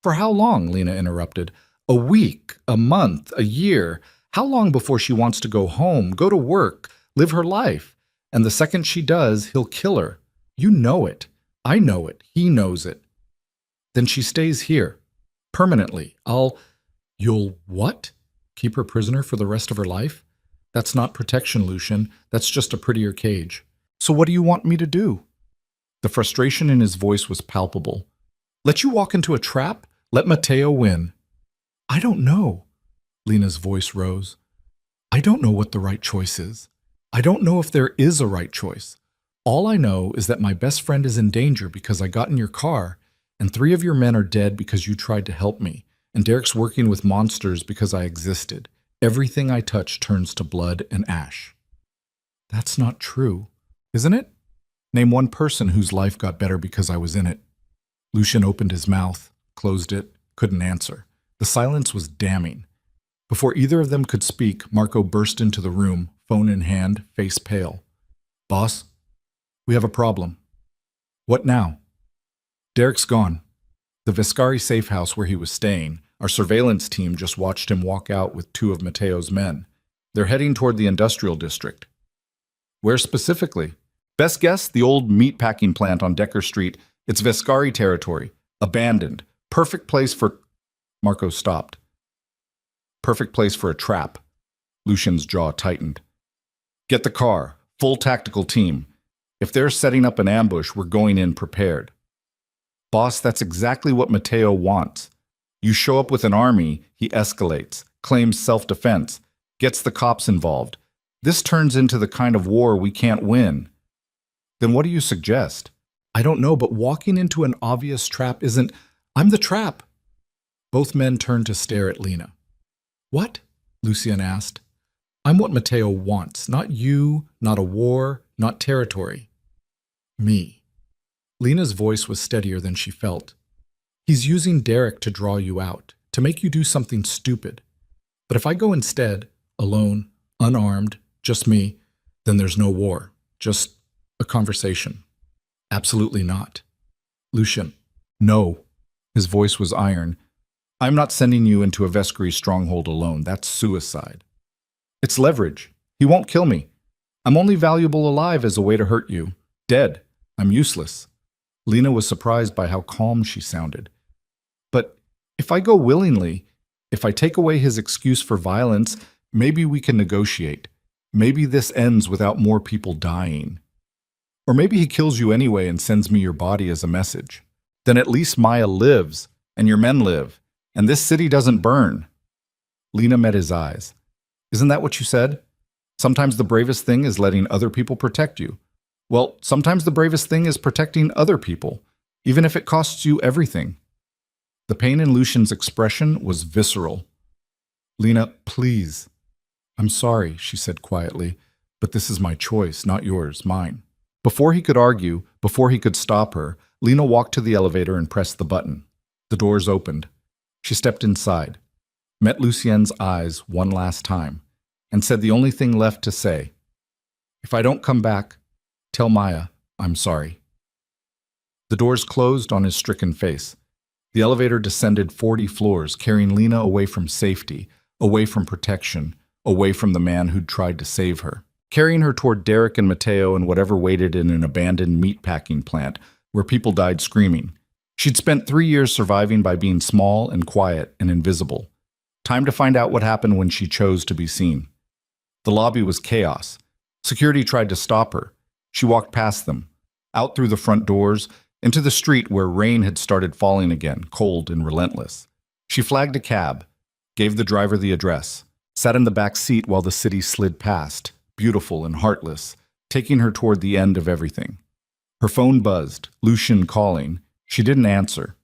For how long? Lena interrupted. A week, a month, a year. How long before she wants to go home, go to work, live her life? And the second she does, he'll kill her. You know it. I know it. He knows it. Then she stays here. Permanently. You'll what? Keep her prisoner for the rest of her life? That's not protection, Lucian. That's just a prettier cage. So what do you want me to do? The frustration in his voice was palpable. Let you walk into a trap? Let Mateo win. I don't know. Lena's voice rose. I don't know what the right choice is. I don't know if there is a right choice. All I know is that my best friend is in danger because I got in your car, and 3 of your men are dead because you tried to help me, and Derek's working with monsters because I existed. Everything I touch turns to blood and ash. That's not true, isn't it? Name one person whose life got better because I was in it. Lucian opened his mouth, closed it, couldn't answer. The silence was damning. Before either of them could speak, Marco burst into the room, phone in hand, face pale. Boss, we have a problem. What now? Derek's gone. The Viscari safe house where he was staying, our surveillance team just watched him walk out with 2 of Mateo's men. They're heading toward the industrial district. Where specifically? Best guess, the old meatpacking plant on Decker Street. It's Viscari territory. Abandoned. Perfect place for... Marco stopped. Perfect place for a trap. Lucian's jaw tightened. Get the car. Full tactical team. If they're setting up an ambush, we're going in prepared. Boss, that's exactly what Mateo wants. You show up with an army, he escalates, claims self-defense, gets the cops involved. This turns into the kind of war we can't win. Then what do you suggest? I don't know, but walking into an obvious trap isn't... I'm the trap. Both men turned to stare at Lena. What? Lucian asked. I'm what Mateo wants, not you, not a war, not territory. Me. Lena's voice was steadier than she felt. He's using Derek to draw you out, to make you do something stupid. But if I go instead, alone, unarmed, just me, then there's no war, just a conversation. Absolutely not. Lucian. No. His voice was iron. I'm not sending you into a Vescari stronghold alone. That's suicide. It's leverage. He won't kill me. I'm only valuable alive as a way to hurt you. Dead. I'm useless. Lena was surprised by how calm she sounded. But if I go willingly, if I take away his excuse for violence, maybe we can negotiate. Maybe this ends without more people dying. Or maybe he kills you anyway and sends me your body as a message. Then at least Maya lives, and your men live, and this city doesn't burn. Lena met his eyes. Isn't that what you said? Sometimes the bravest thing is letting other people protect you. Well, sometimes the bravest thing is protecting other people, even if it costs you everything. The pain in Lucian's expression was visceral. Lena, please. I'm sorry, she said quietly, but this is my choice, not yours, mine. Before he could argue, before he could stop her, Lena walked to the elevator and pressed the button. The doors opened. She stepped inside, met Lucien's eyes one last time. and said the only thing left to say. If I don't come back, tell Maya I'm sorry. The doors closed on his stricken face. The elevator descended 40 floors, carrying Lena away from safety, away from protection, away from the man who'd tried to save her, carrying her toward Derek and Mateo and whatever waited in an abandoned meatpacking plant where people died screaming. She'd spent 3 years surviving by being small and quiet and invisible. Time to find out what happened when she chose to be seen. The lobby was chaos. Security tried to stop her. She walked past them, out through the front doors, into the street where rain had started falling again, cold and relentless. She flagged a cab, gave the driver the address, sat in the back seat while the city slid past, beautiful and heartless, taking her toward the end of everything. Her phone buzzed, Lucian calling. She didn't answer.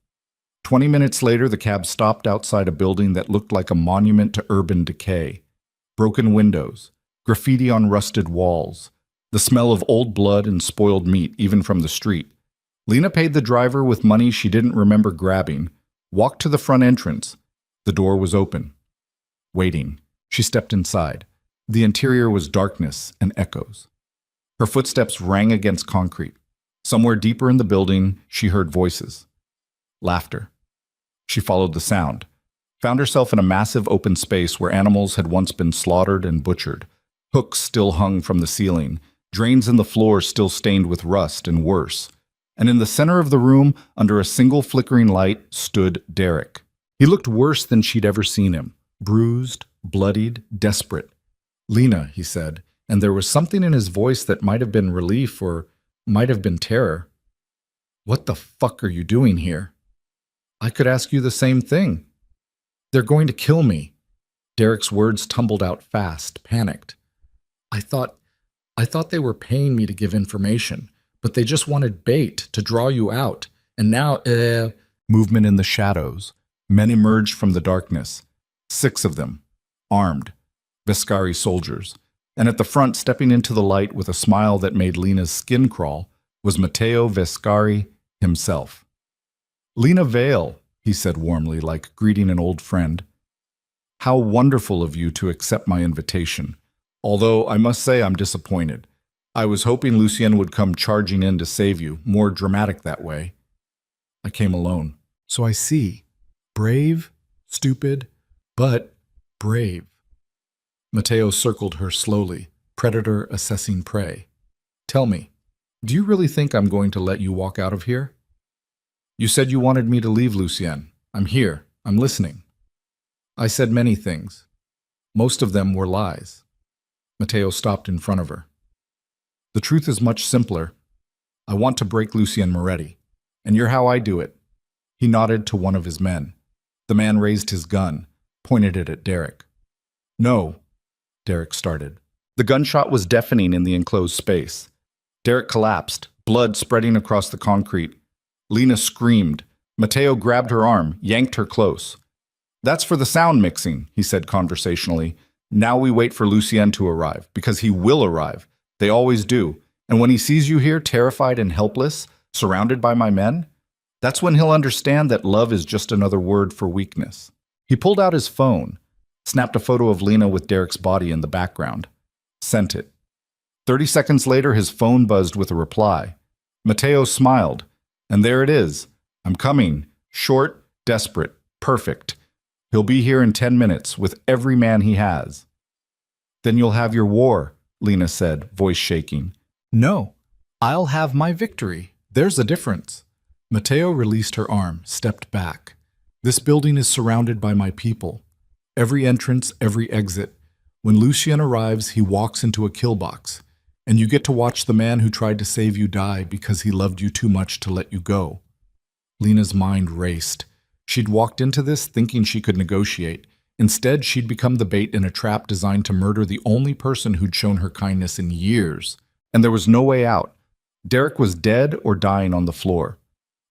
20 minutes later, the cab stopped outside a building that looked like a monument to urban decay. Broken windows, graffiti on rusted walls, the smell of old blood and spoiled meat even from the street. Lena paid the driver with money she didn't remember grabbing, walked to the front entrance. The door was open. Waiting. She stepped inside. The interior was darkness and echoes. Her footsteps rang against concrete. Somewhere deeper in the building, she heard voices. Laughter. She followed the sound, found herself in a massive open space where animals had once been slaughtered and butchered. Hooks still hung from the ceiling, drains in the floor still stained with rust and worse. And in the center of the room, under a single flickering light, stood Derek. He looked worse than she'd ever seen him, bruised, bloodied, desperate. "Lena," he said, and there was something in his voice that might have been relief or might have been terror. "What the fuck are you doing here?" "I could ask you the same thing." "They're going to kill me." Derek's words tumbled out fast, panicked. I thought they were paying me to give information, but they just wanted bait to draw you out. And now, Movement in the shadows. Men emerged from the darkness. 6 of them, armed, Vescari soldiers. And at the front, stepping into the light with a smile that made Lena's skin crawl, was Matteo Vescari himself. "Lena Vale," he said warmly, like greeting an old friend. "How wonderful of you to accept my invitation. Although I must say I'm disappointed. I was hoping Lucien would come charging in to save you, more dramatic that way. I came alone." "So I see. Brave, stupid, but brave." Matteo circled her slowly, predator assessing prey. "Tell me, do you really think I'm going to let you walk out of here? You said you wanted me to leave, Lucien. I'm here. I'm listening." "I said many things. Most of them were lies." Matteo stopped in front of her. "The truth is much simpler. I want to break Lucien Moretti, and you're how I do it." He nodded to one of his men. The man raised his gun, pointed it at Derek. "No," Derek started. The gunshot was deafening in the enclosed space. Derek collapsed, blood spreading across the concrete. Lena screamed. Matteo grabbed her arm, yanked her close. "That's for the sound mixing," he said conversationally. "Now we wait for Lucien to arrive, because he will arrive. They always do. And when he sees you here, terrified and helpless, surrounded by my men, that's when he'll understand that love is just another word for weakness." He pulled out his phone, snapped a photo of Lena with Derek's body in the background, sent it. 30 seconds later, his phone buzzed with a reply. Matteo smiled. "And there it is. I'm coming. Short, desperate, perfect. He'll be here in 10 minutes with every man he has." "Then you'll have your war," Lena said, voice shaking. "No, I'll have my victory. There's a difference." Matteo released her arm, stepped back. "This building is surrounded by my people. Every entrance, every exit. When Lucien arrives, he walks into a kill box. And you get to watch the man who tried to save you die because he loved you too much to let you go." Lena's mind raced. She'd walked into this thinking she could negotiate. Instead, she'd become the bait in a trap designed to murder the only person who'd shown her kindness in years. And there was no way out. Derek was dead or dying on the floor.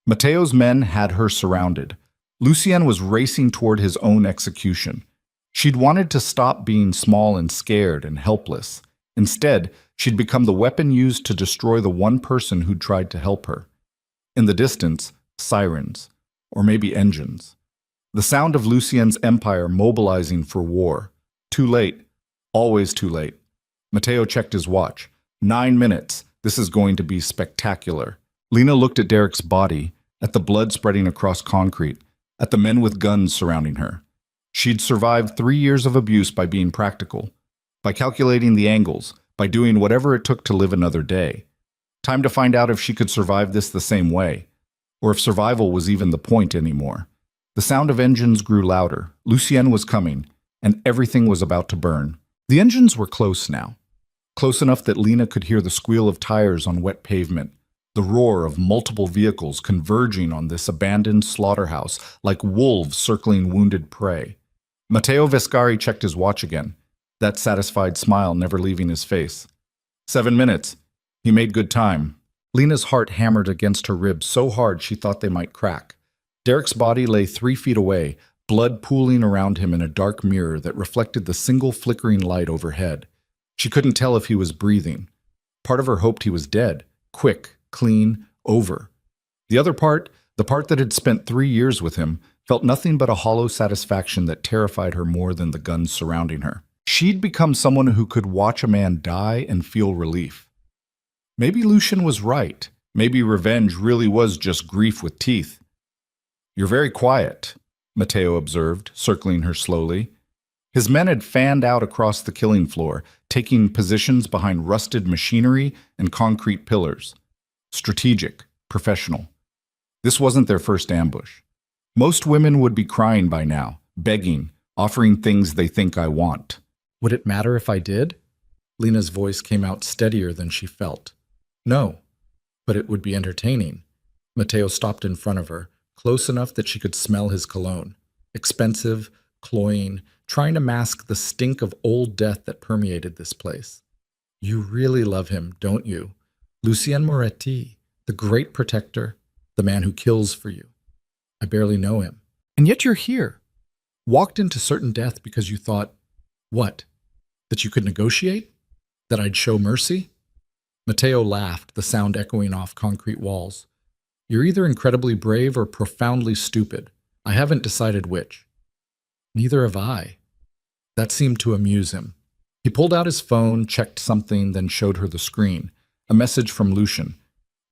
Matteo's men had her surrounded. Lucien was racing toward his own execution. She'd wanted to stop being small and scared and helpless. Instead, she'd become the weapon used to destroy the one person who'd tried to help her. In the distance, sirens, or maybe engines. The sound of Lucien's empire mobilizing for war. Too late. Always too late. Mateo checked his watch. 9 minutes. This is going to be spectacular. Lena looked at Derek's body, at the blood spreading across concrete, at the men with guns surrounding her. She'd survived 3 years of abuse by being practical, by calculating the angles, by doing whatever it took to live another day. Time to find out if she could survive this the same way, or if survival was even the point anymore. The sound of engines grew louder. Lucien was coming, and everything was about to burn. The engines were close now, close enough that Lena could hear the squeal of tires on wet pavement, the roar of multiple vehicles converging on this abandoned slaughterhouse like wolves circling wounded prey. Matteo Vescari checked his watch again, that satisfied smile never leaving his face. 7 minutes. He made good time. Lena's heart hammered against her ribs so hard she thought they might crack. Derek's body lay 3 feet away, blood pooling around him in a dark mirror that reflected the single flickering light overhead. She couldn't tell if he was breathing. Part of her hoped he was dead, quick, clean, over. The other part, the part that had spent 3 years with him, felt nothing but a hollow satisfaction that terrified her more than the guns surrounding her. She'd become someone who could watch a man die and feel relief. Maybe Lucien was right. Maybe revenge really was just grief with teeth. "You're very quiet," Matteo observed, circling her slowly. His men had fanned out across the killing floor, taking positions behind rusted machinery and concrete pillars. Strategic, professional. This wasn't their first ambush. Most women would be crying by now, begging, offering things they think I want. Would it matter if I did? Lena's voice came out steadier than she felt. No, but it would be entertaining. Matteo stopped in front of her, close enough that she could smell his cologne. Expensive, cloying, trying to mask the stink of old death that permeated this place. You really love him, don't you? Lucien Moretti, the great protector, the man who kills for you. I barely know him. And yet you're here. Walked into certain death because you thought, what? That you could negotiate? That I'd show mercy? Matteo laughed, the sound echoing off concrete walls. You're either incredibly brave or profoundly stupid. I haven't decided which. Neither have I. That seemed to amuse him. He pulled out his phone, checked something, then showed her the screen. A message from Lucien.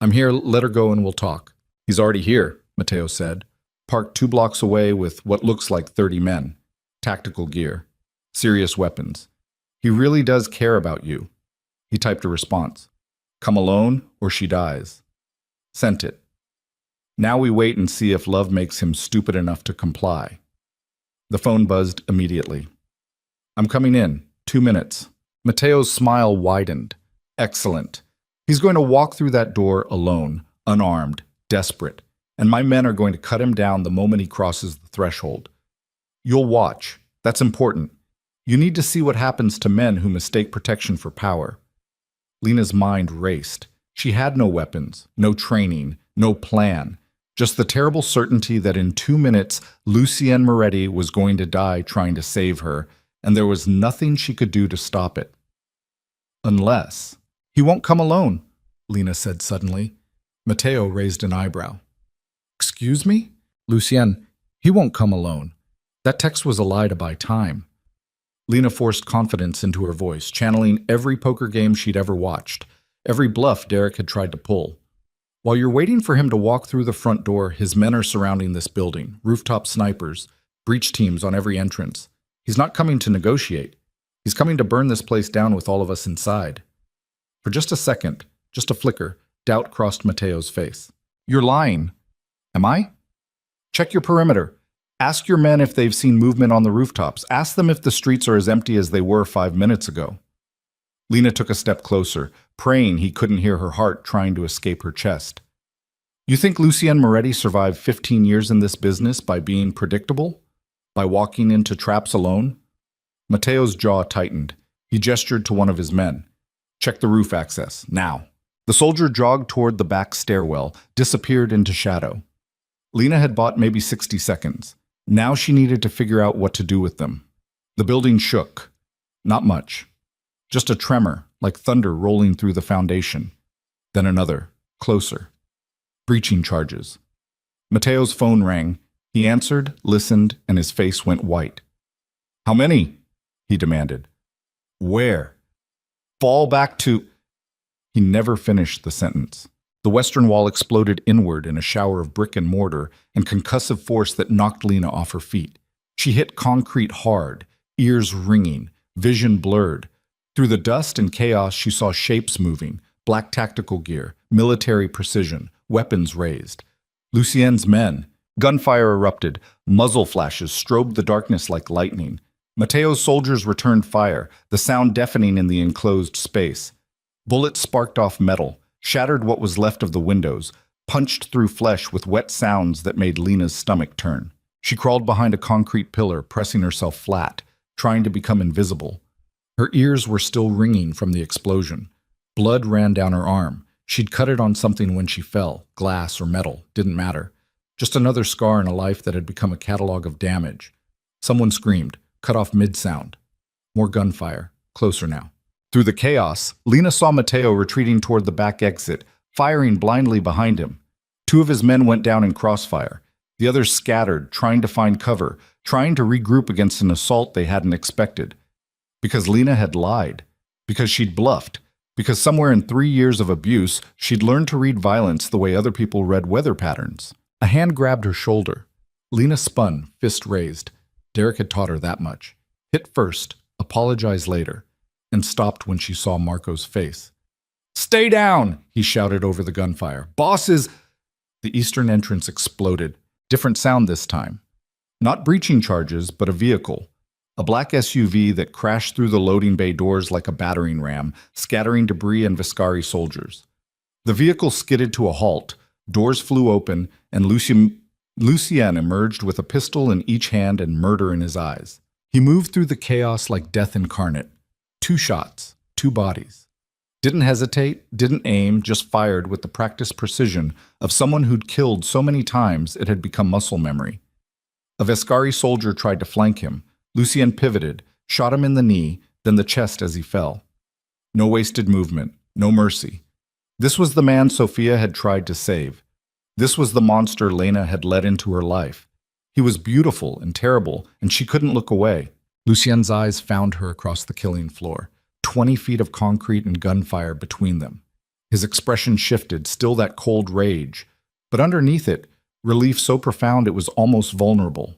I'm here, let her go and we'll talk. He's already here, Matteo said. Parked 2 blocks away with what looks like 30 men. Tactical gear. Serious weapons. He really does care about you. He typed a response. Come alone or she dies. Sent it. Now we wait and see if love makes him stupid enough to comply. The phone buzzed immediately. I'm coming in. 2 minutes. Matteo's smile widened. Excellent. He's going to walk through that door alone, unarmed, desperate, and my men are going to cut him down the moment he crosses the threshold. You'll watch. That's important. You need to see what happens to men who mistake protection for power. Lena's mind raced. She had no weapons, no training, no plan. Just the terrible certainty that in 2 minutes, Lucien Moretti was going to die trying to save her, and there was nothing she could do to stop it. Unless... He won't come alone, Lena said suddenly. Matteo raised an eyebrow. Excuse me? Lucien, he won't come alone. That text was a lie to buy time. Lena forced confidence into her voice, channeling every poker game she'd ever watched, every bluff Derek had tried to pull. While you're waiting for him to walk through the front door, his men are surrounding this building, rooftop snipers, breach teams on every entrance. He's not coming to negotiate. He's coming to burn this place down with all of us inside. For just a second, just a flicker, doubt crossed Matteo's face. You're lying. Am I? Check your perimeter. Ask your men if they've seen movement on the rooftops. Ask them if the streets are as empty as they were 5 minutes ago. Lena took a step closer, praying he couldn't hear her heart trying to escape her chest. You think Lucien Moretti survived 15 years in this business by being predictable? By walking into traps alone? Matteo's jaw tightened. He gestured to one of his men. Check the roof access, now. The soldier jogged toward the back stairwell, disappeared into shadow. Lena had bought maybe 60 seconds. Now she needed to figure out what to do with them. The building shook. Not much. Just a tremor, like thunder rolling through the foundation. Then another, closer. Breaching charges. Matteo's phone rang. He answered, listened, and his face went white. How many? He demanded. Where? Fall back to... He never finished the sentence. The western wall exploded inward in a shower of brick and mortar and concussive force that knocked Lena off her feet. She hit concrete hard, ears ringing, vision blurred. Through the dust and chaos, she saw shapes moving, black tactical gear, military precision, weapons raised. Lucien's men. Gunfire erupted, muzzle flashes strobed the darkness like lightning. Mateo's soldiers returned fire, the sound deafening in the enclosed space. Bullets sparked off metal, shattered what was left of the windows, punched through flesh with wet sounds that made Lena's stomach turn. She crawled behind a concrete pillar, pressing herself flat, trying to become invisible. Her ears were still ringing from the explosion. Blood ran down her arm. She'd cut it on something when she fell, glass or metal, didn't matter. Just another scar in a life that had become a catalog of damage. Someone screamed, cut off mid-sound. More gunfire, closer now. Through the chaos, Lena saw Mateo retreating toward the back exit, firing blindly behind him. Two of his men went down in crossfire. The others scattered, trying to find cover, trying to regroup against an assault they hadn't expected. Because Lena had lied. Because she'd bluffed. Because somewhere in 3 years of abuse, she'd learned to read violence the way other people read weather patterns. A hand grabbed her shoulder. Lena spun, fist raised. Derek had taught her that much. Hit first, apologize later, and stopped when she saw Marco's face. "Stay down!" he shouted over the gunfire. "Boss is—" The eastern entrance exploded. Different sound this time. Not breaching charges, but a vehicle. A black SUV that crashed through the loading bay doors like a battering ram, scattering debris and Viscari soldiers. The vehicle skidded to a halt, doors flew open, and Lucien emerged with a pistol in each hand and murder in his eyes. He moved through the chaos like death incarnate. 2 shots, 2 bodies. Didn't hesitate, didn't aim, just fired with the practiced precision of someone who'd killed so many times it had become muscle memory. A Viscari soldier tried to flank him. Lucien pivoted, shot him in the knee, then the chest as he fell. No wasted movement, no mercy. This was the man Sophia had tried to save. This was the monster Lena had let into her life. He was beautiful and terrible, and she couldn't look away. Lucien's eyes found her across the killing floor, 20 feet of concrete and gunfire between them. His expression shifted, still that cold rage, but underneath it, relief so profound it was almost vulnerable.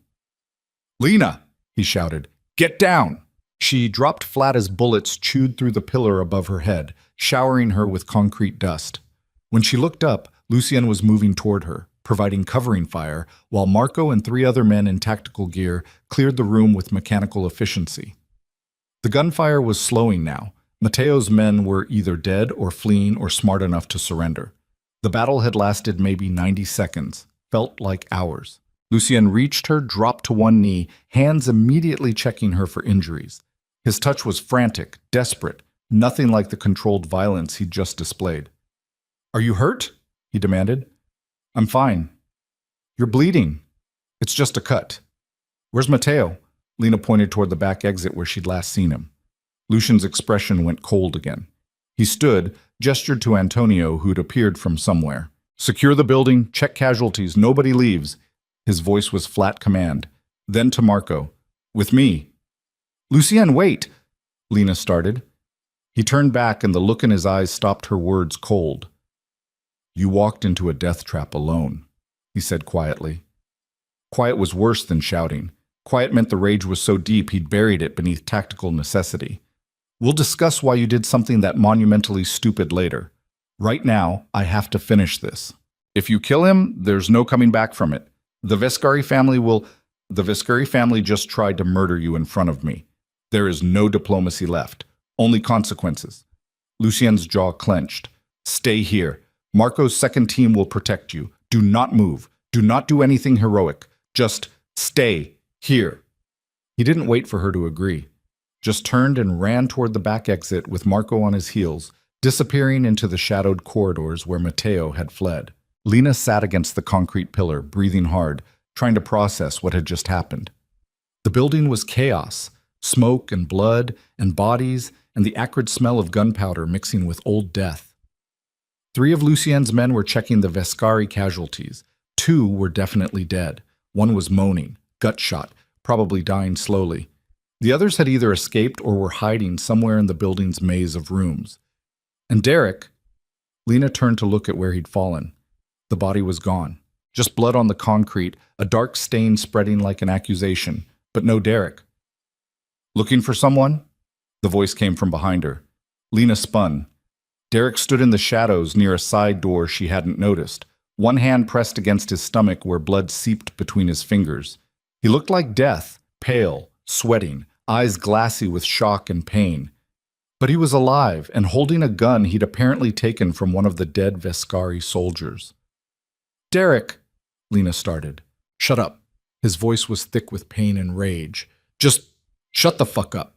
"Lena!" he shouted. "Get down!" She dropped flat as bullets chewed through the pillar above her head, showering her with concrete dust. When she looked up, Lucien was moving toward her, providing covering fire, while Marco and 3 other men in tactical gear cleared the room with mechanical efficiency. The gunfire was slowing now. Mateo's men were either dead or fleeing or smart enough to surrender. The battle had lasted maybe 90 seconds, felt like hours. Lucien reached her, dropped to one knee, hands immediately checking her for injuries. His touch was frantic, desperate, nothing like the controlled violence he'd just displayed. "Are you hurt?" he demanded. "I'm fine." "You're bleeding." "It's just a cut." "Where's Mateo?" Lena pointed toward the back exit where she'd last seen him. Lucian's expression went cold again. He stood, gestured to Antonio, who'd appeared from somewhere. "Secure the building, check casualties, nobody leaves." His voice was flat command. Then to Marco. "With me." "Lucien, wait!" Lena started. He turned back and the look in his eyes stopped her words cold. "You walked into a death trap alone," he said quietly. Quiet was worse than shouting. Quiet meant the rage was so deep he'd buried it beneath tactical necessity. "We'll discuss why you did something that monumentally stupid later. Right now, I have to finish this. If you kill him, there's no coming back from it. The Viscari family just tried to murder you in front of me. There is no diplomacy left. Only consequences." Lucien's jaw clenched. "Stay here. Marco's second team will protect you. Do not move. Do not do anything heroic. Just stay here." He didn't wait for her to agree. Just turned and ran toward the back exit with Marco on his heels, disappearing into the shadowed corridors where Mateo had fled. Lena sat against the concrete pillar, breathing hard, trying to process what had just happened. The building was chaos, smoke and blood and bodies and the acrid smell of gunpowder mixing with old death. 3 of Lucien's men were checking the Viscari casualties. 2 were definitely dead. 1 was moaning, gut shot, probably dying slowly. The others had either escaped or were hiding somewhere in the building's maze of rooms. And Derek, Lena turned to look at where he'd fallen. The body was gone. Just blood on the concrete, a dark stain spreading like an accusation, but no Derek. Looking for someone? The voice came from behind her. Lena spun. Derek stood in the shadows near a side door she hadn't noticed, one hand pressed against his stomach where blood seeped between his fingers. He looked like death, pale, sweating, eyes glassy with shock and pain. But he was alive and holding a gun he'd apparently taken from one of the dead Vescari soldiers. "Derek," Lena started. "Shut up." His voice was thick with pain and rage. "Just shut the fuck up.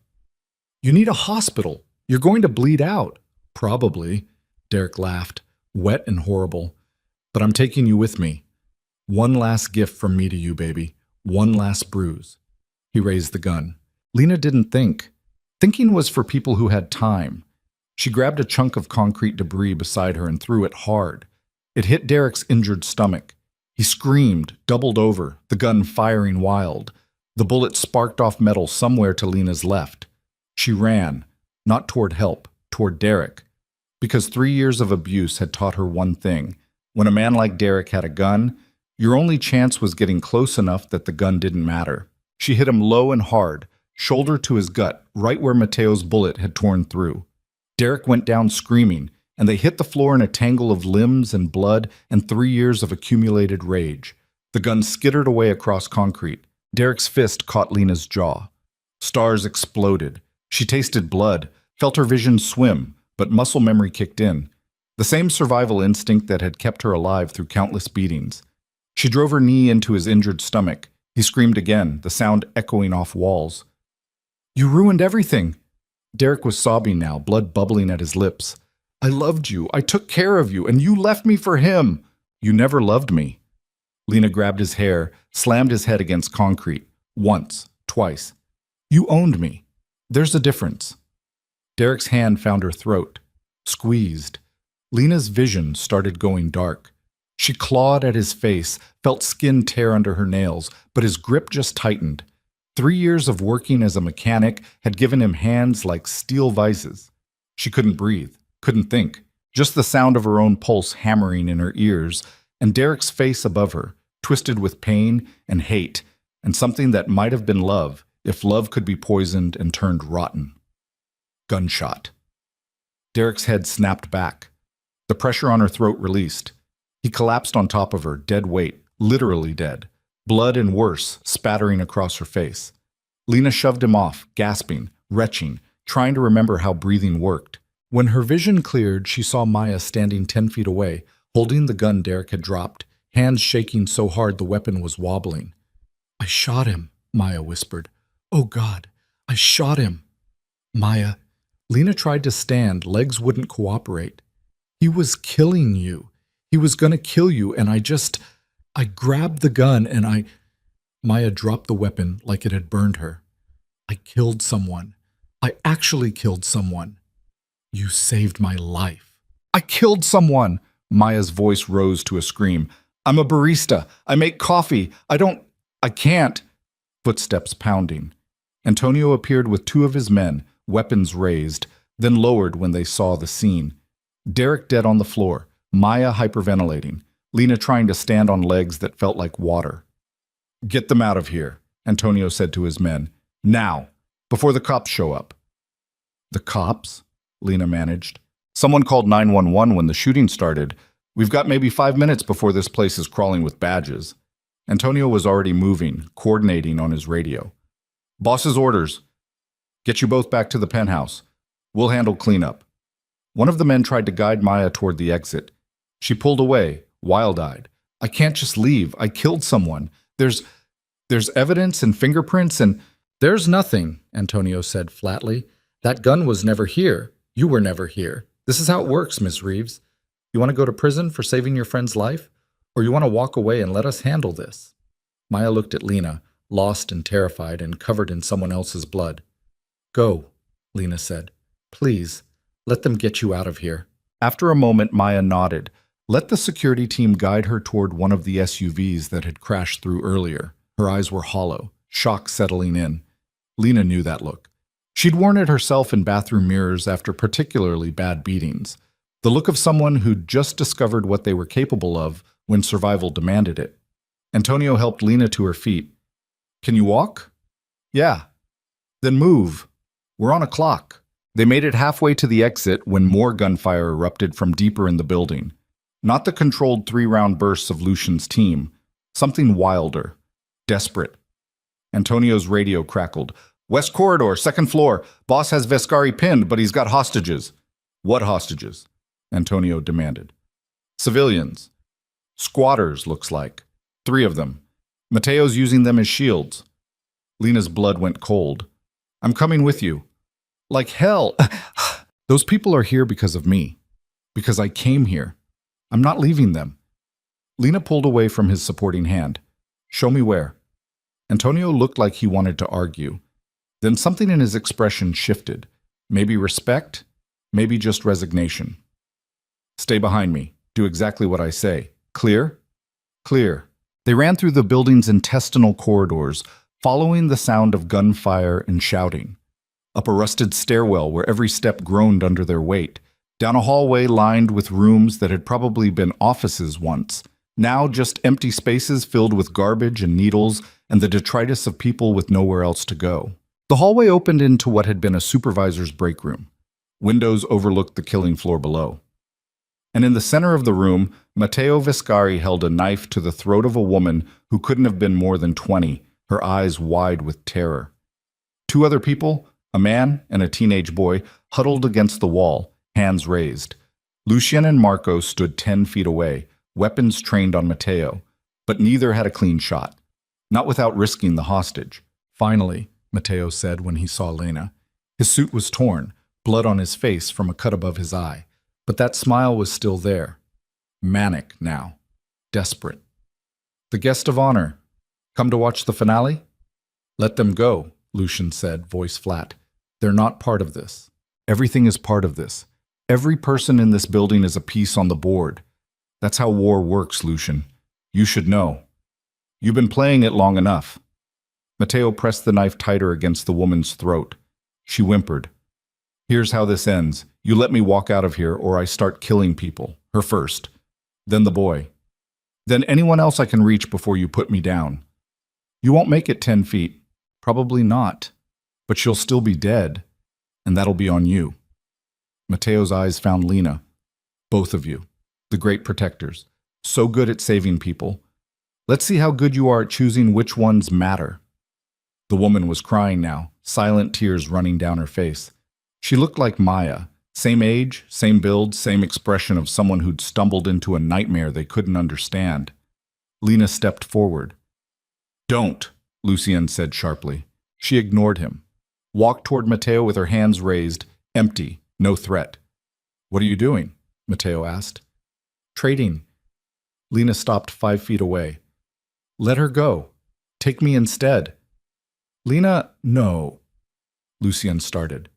You need a hospital. You're going to bleed out." "Probably," Derek laughed, wet and horrible. "But I'm taking you with me. One last gift from me to you, baby. One last bruise." He raised the gun. Lena didn't think. Thinking was for people who had time. She grabbed a chunk of concrete debris beside her and threw it hard. It hit Derek's injured stomach. He screamed, doubled over, the gun firing wild. The bullet sparked off metal somewhere to Lena's left. She ran, not toward help, toward Derek. Because 3 years of abuse had taught her one thing. When a man like Derek had a gun, your only chance was getting close enough that the gun didn't matter. She hit him low and hard, shoulder to his gut, right where Mateo's bullet had torn through. Derek went down screaming, and they hit the floor in a tangle of limbs and blood and 3 years of accumulated rage. The gun skittered away across concrete. Derek's fist caught Lena's jaw. Stars exploded. She tasted blood, felt her vision swim, but muscle memory kicked in. The same survival instinct that had kept her alive through countless beatings. She drove her knee into his injured stomach. He screamed again, the sound echoing off walls. "You ruined everything." Derek was sobbing now, blood bubbling at his lips. "I loved you. I took care of you, and you left me for him." "You never loved me." Lena grabbed his hair, slammed his head against concrete. Once, twice. "You owned me. There's a difference." Derek's hand found her throat. Squeezed. Lena's vision started going dark. She clawed at his face, felt skin tear under her nails, but his grip just tightened. 3 years of working as a mechanic had given him hands like steel vises. She couldn't breathe, couldn't think. Just the sound of her own pulse hammering in her ears, and Derek's face above her, twisted with pain and hate, and something that might have been love, if love could be poisoned and turned rotten. Gunshot. Derek's head snapped back. The pressure on her throat released. He collapsed on top of her, dead weight, literally dead. Blood and worse spattering across her face. Lena shoved him off, gasping, retching, trying to remember how breathing worked. When her vision cleared, she saw Maya standing 10 feet away, holding the gun Derek had dropped, hands shaking so hard the weapon was wobbling. "I shot him," Maya whispered. "Oh God, I shot him." "Maya." Lena tried to stand, legs wouldn't cooperate. "He was killing you. He was going to kill you, and I grabbed the gun and Maya dropped the weapon like it had burned her. "I killed someone. I actually killed someone. You saved my life." "I killed someone!" Maya's voice rose to a scream. "I'm a barista. I make coffee. I can't." Footsteps pounding. Antonio appeared with 2 of his men, weapons raised, then lowered when they saw the scene. Derek dead on the floor, Maya hyperventilating, Lena trying to stand on legs that felt like water. "Get them out of here," Antonio said to his men. "Now, before the cops show up." "The cops?" Lena managed. "Someone called 911 when the shooting started. We've got maybe 5 minutes before this place is crawling with badges." Antonio was already moving, coordinating on his radio. "Boss's orders. Get you both back to the penthouse. We'll handle cleanup." One of the men tried to guide Maya toward the exit. She pulled away, wild-eyed. "I can't just leave. I killed someone. There's evidence and fingerprints and—" "There's nothing," Antonio said flatly. "That gun was never here. You were never here. This is how it works, Miss Reeves. You want to go to prison for saving your friend's life? Or you want to walk away and let us handle this?" Maya looked at Lena, lost and terrified and covered in someone else's blood. "Go," Lena said. "Please, let them get you out of here." After a moment, Maya nodded. Let the security team guide her toward one of the SUVs that had crashed through earlier. Her eyes were hollow, shock settling in. Lena knew that look. She'd worn it herself in bathroom mirrors after particularly bad beatings. The look of someone who'd just discovered what they were capable of when survival demanded it. Antonio helped Lena to her feet. "Can you walk?" "Yeah." "Then move. We're on a clock." They made it halfway to the exit when more gunfire erupted from deeper in the building. Not the controlled 3-round bursts of Lucian's team. Something wilder. Desperate. Antonio's radio crackled. "West corridor, second floor. Boss has Vescari pinned, but he's got hostages." "What hostages?" Antonio demanded. "Civilians. Squatters, looks like. 3 of them. Mateo's using them as shields." Lena's blood went cold. "I'm coming with you." "Like hell." "Those people are here because of me. Because I came here. I'm not leaving them." Lena pulled away from his supporting hand. "Show me where." Antonio looked like he wanted to argue. Then something in his expression shifted. Maybe respect, maybe just resignation. "Stay behind me. Do exactly what I say. Clear?" "Clear." They ran through the building's intestinal corridors, following the sound of gunfire and shouting. Up a rusted stairwell where every step groaned under their weight, down a hallway lined with rooms that had probably been offices once, now just empty spaces filled with garbage and needles and the detritus of people with nowhere else to go. The hallway opened into what had been a supervisor's break room. Windows overlooked the killing floor below. And in the center of the room, Matteo Vescari held a knife to the throat of a woman who couldn't have been more than 20, her eyes wide with terror. 2 other people, a man and a teenage boy, huddled against the wall, hands raised. Lucian and Marco stood 10 feet away, weapons trained on Matteo, but neither had a clean shot, not without risking the hostage. "Finally," Matteo said when he saw Lena. His suit was torn, blood on his face from a cut above his eye, but that smile was still there. Manic now. Desperate. "The guest of honor. Come to watch the finale?" "Let them go," Lucian said, voice flat. "They're not part of this. Everything is part of this. Every person in this building is a piece on the board. That's how war works, Lucian. You should know. You've been playing it long enough." Matteo pressed the knife tighter against the woman's throat. She whimpered. "Here's how this ends. You let me walk out of here or I start killing people. Her first. Then the boy. Then anyone else I can reach before you put me down. You won't make it 10 feet. Probably not. But she'll still be dead. And that'll be on you." Matteo's eyes found Lena. "Both of you. The great protectors. So good at saving people. Let's see how good you are at choosing which ones matter." The woman was crying now, silent tears running down her face. She looked like Maya. Same age, same build, same expression of someone who'd stumbled into a nightmare they couldn't understand. Lena stepped forward. "Don't," Lucien said sharply. She ignored him. Walked toward Matteo with her hands raised, empty, no threat. "What are you doing?" Matteo asked. "Trading." Lena stopped 5 feet away. "Let her go. Take me instead." "Lena, no." Lucien started.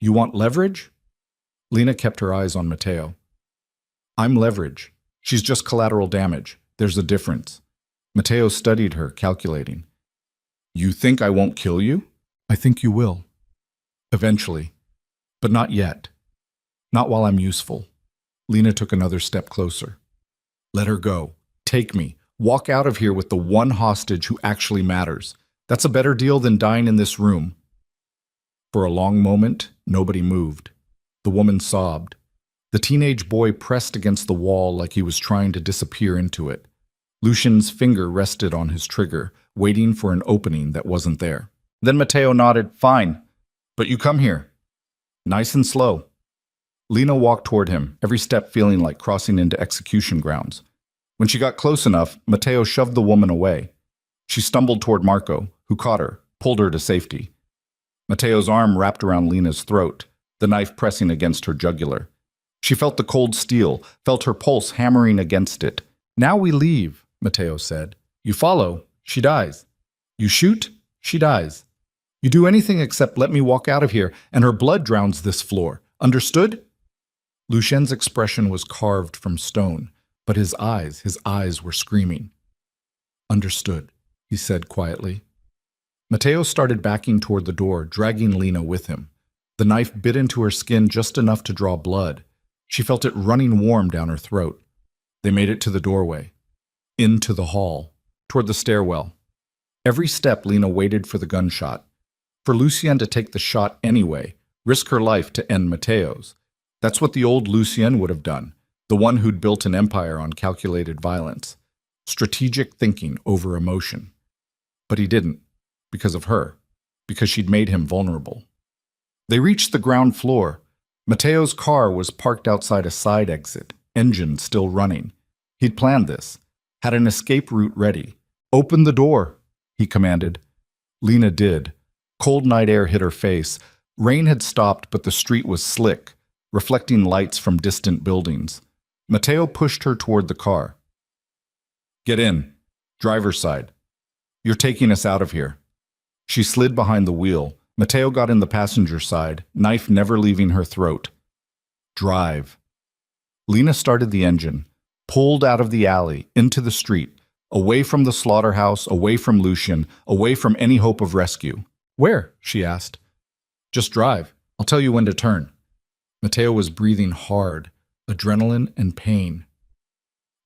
"You want leverage?" Lena kept her eyes on Matteo. "I'm leverage. She's just collateral damage. There's a difference." Matteo studied her, calculating. "You think I won't kill you?" "I think you will. Eventually. But not yet. Not while I'm useful." Lena took another step closer. "Let her go. Take me. Walk out of here with the one hostage who actually matters. That's a better deal than dying in this room." For a long moment, nobody moved. The woman sobbed. The teenage boy pressed against the wall like he was trying to disappear into it. Lucian's finger rested on his trigger, waiting for an opening that wasn't there. Then Matteo nodded. "Fine. But you come here. Nice and slow." Lena walked toward him, every step feeling like crossing into execution grounds. When she got close enough, Matteo shoved the woman away. She stumbled toward Marco, who caught her, pulled her to safety. Matteo's arm wrapped around Lena's throat, the knife pressing against her jugular. She felt the cold steel, felt her pulse hammering against it. "Now we leave," Matteo said. "You follow, she dies. You shoot, she dies. You do anything except let me walk out of here, and her blood drowns this floor. Understood?" Lucien's expression was carved from stone, but his eyes were screaming. "Understood," he said quietly. Mateo started backing toward the door, dragging Lena with him. The knife bit into her skin just enough to draw blood. She felt it running warm down her throat. They made it to the doorway, into the hall, toward the stairwell. Every step, Lena waited for the gunshot. For Lucienne to take the shot anyway, risk her life to end Mateo's. That's what the old Lucienne would have done, the one who'd built an empire on calculated violence. Strategic thinking over emotion. But he didn't, because of her, because she'd made him vulnerable. They reached the ground floor. Mateo's car was parked outside a side exit, engine still running. He'd planned this, had an escape route ready. "Open the door," he commanded. Lena did. Cold night air hit her face. Rain had stopped, but the street was slick, reflecting lights from distant buildings. Mateo pushed her toward the car. "Get in. Driver's side. You're taking us out of here." She slid behind the wheel. Mateo got in the passenger side, knife never leaving her throat. "Drive." Lena started the engine, pulled out of the alley, into the street, away from the slaughterhouse, away from Lucien, away from any hope of rescue. "Where?" she asked. "Just drive. I'll tell you when to turn." Mateo was breathing hard, adrenaline and pain.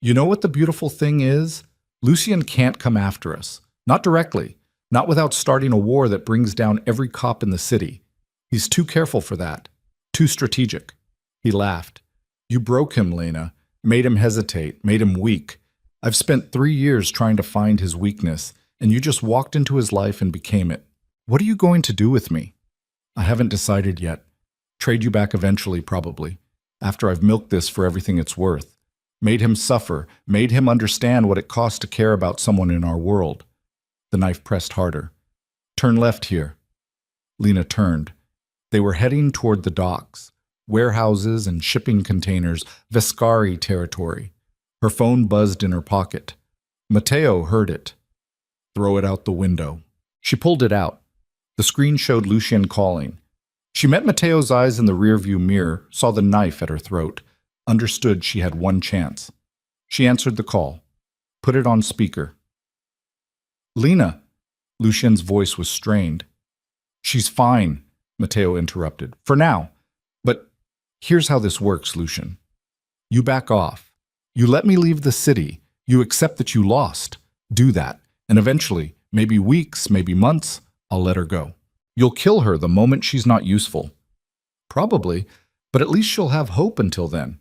"You know what the beautiful thing is? Lucien can't come after us. Not directly. Not without starting a war that brings down every cop in the city. He's too careful for that. Too strategic." He laughed. "You broke him, Lena. Made him hesitate. Made him weak. I've spent 3 years trying to find his weakness, and you just walked into his life and became it. What are you going to do with me?" "I haven't decided yet. Trade you back eventually, probably. After I've milked this for everything it's worth. Made him suffer. Made him understand what it costs to care about someone in our world." The knife pressed harder. "Turn left here." Lena turned. They were heading toward the docks. Warehouses and shipping containers, Vescari territory. Her phone buzzed in her pocket. Mateo heard it. "Throw it out the window." She pulled it out. The screen showed Lucien calling. She met Mateo's eyes in the rearview mirror, saw the knife at her throat, understood she had one chance. She answered the call. Put it on speaker. "Lena." Lucien's voice was strained. "She's fine," Mateo interrupted. "For now. But here's how this works, Lucien. You back off. You let me leave the city. You accept that you lost. Do that. And eventually, maybe weeks, maybe months, I'll let her go. You'll kill her the moment she's not useful. Probably, but at least she'll have hope until then.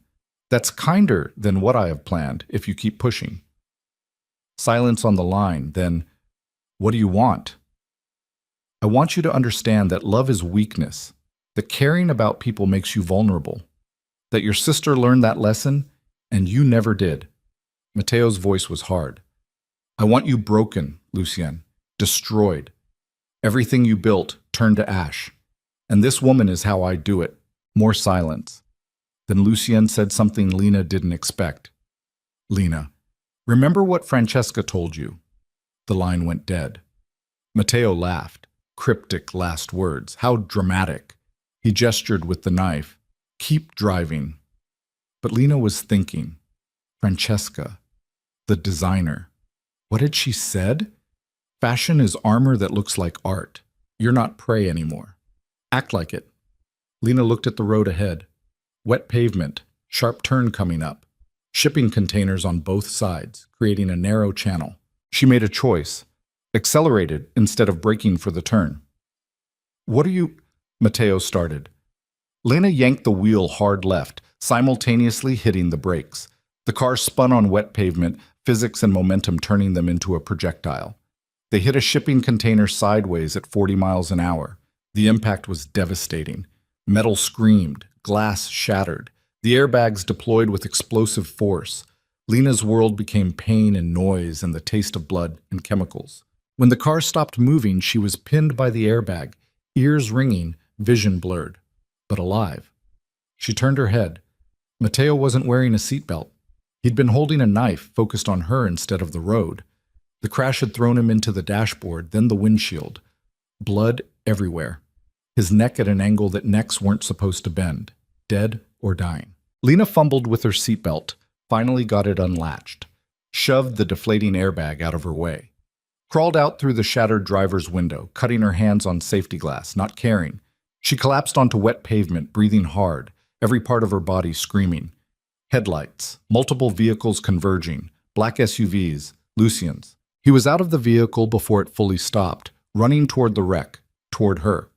That's kinder than what I have planned if you keep pushing." Silence on the line, then, "What do you want?" "I want you to understand that love is weakness, that caring about people makes you vulnerable, that your sister learned that lesson and you never did." Mateo's voice was hard. "I want you broken, Lucien, destroyed. Everything you built turned to ash. And this woman is how I do it." More silence. Then Lucien said something Lena didn't expect. "Lena, remember what Francesca told you?" The line went dead. Mateo laughed. Cryptic last words. How dramatic. He gestured with the knife. "Keep driving." But Lena was thinking. Francesca, the designer. What had she said? Fashion is armor that looks like art. You're not prey anymore. Act like it. Lena looked at the road ahead. Wet pavement, sharp turn coming up. Shipping containers on both sides, creating a narrow channel. She made a choice. Accelerated instead of braking for the turn. "What are you—" Mateo started. Lena yanked the wheel hard left, simultaneously hitting the brakes. The car spun on wet pavement, physics and momentum turning them into a projectile. They hit a shipping container sideways at 40 miles an hour. The impact was devastating. Metal screamed, glass shattered. The airbags deployed with explosive force. Lena's world became pain and noise and the taste of blood and chemicals. When the car stopped moving, she was pinned by the airbag, ears ringing, vision blurred, but alive. She turned her head. Mateo wasn't wearing a seatbelt. He'd been holding a knife focused on her instead of the road. The crash had thrown him into the dashboard, then the windshield. Blood everywhere. His neck at an angle that necks weren't supposed to bend. Dead or dying. Lena fumbled with her seatbelt, finally got it unlatched. Shoved the deflating airbag out of her way. Crawled out through the shattered driver's window, cutting her hands on safety glass, not caring. She collapsed onto wet pavement, breathing hard, every part of her body screaming. Headlights, multiple vehicles converging, black SUVs, Lucian's. He was out of the vehicle before it fully stopped, running toward the wreck, toward her.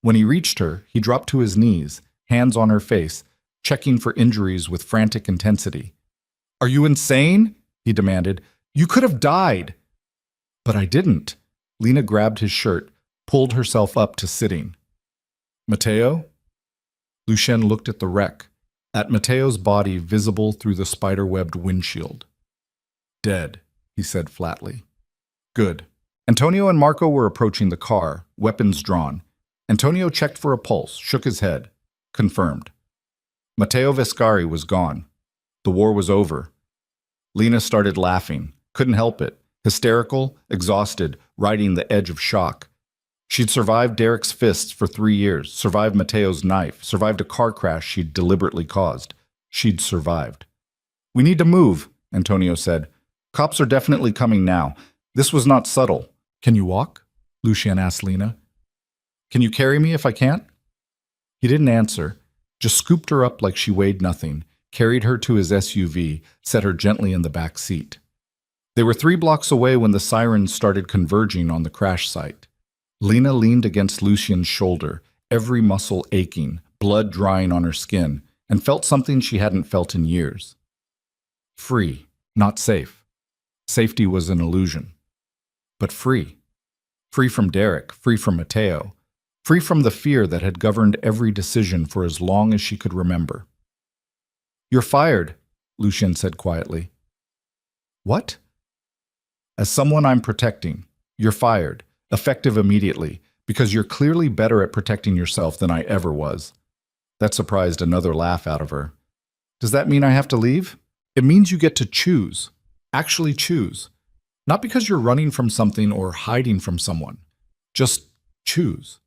When he reached her, he dropped to his knees, hands on her face, checking for injuries with frantic intensity. "Are you insane?" he demanded. "You could have died." "But I didn't." Lena grabbed his shirt, pulled herself up to sitting. "Mateo?" Lucien looked at the wreck, at Mateo's body visible through the spider-webbed windshield. "Dead," he said flatly. "Good." Antonio and Marco were approaching the car, weapons drawn. Antonio checked for a pulse, shook his head. Confirmed. Matteo Vescari was gone. The war was over. Lena started laughing, couldn't help it, hysterical, exhausted, riding the edge of shock. She'd survived Derek's fists for 3 years, survived Mateo's knife, survived a car crash she'd deliberately caused. She'd survived. "We need to move," Antonio said. "Cops are definitely coming now. This was not subtle." "Can you walk?" Lucien asked Lena. "Can you carry me if I can't?" He didn't answer, just scooped her up like she weighed nothing, carried her to his SUV, set her gently in the back seat. They were 3 blocks away when the sirens started converging on the crash site. Lena leaned against Lucian's shoulder, every muscle aching, blood drying on her skin, and felt something she hadn't felt in years. Free, not safe. Safety was an illusion. But free. Free from Derek, free from Mateo, free from the fear that had governed every decision for as long as she could remember. "You're fired," Lucien said quietly. "What?" "As someone I'm protecting, you're fired, effective immediately, because you're clearly better at protecting yourself than I ever was." That surprised another laugh out of her. "Does that mean I have to leave?" "It means you get to choose. Actually choose. Not because you're running from something or hiding from someone. Just choose."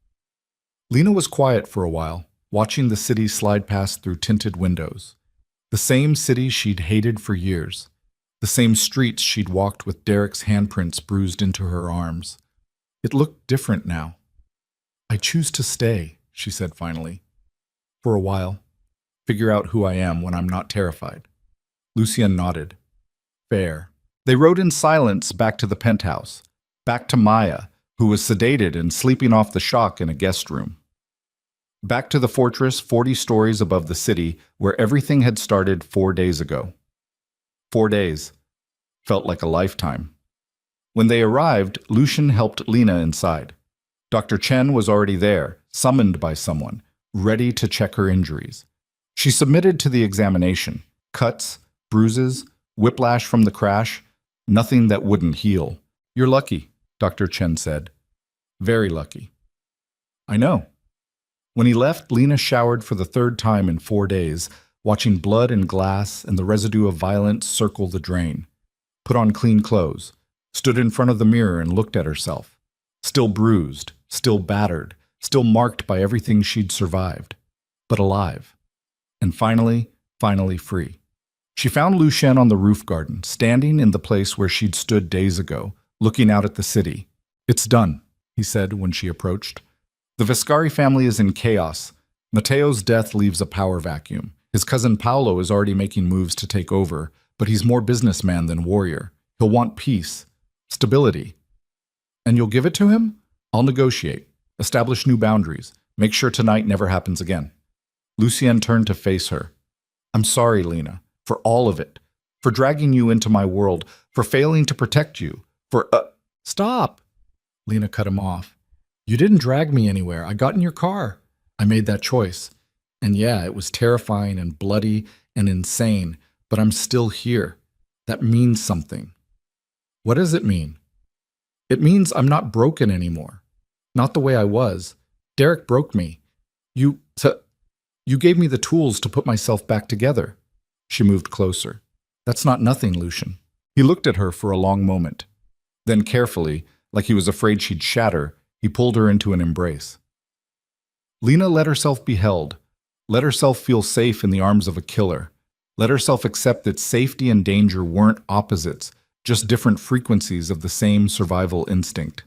Lena was quiet for a while, watching the city slide past through tinted windows. The same city she'd hated for years. The same streets she'd walked with Derek's handprints bruised into her arms. It looked different now. "I choose to stay," she said finally. "For a while. Figure out who I am when I'm not terrified." Lucien nodded. "Fair." They rode in silence back to the penthouse, back to Maya, who was sedated and sleeping off the shock in a guest room. Back to the fortress 40 stories above the city, where everything had started 4 days ago. 4 days. Felt like a lifetime. When they arrived, Lucien helped Lena inside. Dr. Chen was already there, summoned by someone, ready to check her injuries. She submitted to the examination. Cuts, bruises, whiplash from the crash, nothing that wouldn't heal. "You're lucky," Dr. Chen said. "Very lucky." "I know." When he left, Lena showered for the 3rd time in 4 days, watching blood and glass and the residue of violence circle the drain. Put on clean clothes, stood in front of the mirror and looked at herself. Still bruised, still battered, still marked by everything she'd survived. But alive. And finally free. She found Lucien on the roof garden, standing in the place where she'd stood days ago, looking out at the city. "It's done," he said when she approached. "The Vescari family is in chaos. Mateo's death leaves a power vacuum. His cousin Paolo is already making moves to take over, but he's more businessman than warrior. He'll want peace, stability. And you'll give it to him? I'll negotiate, establish new boundaries, make sure tonight never happens again." Lucien turned to face her. "I'm sorry, Lena. For all of it, for dragging you into my world, for failing to protect you, for Stop!" Lena cut him off. "You didn't drag me anywhere. I got in your car. I made that choice. And yeah, it was terrifying and bloody and insane, but I'm still here. That means something." "What does it mean?" "It means I'm not broken anymore. Not the way I was. Derek broke me. You gave me the tools to put myself back together." She moved closer. "That's not nothing, Lucien." He looked at her for a long moment. Then carefully, like he was afraid she'd shatter, he pulled her into an embrace. Lena let herself be held, let herself feel safe in the arms of a killer, let herself accept that safety and danger weren't opposites, just different frequencies of the same survival instinct.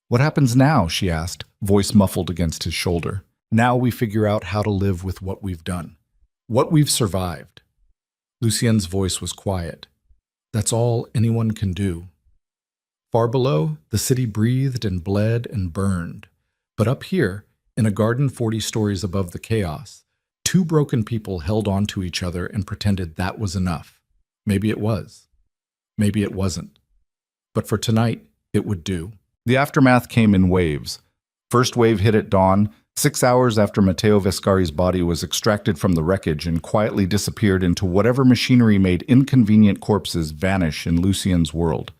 "What happens now?" she asked, voice muffled against his shoulder. "Now we figure out how to live with what we've done. What we've survived." Lucien's voice was quiet. "That's all anyone can do." Far below, the city breathed and bled and burned. But up here, in a garden 40 stories above the chaos, two broken people held on to each other and pretended that was enough. Maybe it was. Maybe it wasn't. But for tonight, it would do. The aftermath came in waves. First wave hit at dawn, 6 hours after Matteo Vescari's body was extracted from the wreckage and quietly disappeared into whatever machinery made inconvenient corpses vanish in Lucien's world.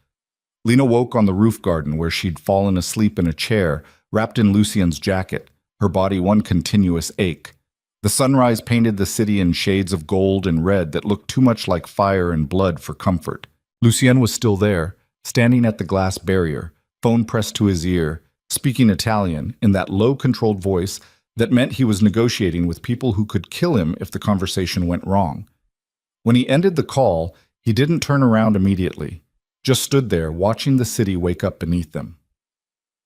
Lena woke on the roof garden where she'd fallen asleep in a chair, wrapped in Lucien's jacket, her body one continuous ache. The sunrise painted the city in shades of gold and red that looked too much like fire and blood for comfort. Lucien was still there, standing at the glass barrier, phone pressed to his ear, speaking Italian in that low-controlled voice that meant he was negotiating with people who could kill him if the conversation went wrong. When he ended the call, he didn't turn around immediately, just stood there watching the city wake up beneath them.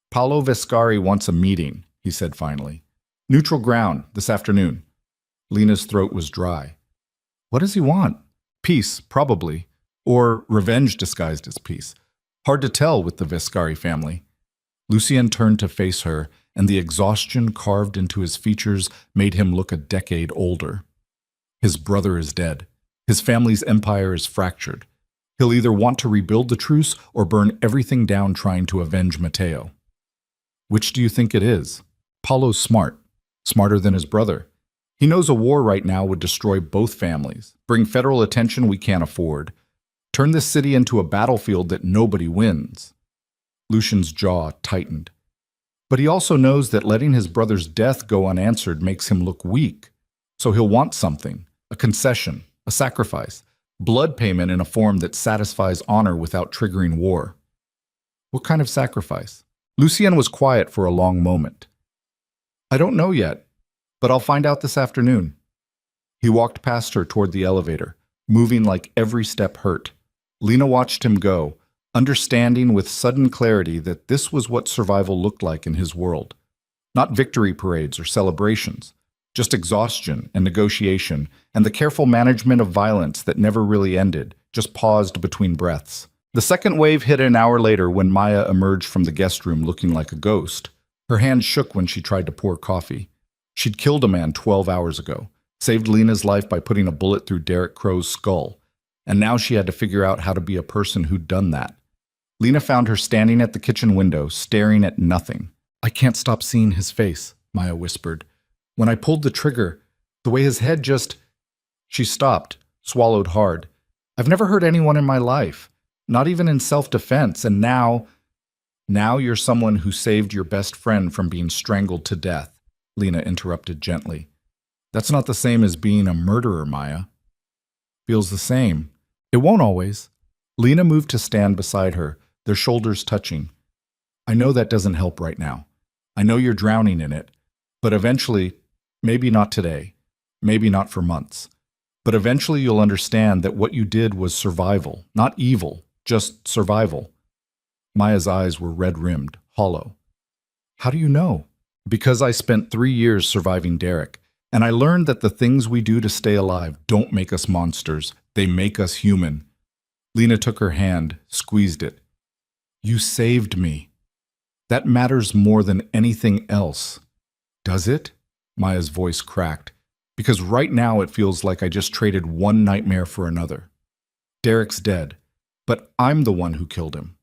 "Paolo Vescari wants a meeting," he said finally. "Neutral ground, this afternoon." Lena's throat was dry. What does he want? Peace, probably. Or revenge disguised as peace. Hard to tell with the Vescari family. Lucien turned to face her, and the exhaustion carved into his features made him look a decade older. His brother is dead. His family's empire is fractured. He'll either want to rebuild the truce or burn everything down trying to avenge Matteo. Which do you think it is? Paolo's smart. Smarter than his brother. He knows a war right now would destroy both families, bring federal attention we can't afford, turn this city into a battlefield that nobody wins. Lucien's jaw tightened. But he also knows that letting his brother's death go unanswered makes him look weak. So he'll want something, a concession, a sacrifice, blood payment in a form that satisfies honor without triggering war. What kind of sacrifice? Lucien was quiet for a long moment. "I don't know yet, but I'll find out this afternoon." He walked past her toward the elevator, moving like every step hurt. Lena watched him go, understanding with sudden clarity that this was what survival looked like in his world. Not victory parades or celebrations, just exhaustion and negotiation and the careful management of violence that never really ended, just paused between breaths. The second wave hit an hour later when Maya emerged from the guest room looking like a ghost. Her hand shook when she tried to pour coffee. She'd killed a man 12 hours ago, saved Lena's life by putting a bullet through Derek Crow's skull, and now she had to figure out how to be a person who'd done that. Lena found her standing at the kitchen window, staring at nothing. "I can't stop seeing his face," Maya whispered. "When I pulled the trigger, the way his head just—" She stopped, swallowed hard. "I've never hurt anyone in my life, not even in self-defense, and now you're someone who saved your best friend from being strangled to death," Lena interrupted gently. "That's not the same as being a murderer, Maya." "Feels the same. It won't always." Lena moved to stand beside her, their shoulders touching. "I know that doesn't help right now. I know you're drowning in it. But eventually, maybe not today, maybe not for months, but eventually you'll understand that what you did was survival, not evil, just survival." Maya's eyes were red-rimmed, hollow. "How do you know?" "Because I spent 3 years surviving Derek, and I learned that the things we do to stay alive don't make us monsters, they make us human." Lena took her hand, squeezed it. "You saved me. That matters more than anything else." "Does it?" Maya's voice cracked. "Because right now it feels like I just traded one nightmare for another. Derek's dead, but I'm the one who killed him.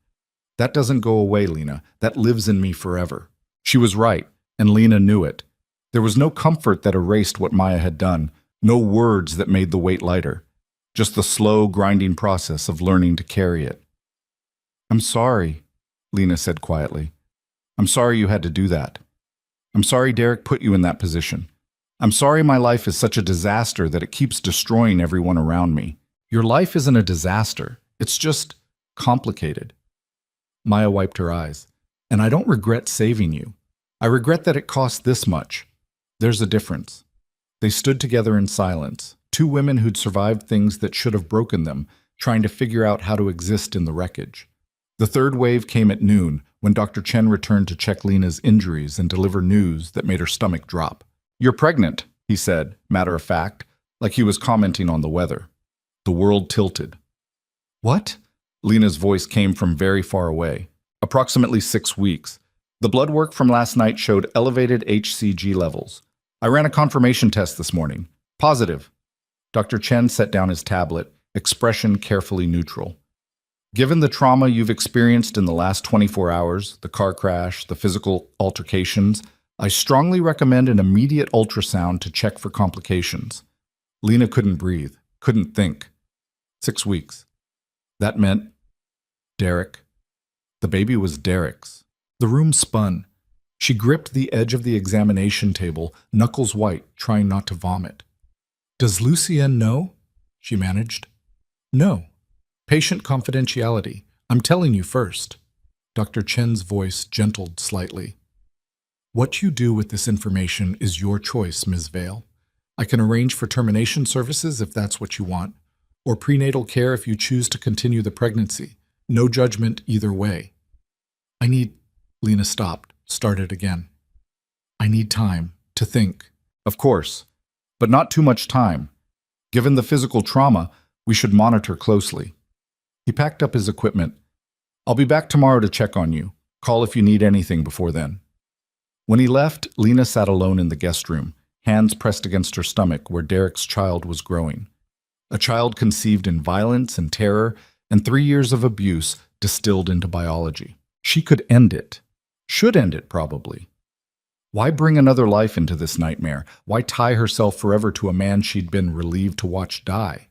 That doesn't go away, Lena. That lives in me forever." She was right, and Lena knew it. There was no comfort that erased what Maya had done, no words that made the weight lighter, just the slow, grinding process of learning to carry it. "I'm sorry," Lena said quietly. "I'm sorry you had to do that. I'm sorry Derek put you in that position. I'm sorry my life is such a disaster that it keeps destroying everyone around me." "Your life isn't a disaster. It's just complicated." Maya wiped her eyes. "And I don't regret saving you. I regret that it cost this much. There's a difference." They stood together in silence, two women who'd survived things that should have broken them, trying to figure out how to exist in the wreckage. The third wave came at noon, when Dr. Chen returned to check Lena's injuries and deliver news that made her stomach drop. "You're pregnant," he said, matter of fact, like he was commenting on the weather. The world tilted. "What?" Lena's voice came from very far away. "Approximately 6 weeks. The blood work from last night showed elevated HCG levels. I ran a confirmation test this morning. Positive." Dr. Chen set down his tablet, expression carefully neutral. "Given the trauma you've experienced in the last 24 hours, the car crash, the physical altercations, I strongly recommend an immediate ultrasound to check for complications." Lena couldn't breathe, couldn't think. 6 weeks. That meant Derek. The baby was Derek's. The room spun. She gripped the edge of the examination table, knuckles white, trying not to vomit. "Does Lucien know?" she managed. "No. Patient confidentiality. I'm telling you first." Dr. Chen's voice gentled slightly. "What you do with this information is your choice, Ms. Vale. I can arrange for termination services if that's what you want, or prenatal care if you choose to continue the pregnancy. No judgment either way." "I need—" Lena stopped, started again. "I need time to think." "Of course, but not too much time. Given the physical trauma, we should monitor closely." He packed up his equipment. "I'll be back tomorrow to check on you. Call if you need anything before then." When he left, Lena sat alone in the guest room, hands pressed against her stomach where Derek's child was growing. A child conceived in violence and terror, and 3 years of abuse distilled into biology. She could end it. Should end it, probably. Why bring another life into this nightmare? Why tie herself forever to a man she'd been relieved to watch die?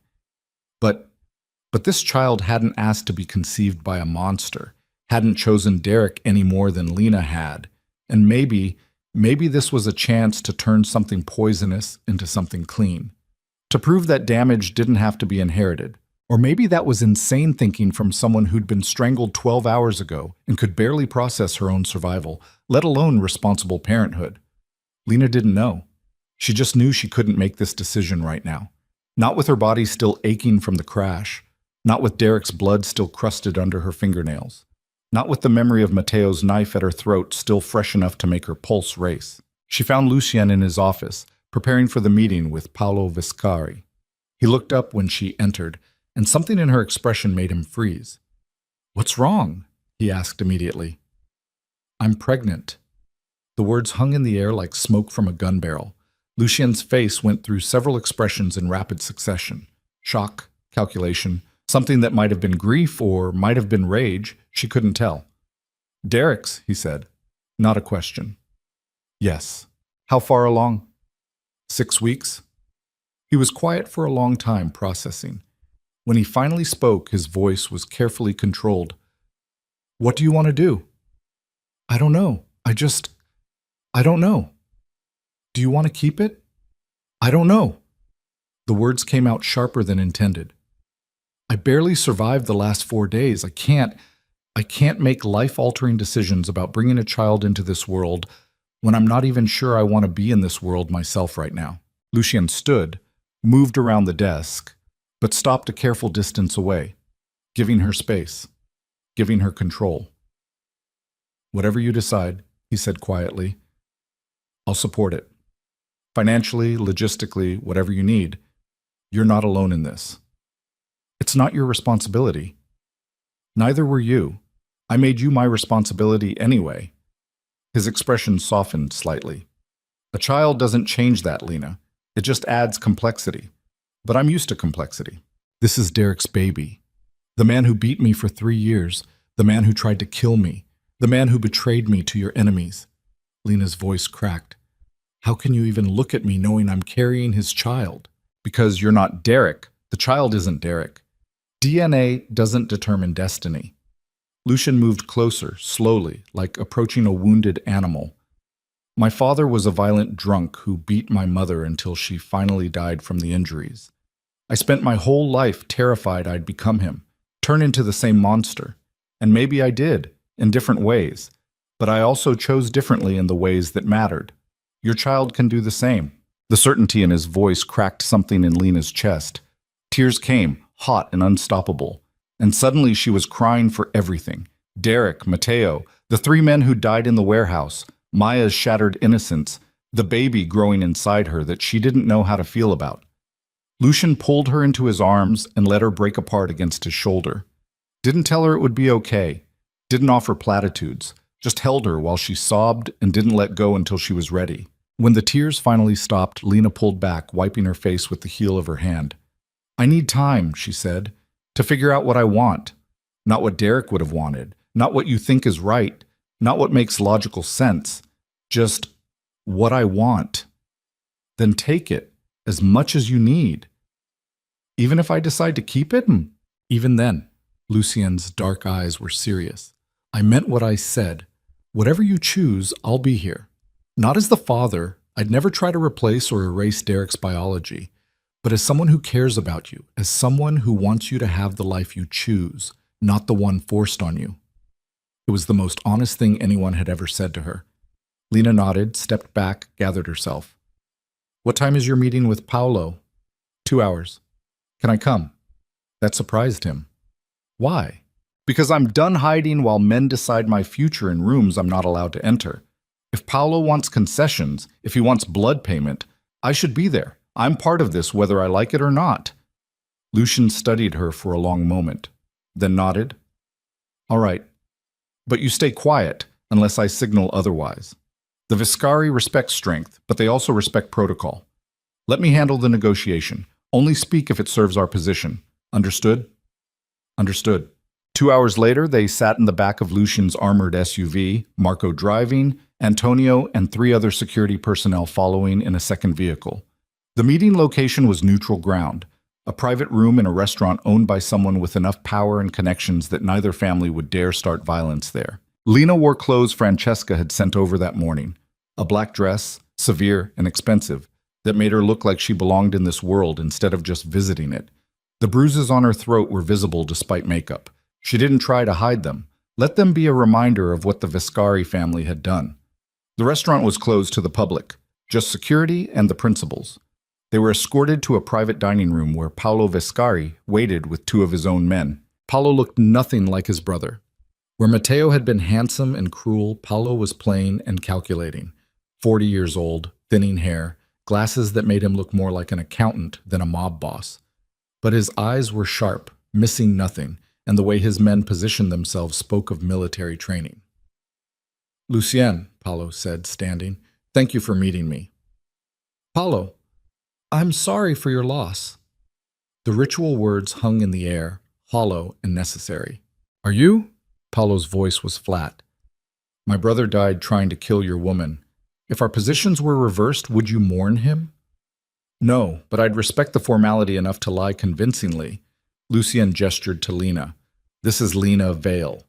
But this child hadn't asked to be conceived by a monster, hadn't chosen Derek any more than Lena had, and maybe this was a chance to turn something poisonous into something clean. To prove that damage didn't have to be inherited. Or maybe that was insane thinking from someone who'd been strangled 12 hours ago and could barely process her own survival, let alone responsible parenthood. Lena didn't know. She just knew she couldn't make this decision right now. Not with her body still aching from the crash. Not with Derek's blood still crusted under her fingernails. Not with the memory of Matteo's knife at her throat still fresh enough to make her pulse race. She found Lucien in his office, preparing for the meeting with Paolo Viscari. He looked up when she entered, and something in her expression made him freeze. "What's wrong?" he asked immediately. "I'm pregnant." The words hung in the air like smoke from a gun barrel. Lucien's face went through several expressions in rapid succession. Shock, calculation, something that might have been grief or might have been rage, she couldn't tell. "Derek's," he said. Not a question. "Yes." "How far along?" 6 weeks. He was quiet for a long time, processing. When he finally spoke, his voice was carefully controlled. "What do you want to do?" "I don't know. I don't know." "Do you want to keep it?" "I don't know." The words came out sharper than intended. "I barely survived the last 4 days. I can't make life-altering decisions about bringing a child into this world when I'm not even sure I want to be in this world myself right now." Lucien stood, moved around the desk, but stopped a careful distance away, giving her space, giving her control. "Whatever you decide," he said quietly, "I'll support it. Financially, logistically, whatever you need. You're not alone in this. It's not your responsibility. Neither were you. I made you my responsibility anyway." His expression softened slightly. "A child doesn't change that, Lena. It just adds complexity. But I'm used to complexity. This is Derek's baby. The man who beat me for 3 years, the man who tried to kill me, the man who betrayed me to your enemies." Lena's voice cracked. "How can you even look at me knowing I'm carrying his child?" "Because you're not Derek. The child isn't Derek. DNA doesn't determine destiny." Lucien moved closer, slowly, like approaching a wounded animal. "My father was a violent drunk who beat my mother until she finally died from the injuries. I spent my whole life terrified I'd become him, turn into the same monster. And maybe I did, in different ways. But I also chose differently in the ways that mattered. Your child can do the same." The certainty in his voice cracked something in Lena's chest. Tears came, hot and unstoppable. And suddenly she was crying for everything. Derek, Mateo, the three men who died in the warehouse, Maya's shattered innocence, the baby growing inside her that she didn't know how to feel about. Lucian pulled her into his arms and let her break apart against his shoulder. Didn't tell her it would be okay. Didn't offer platitudes. Just held her while she sobbed and didn't let go until she was ready. When the tears finally stopped, Lena pulled back, wiping her face with the heel of her hand. "I need time," she said, "to figure out what I want. Not what Derek would have wanted. Not what you think is right. Not what makes logical sense. Just what I want. Then take it, as much as you need. Even if I decide to keep it?" Even then, Lucien's dark eyes were serious. "I meant what I said. Whatever you choose, I'll be here. Not as the father, I'd never try to replace or erase Derek's biology, but as someone who cares about you, as someone who wants you to have the life you choose, not the one forced on you." It was the most honest thing anyone had ever said to her. Lena nodded, stepped back, gathered herself. "What time is your meeting with Paolo?" 2 hours. "Can I come?" That surprised him. "Why?" "Because I'm done hiding while men decide my future in rooms I'm not allowed to enter. If Paolo wants concessions, if he wants blood payment, I should be there. I'm part of this whether I like it or not." Lucian studied her for a long moment, then nodded. "All right. But you stay quiet unless I signal otherwise. The Viscari respect strength, but they also respect protocol. Let me handle the negotiation. Only speak if it serves our position. Understood?" "Understood." 2 hours later, they sat in the back of Lucian's armored SUV, Marco driving, Antonio and 3 other security personnel following in a second vehicle. The meeting location was neutral ground, a private room in a restaurant owned by someone with enough power and connections that neither family would dare start violence there. Lena wore clothes Francesca had sent over that morning, a black dress, severe and expensive, that made her look like she belonged in this world instead of just visiting it. The bruises on her throat were visible despite makeup. She didn't try to hide them. Let them be a reminder of what the Viscari family had done. The restaurant was closed to the public, just security and the principals. They were escorted to a private dining room where Paolo Viscari waited with 2 of his own men. Paolo looked nothing like his brother. Where Matteo had been handsome and cruel, Paolo was plain and calculating. 40 years old, thinning hair, glasses that made him look more like an accountant than a mob boss. But his eyes were sharp, missing nothing, and the way his men positioned themselves spoke of military training. "Lucien," Paolo said, standing, "thank you for meeting me." "Paolo, I'm sorry for your loss." The ritual words hung in the air, hollow and necessary. "Are you?" Paolo's voice was flat. "My brother died trying to kill your woman. If our positions were reversed, would you mourn him?" "No, but I'd respect the formality enough to lie convincingly." Lucien gestured to Lena. "This is Lena Vale,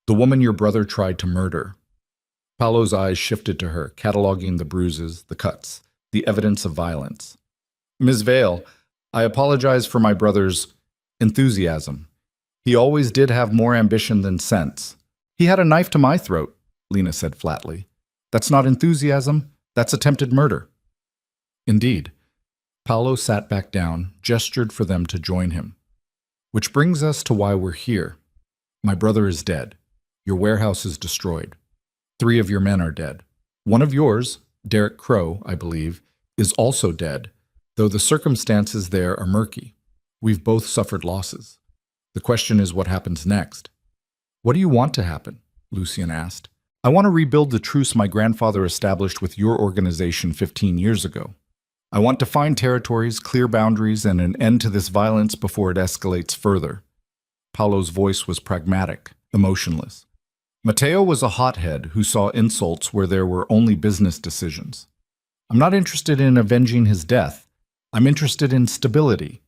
the woman your brother tried to murder." Paolo's eyes shifted to her, cataloging the bruises, the cuts, the evidence of violence. "Ms. Vale, I apologize for my brother's enthusiasm. He always did have more ambition than sense. He had a knife to my throat," Lena said flatly. "That's not enthusiasm, that's attempted murder." "Indeed." Paolo sat back down, gestured for them to join him. "Which brings us to why we're here. My brother is dead. Your warehouse is destroyed. 3 of your men are dead. One of yours, Derek Crow, I believe, is also dead, though the circumstances there are murky. We've both suffered losses. The question is what happens next." "What do you want to happen?" Lucien asked. "I want to rebuild the truce my grandfather established with your organization 15 years ago. I want defined territories, clear boundaries, and an end to this violence before it escalates further." Paolo's voice was pragmatic, emotionless. Matteo was a hothead who saw insults where there were only business decisions. "I'm not interested in avenging his death. I'm interested in stability."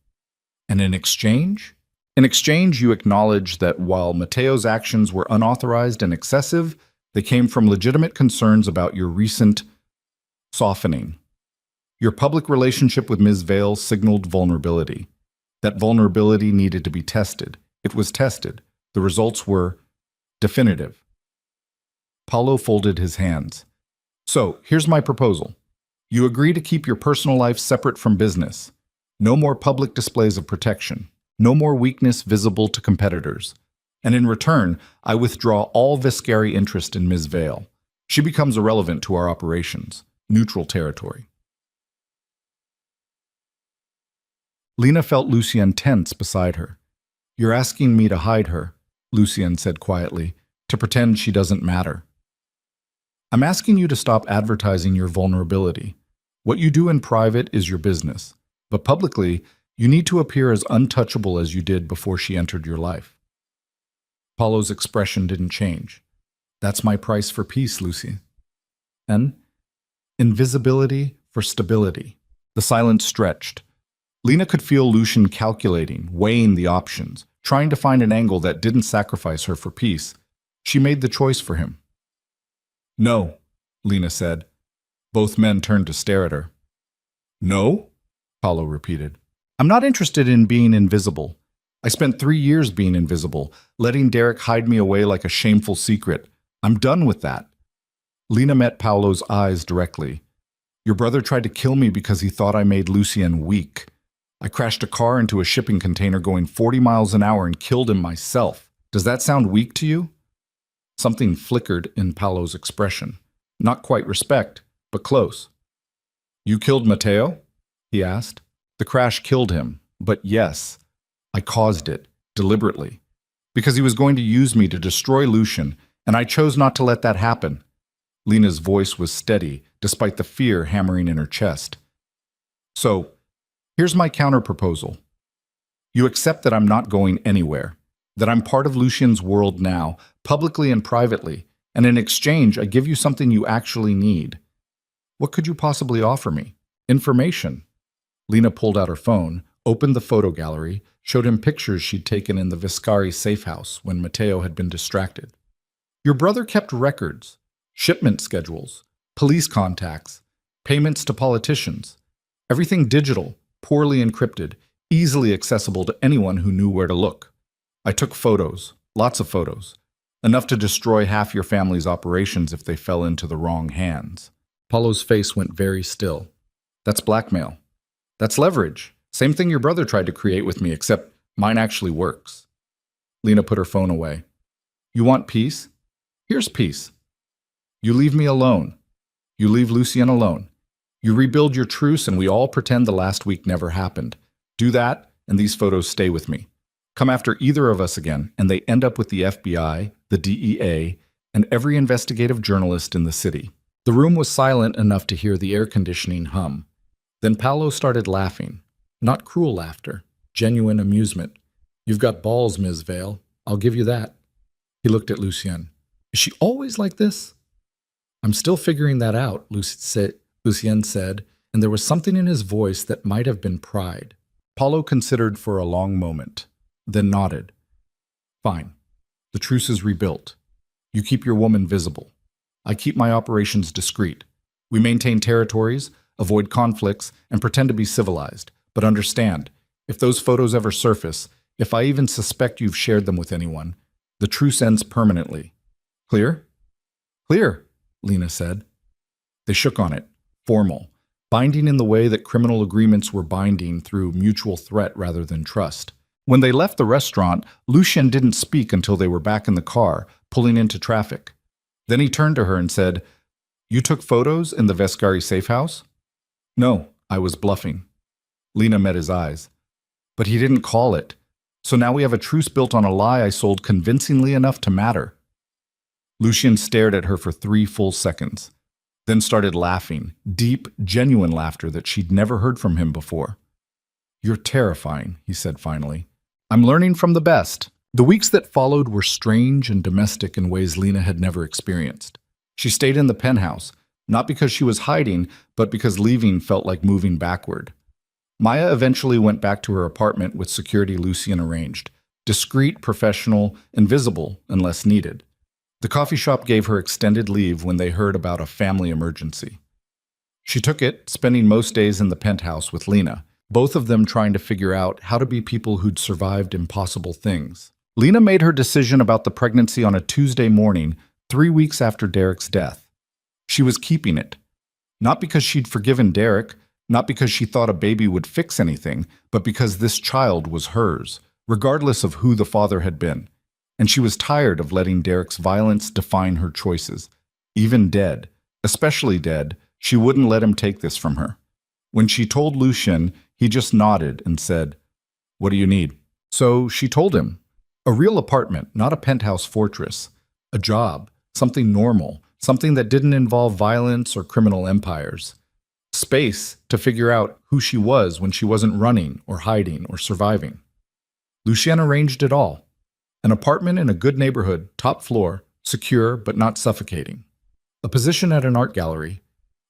"And in exchange?" "In exchange, you acknowledge that while Matteo's actions were unauthorized and excessive, they came from legitimate concerns about your recent softening. Your public relationship with Ms. Vale signaled vulnerability. That vulnerability needed to be tested. It was tested. The results were definitive." Paolo folded his hands. "So, here's my proposal. You agree to keep your personal life separate from business. No more public displays of protection. No more weakness visible to competitors. And in return, I withdraw all Viscari interest in Ms. Vale. She becomes irrelevant to our operations. Neutral territory. Lena felt Lucien tense beside her. You're asking me to hide her, Lucien said quietly, to pretend she doesn't matter. I'm asking you to stop advertising your vulnerability. What you do in private is your business, but publicly, you need to appear as untouchable as you did before she entered your life. Paulo's expression didn't change. That's my price for peace, Lucy. And invisibility for stability. The silence stretched. Lena could feel Lucien calculating, weighing the options, trying to find an angle that didn't sacrifice her for peace. She made the choice for him. No, Lena said. Both men turned to stare at her. No? Paulo repeated. I'm not interested in being invisible. I spent 3 years being invisible, letting Derek hide me away like a shameful secret. I'm done with that. Lena met Paulo's eyes directly. Your brother tried to kill me because he thought I made Lucien weak. I crashed a car into a shipping container going 40 miles an hour and killed him myself. Does that sound weak to you? Something flickered in Paulo's expression. Not quite respect, but close. You killed Matteo? He asked. The crash killed him, but yes, I caused it, deliberately. Because he was going to use me to destroy Lucien, and I chose not to let that happen. Lena's voice was steady, despite the fear hammering in her chest. So, here's my counter-proposal. You accept that I'm not going anywhere, that I'm part of Lucien's world now, publicly and privately, and in exchange, I give you something you actually need. What could you possibly offer me? Information. Lena pulled out her phone, opened the photo gallery, showed him pictures she'd taken in the Viscari safe house when Matteo had been distracted. Your brother kept records, shipment schedules, police contacts, payments to politicians. Everything digital, poorly encrypted, easily accessible to anyone who knew where to look. I took photos, lots of photos, enough to destroy half your family's operations if they fell into the wrong hands. Paulo's face went very still. That's blackmail. That's leverage. Same thing your brother tried to create with me, except mine actually works. Lena put her phone away. You want peace? Here's peace. You leave me alone. You leave Lucien alone. You rebuild your truce and we all pretend the last week never happened. Do that and these photos stay with me. Come after either of us again and they end up with the FBI, the DEA, and every investigative journalist in the city. The room was silent enough to hear the air conditioning hum. Then Paulo started laughing. Not cruel laughter, genuine amusement. You've got balls, Ms. Vale. I'll give you that. He looked at Lucien. Is she always like this? I'm still figuring that out, Lucien said, and there was something in his voice that might have been pride. Paulo considered for a long moment, then nodded. Fine. The truce is rebuilt. You keep your woman visible. I keep my operations discreet. We maintain territories, avoid conflicts, and pretend to be civilized. But understand, if those photos ever surface, if I even suspect you've shared them with anyone, the truce ends permanently. Clear? Clear, Lena said. They shook on it, formal, binding in the way that criminal agreements were binding through mutual threat rather than trust. When they left the restaurant, Lucien didn't speak until they were back in the car, pulling into traffic. Then he turned to her and said, You took photos in the Viscari safe house? No, I was bluffing. Lena met his eyes. But he didn't call it. So now we have a truce built on a lie I sold convincingly enough to matter. Lucien stared at her for 3 full seconds, then started laughing, deep, genuine laughter that she'd never heard from him before. You're terrifying, he said finally. I'm learning from the best. The weeks that followed were strange and domestic in ways Lena had never experienced. She stayed in the penthouse, not because she was hiding, but because leaving felt like moving backward. Maya eventually went back to her apartment with security Lucien arranged, discreet, professional, invisible unless needed. The coffee shop gave her extended leave when they heard about a family emergency. She took it, spending most days in the penthouse with Lena, both of them trying to figure out how to be people who'd survived impossible things. Lena made her decision about the pregnancy on a Tuesday morning, 3 weeks after Derek's death. She was keeping it. Not because she'd forgiven Derek, Not because she thought a baby would fix anything, but because this child was hers, regardless of who the father had been. And she was tired of letting Derek's violence define her choices. Even dead, especially dead, she wouldn't let him take this from her. When she told Lucien, he just nodded and said, "What do you need?" So she told him. A real apartment, not a penthouse fortress. A job, something normal, something that didn't involve violence or criminal empires. Space to figure out who she was when she wasn't running or hiding or surviving. Lucien arranged it all. An apartment in a good neighborhood, top floor, secure but not suffocating. A position at an art gallery.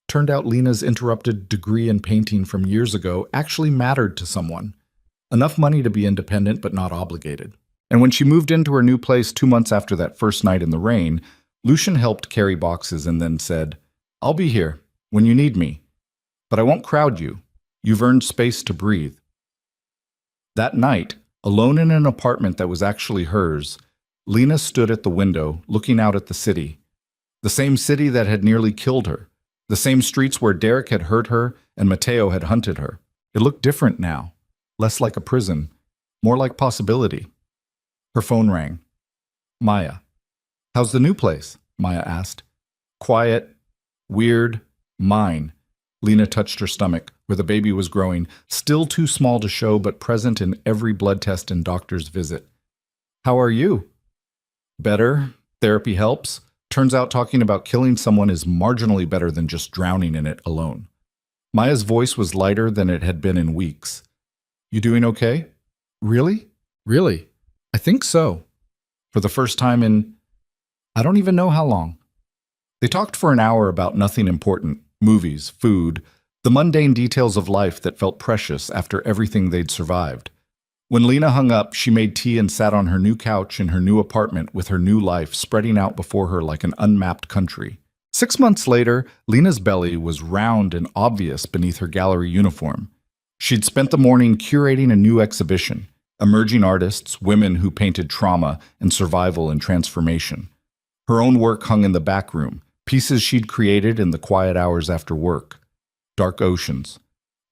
Turned out Lena's interrupted degree in painting from years ago actually mattered to someone. Enough money to be independent but not obligated. And when she moved into her new place 2 months after that first night in the rain, Lucien helped carry boxes and then said, "I'll be here when you need me. But I won't crowd you. You've earned space to breathe." That night, alone in an apartment that was actually hers, Lena stood at the window, looking out at the city. The same city that had nearly killed her. The same streets where Derek had hurt her and Matteo had hunted her. It looked different now. Less like a prison. More like possibility. Her phone rang. Maya. "How's the new place?" Maya asked. "Quiet. Weird. Mine." Lena touched her stomach, where the baby was growing, still too small to show but present in every blood test and doctor's visit. "How are you?" "Better. Therapy helps. Turns out talking about killing someone is marginally better than just drowning in it alone." Maya's voice was lighter than it had been in weeks. "You doing okay?" "Really? Really? I think so. For the first time in, I don't even know how long." They talked for an hour about nothing important. Movies, food, the mundane details of life that felt precious after everything they'd survived. When Lena hung up, she made tea and sat on her new couch in her new apartment with her new life spreading out before her like an unmapped country. 6 months later, Lena's belly was round and obvious beneath her gallery uniform. She'd spent the morning curating a new exhibition, emerging artists, women who painted trauma and survival and transformation. Her own work hung in the back room, pieces she'd created in the quiet hours after work. Dark oceans,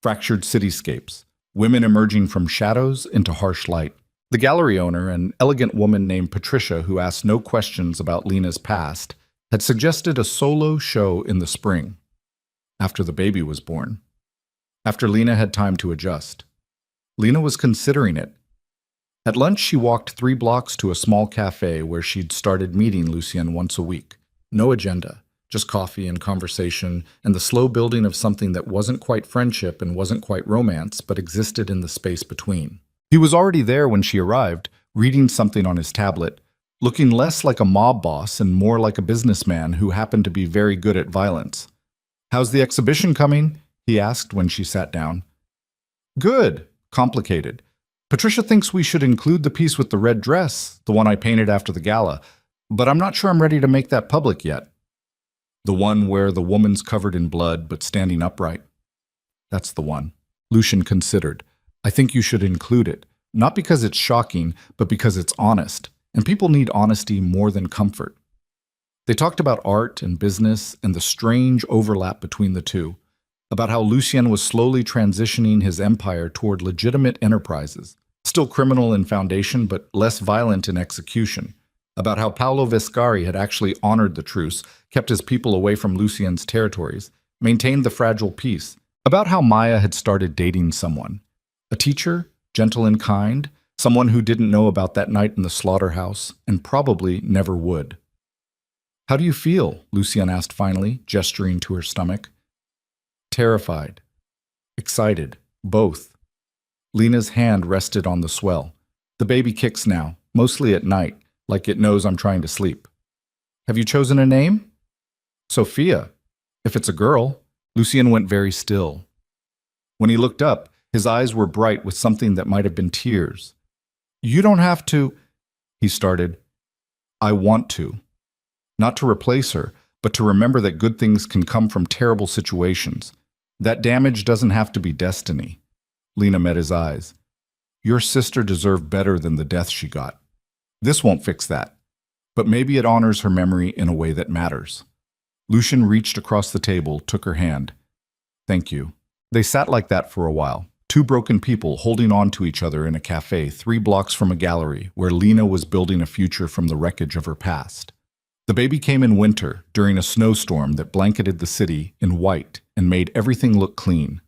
fractured cityscapes, women emerging from shadows into harsh light. The gallery owner, an elegant woman named Patricia who asked no questions about Lena's past, had suggested a solo show in the spring, after the baby was born, after Lena had time to adjust. Lena was considering it. At lunch, she walked 3 blocks to a small cafe where she'd started meeting Lucien once a week. No agenda. Just coffee and conversation, and the slow building of something that wasn't quite friendship and wasn't quite romance, but existed in the space between. He was already there when she arrived, reading something on his tablet, looking less like a mob boss and more like a businessman who happened to be very good at violence. "How's the exhibition coming?" he asked when she sat down. "Good. Complicated. Patricia thinks we should include the piece with the red dress, the one I painted after the gala, but I'm not sure I'm ready to make that public yet." "The one where the woman's covered in blood but standing upright?" "That's the one." Lucien considered. "I think you should include it, not because it's shocking, but because it's honest, and people need honesty more than comfort." They talked about art and business and the strange overlap between the two, about how Lucien was slowly transitioning his empire toward legitimate enterprises, still criminal in foundation but less violent in execution, about how Paolo Vescari had actually honored the truce, kept his people away from Lucien's territories, maintained the fragile peace, about how Maya had started dating someone, a teacher, gentle and kind, someone who didn't know about that night in the slaughterhouse and probably never would. "How do you feel?" Lucien asked finally, gesturing to her stomach. "Terrified. Excited. Both." Lena's hand rested on the swell. "The baby kicks now, mostly at night, like it knows I'm trying to sleep." "Have you chosen a name?" "Sophia. If it's a girl." Lucien went very still. When he looked up, his eyes were bright with something that might have been tears. "You don't have to," he started. "I want to. Not to replace her, but to remember that good things can come from terrible situations. That damage doesn't have to be destiny." Lena met his eyes. "Your sister deserved better than the death she got. This won't fix that, but maybe it honors her memory in a way that matters." Lucien reached across the table, took her hand. "Thank you." They sat like that for a while, two broken people holding on to each other in a cafe 3 blocks from a gallery where Lena was building a future from the wreckage of her past. The baby came in winter, during a snowstorm that blanketed the city in white and made everything look clean.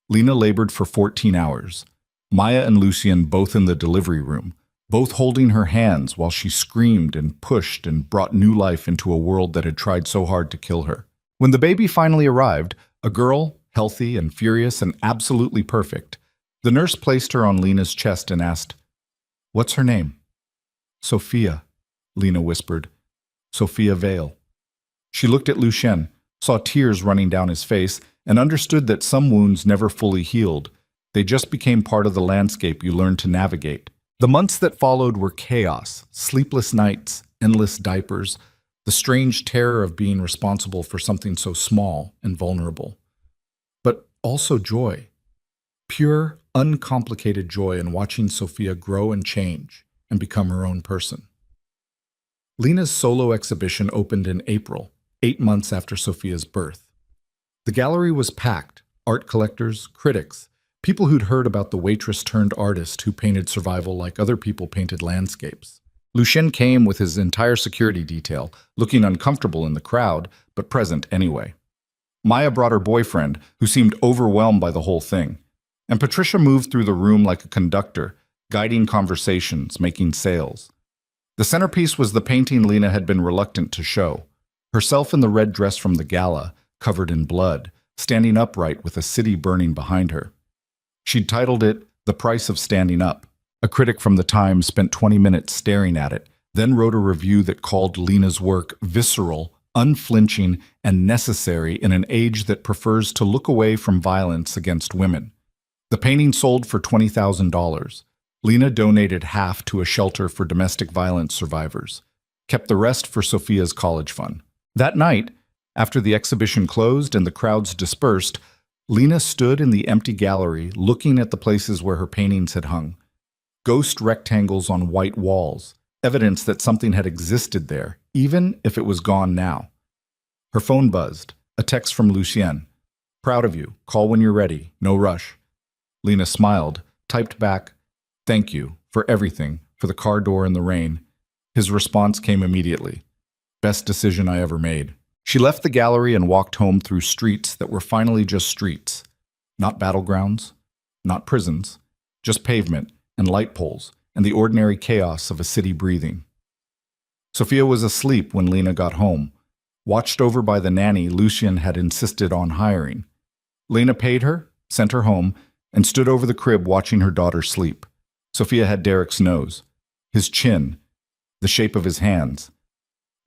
Lena labored for 14 hours. Maya and Lucien both in the delivery room, both holding her hands while she screamed and pushed and brought new life into a world that had tried so hard to kill her. When the baby finally arrived, a girl, healthy and furious and absolutely perfect, the nurse placed her on Lena's chest and asked, "What's her name?" "Sophia," Lena whispered. "Sophia Vale." She looked at Lucien, saw tears running down his face, and understood that some wounds never fully healed. They just became part of the landscape you learned to navigate. The months that followed were chaos, sleepless nights, endless diapers, the strange terror of being responsible for something so small and vulnerable. But also joy. Pure, uncomplicated joy in watching Sophia grow and change and become her own person. Lena's solo exhibition opened in April, 8 months after Sophia's birth. The gallery was packed, art collectors, critics, people who'd heard about the waitress-turned-artist who painted survival like other people painted landscapes. Lucien came with his entire security detail, looking uncomfortable in the crowd, but present anyway. Maya brought her boyfriend, who seemed overwhelmed by the whole thing. And Patricia moved through the room like a conductor, guiding conversations, making sales. The centerpiece was the painting Lena had been reluctant to show. Herself in the red dress from the gala, covered in blood, standing upright with a city burning behind her. She'd titled it, "The Price of Standing Up." A critic from the Times spent 20 minutes staring at it, then wrote a review that called Lena's work visceral, unflinching, and necessary in an age that prefers to look away from violence against women. The painting sold for $20,000. Lena donated half to a shelter for domestic violence survivors, kept the rest for Sophia's college fund. That night, after the exhibition closed and the crowds dispersed, Lena stood in the empty gallery looking at the places where her paintings had hung. Ghost rectangles on white walls, evidence that something had existed there, even if it was gone now. Her phone buzzed, a text from Lucien. "Proud of you. Call when you're ready. No rush." Lena smiled, typed back, "Thank you for everything, for the car door in the rain." His response came immediately. "Best decision I ever made." She left the gallery and walked home through streets that were finally just streets. Not battlegrounds, not prisons, just pavement and light poles and the ordinary chaos of a city breathing. Sophia was asleep when Lena got home, watched over by the nanny Lucien had insisted on hiring. Lena paid her, sent her home, and stood over the crib watching her daughter sleep. Sophia had Derek's nose, his chin, the shape of his hands.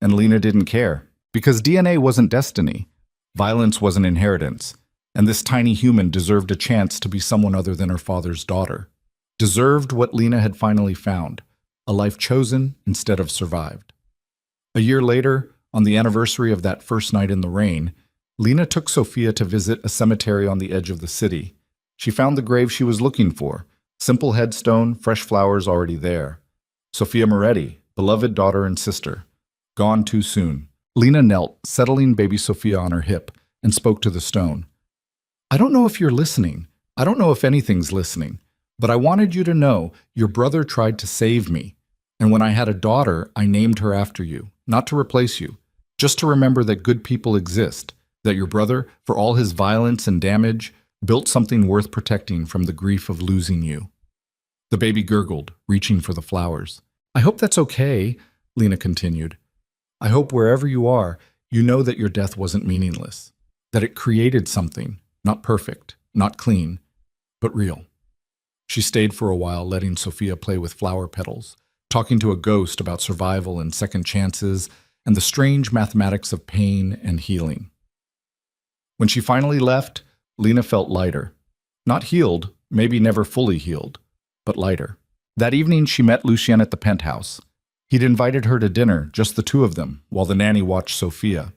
And Lena didn't care. Because DNA wasn't destiny, violence wasn't inheritance, and this tiny human deserved a chance to be someone other than her father's daughter. Deserved what Lena had finally found, a life chosen instead of survived. A year later, on the anniversary of that first night in the rain, Lena took Sophia to visit a cemetery on the edge of the city. She found the grave she was looking for, simple headstone, fresh flowers already there. Sophia Moretti, beloved daughter and sister, gone too soon. Lena knelt, settling baby Sophia on her hip, and spoke to the stone. "I don't know if you're listening. I don't know if anything's listening. But I wanted you to know your brother tried to save me. And when I had a daughter, I named her after you, not to replace you, just to remember that good people exist, that your brother, for all his violence and damage, built something worth protecting from the grief of losing you." The baby gurgled, reaching for the flowers. "I hope that's okay," Lena continued. "I hope wherever you are, you know that your death wasn't meaningless, that it created something, not perfect, not clean, but real." She stayed for a while, letting Sophia play with flower petals, talking to a ghost about survival and second chances and the strange mathematics of pain and healing. When she finally left, Lena felt lighter. Not healed, maybe never fully healed, but lighter. That evening, she met Lucien at the penthouse. He'd invited her to dinner, just the two of them, while the nanny watched Sophia.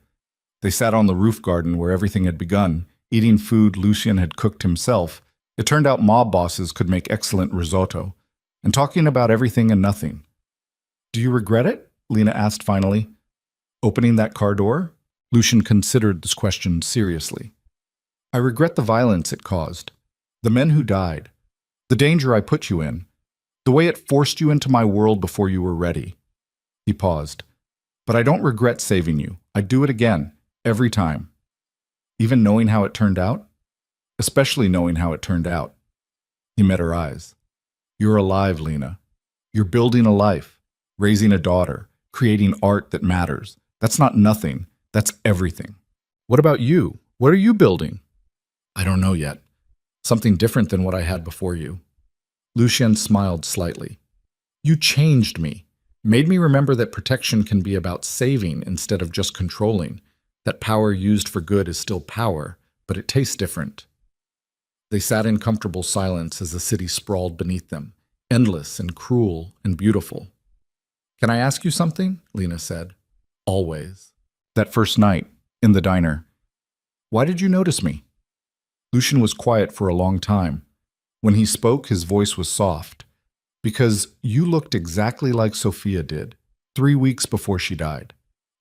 They sat on the roof garden where everything had begun, eating food Lucien had cooked himself. It turned out mob bosses could make excellent risotto, and talking about everything and nothing. "Do you regret it?" Lena asked finally. "Opening that car door?" Lucien considered this question seriously. I regret the violence it caused, the men who died, the danger I put you in, the way it forced you into my world before you were ready." He paused. "But I don't regret saving you. I'd do it again, every time. Even knowing how it turned out? Especially knowing how it turned out." He met her eyes. "You're alive, Lena. You're building a life, raising a daughter, creating art that matters. That's not nothing. That's everything. What about you? What are you building?" "I don't know yet. Something different than what I had before you." Lucien smiled slightly. "You changed me, made me remember that protection can be about saving instead of just controlling, that power used for good is still power, but it tastes different." They sat in comfortable silence as the city sprawled beneath them, endless and cruel and beautiful. "Can I ask you something?" Lena said. "Always." "That first night, in the diner, why did you notice me?" Lucien was quiet for a long time. When he spoke, his voice was soft. "Because you looked exactly like Sophia did, 3 weeks before she died.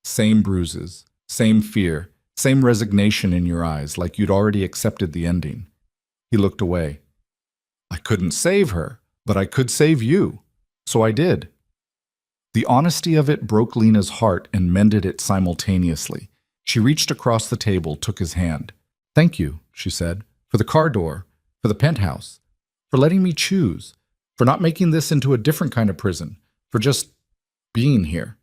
Same bruises, same fear, same resignation in your eyes, like you'd already accepted the ending." He looked away. "I couldn't save her, but I could save you. So I did." The honesty of it broke Lena's heart and mended it simultaneously. She reached across the table, took his hand. "Thank you," she said, "for the car door, for the penthouse, for letting me choose, for not making this into a different kind of prison, for just being here.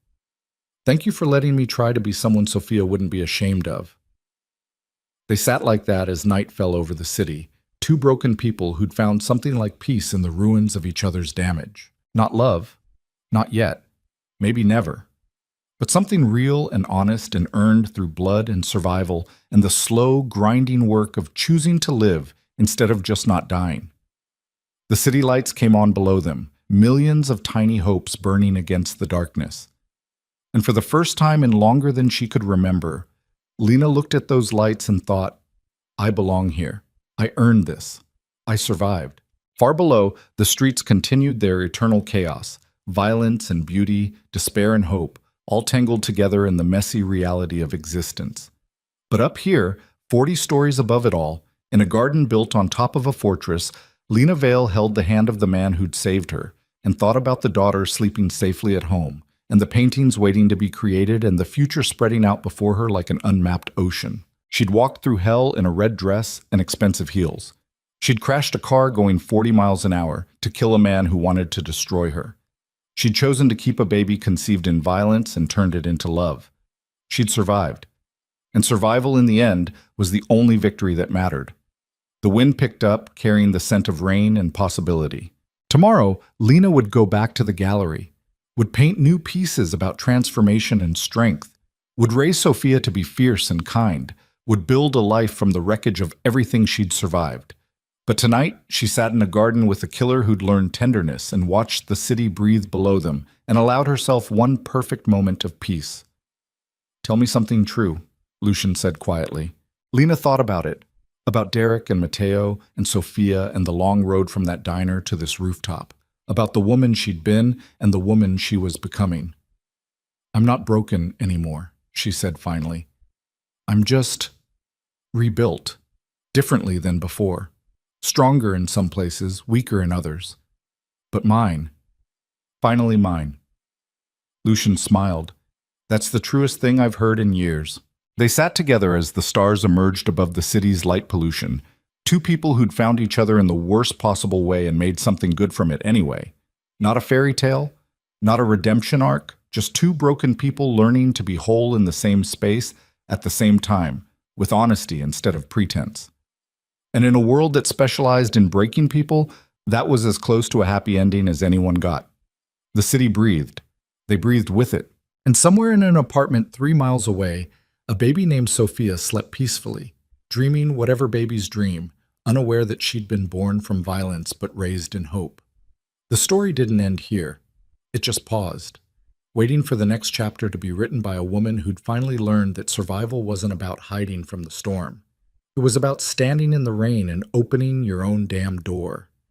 Thank you for letting me try to be someone Sophia wouldn't be ashamed of." They sat like that as night fell over the city, two broken people who'd found something like peace in the ruins of each other's damage. Not love, not yet, maybe never, but something real and honest and earned through blood and survival and the slow, grinding work of choosing to live instead of just not dying. The city lights came on below them, millions of tiny hopes burning against the darkness. And for the first time in longer than she could remember, Lena looked at those lights and thought, "I belong here. I earned this. I survived." Far below, the streets continued their eternal chaos, violence and beauty, despair and hope, all tangled together in the messy reality of existence. But up here, 40 stories above it all, in a garden built on top of a fortress, Lena Vale held the hand of the man who'd saved her, and thought about the daughter sleeping safely at home, and the paintings waiting to be created, and the future spreading out before her like an unmapped ocean. She'd walked through hell in a red dress and expensive heels. She'd crashed a car going 40 miles an hour to kill a man who wanted to destroy her. She'd chosen to keep a baby conceived in violence and turned it into love. She'd survived. And survival in the end was the only victory that mattered. The wind picked up, carrying the scent of rain and possibility. Tomorrow, Lena would go back to the gallery, would paint new pieces about transformation and strength, would raise Sophia to be fierce and kind, would build a life from the wreckage of everything she'd survived. But tonight, she sat in a garden with a killer who'd learned tenderness and watched the city breathe below them and allowed herself one perfect moment of peace. "Tell me something true," Lucien said quietly. Lena thought about it, about Derek and Matteo and Sophia and the long road from that diner to this rooftop, about the woman she'd been and the woman she was becoming. "I'm not broken anymore," she said finally. "I'm just rebuilt, differently than before. Stronger in some places, weaker in others. But mine. Finally mine." Lucien smiled. "That's the truest thing I've heard in years." They sat together as the stars emerged above the city's light pollution, two people who'd found each other in the worst possible way and made something good from it anyway. Not a fairy tale, not a redemption arc, just two broken people learning to be whole in the same space at the same time, with honesty instead of pretense. And in a world that specialized in breaking people, that was as close to a happy ending as anyone got. The city breathed. They breathed with it. And somewhere in an apartment 3 miles away, a baby named Sophia slept peacefully, dreaming whatever babies dream, unaware that she'd been born from violence but raised in hope. The story didn't end here. It just paused, waiting for the next chapter to be written by a woman who'd finally learned that survival wasn't about hiding from the storm. It was about standing in the rain and opening your own damn door.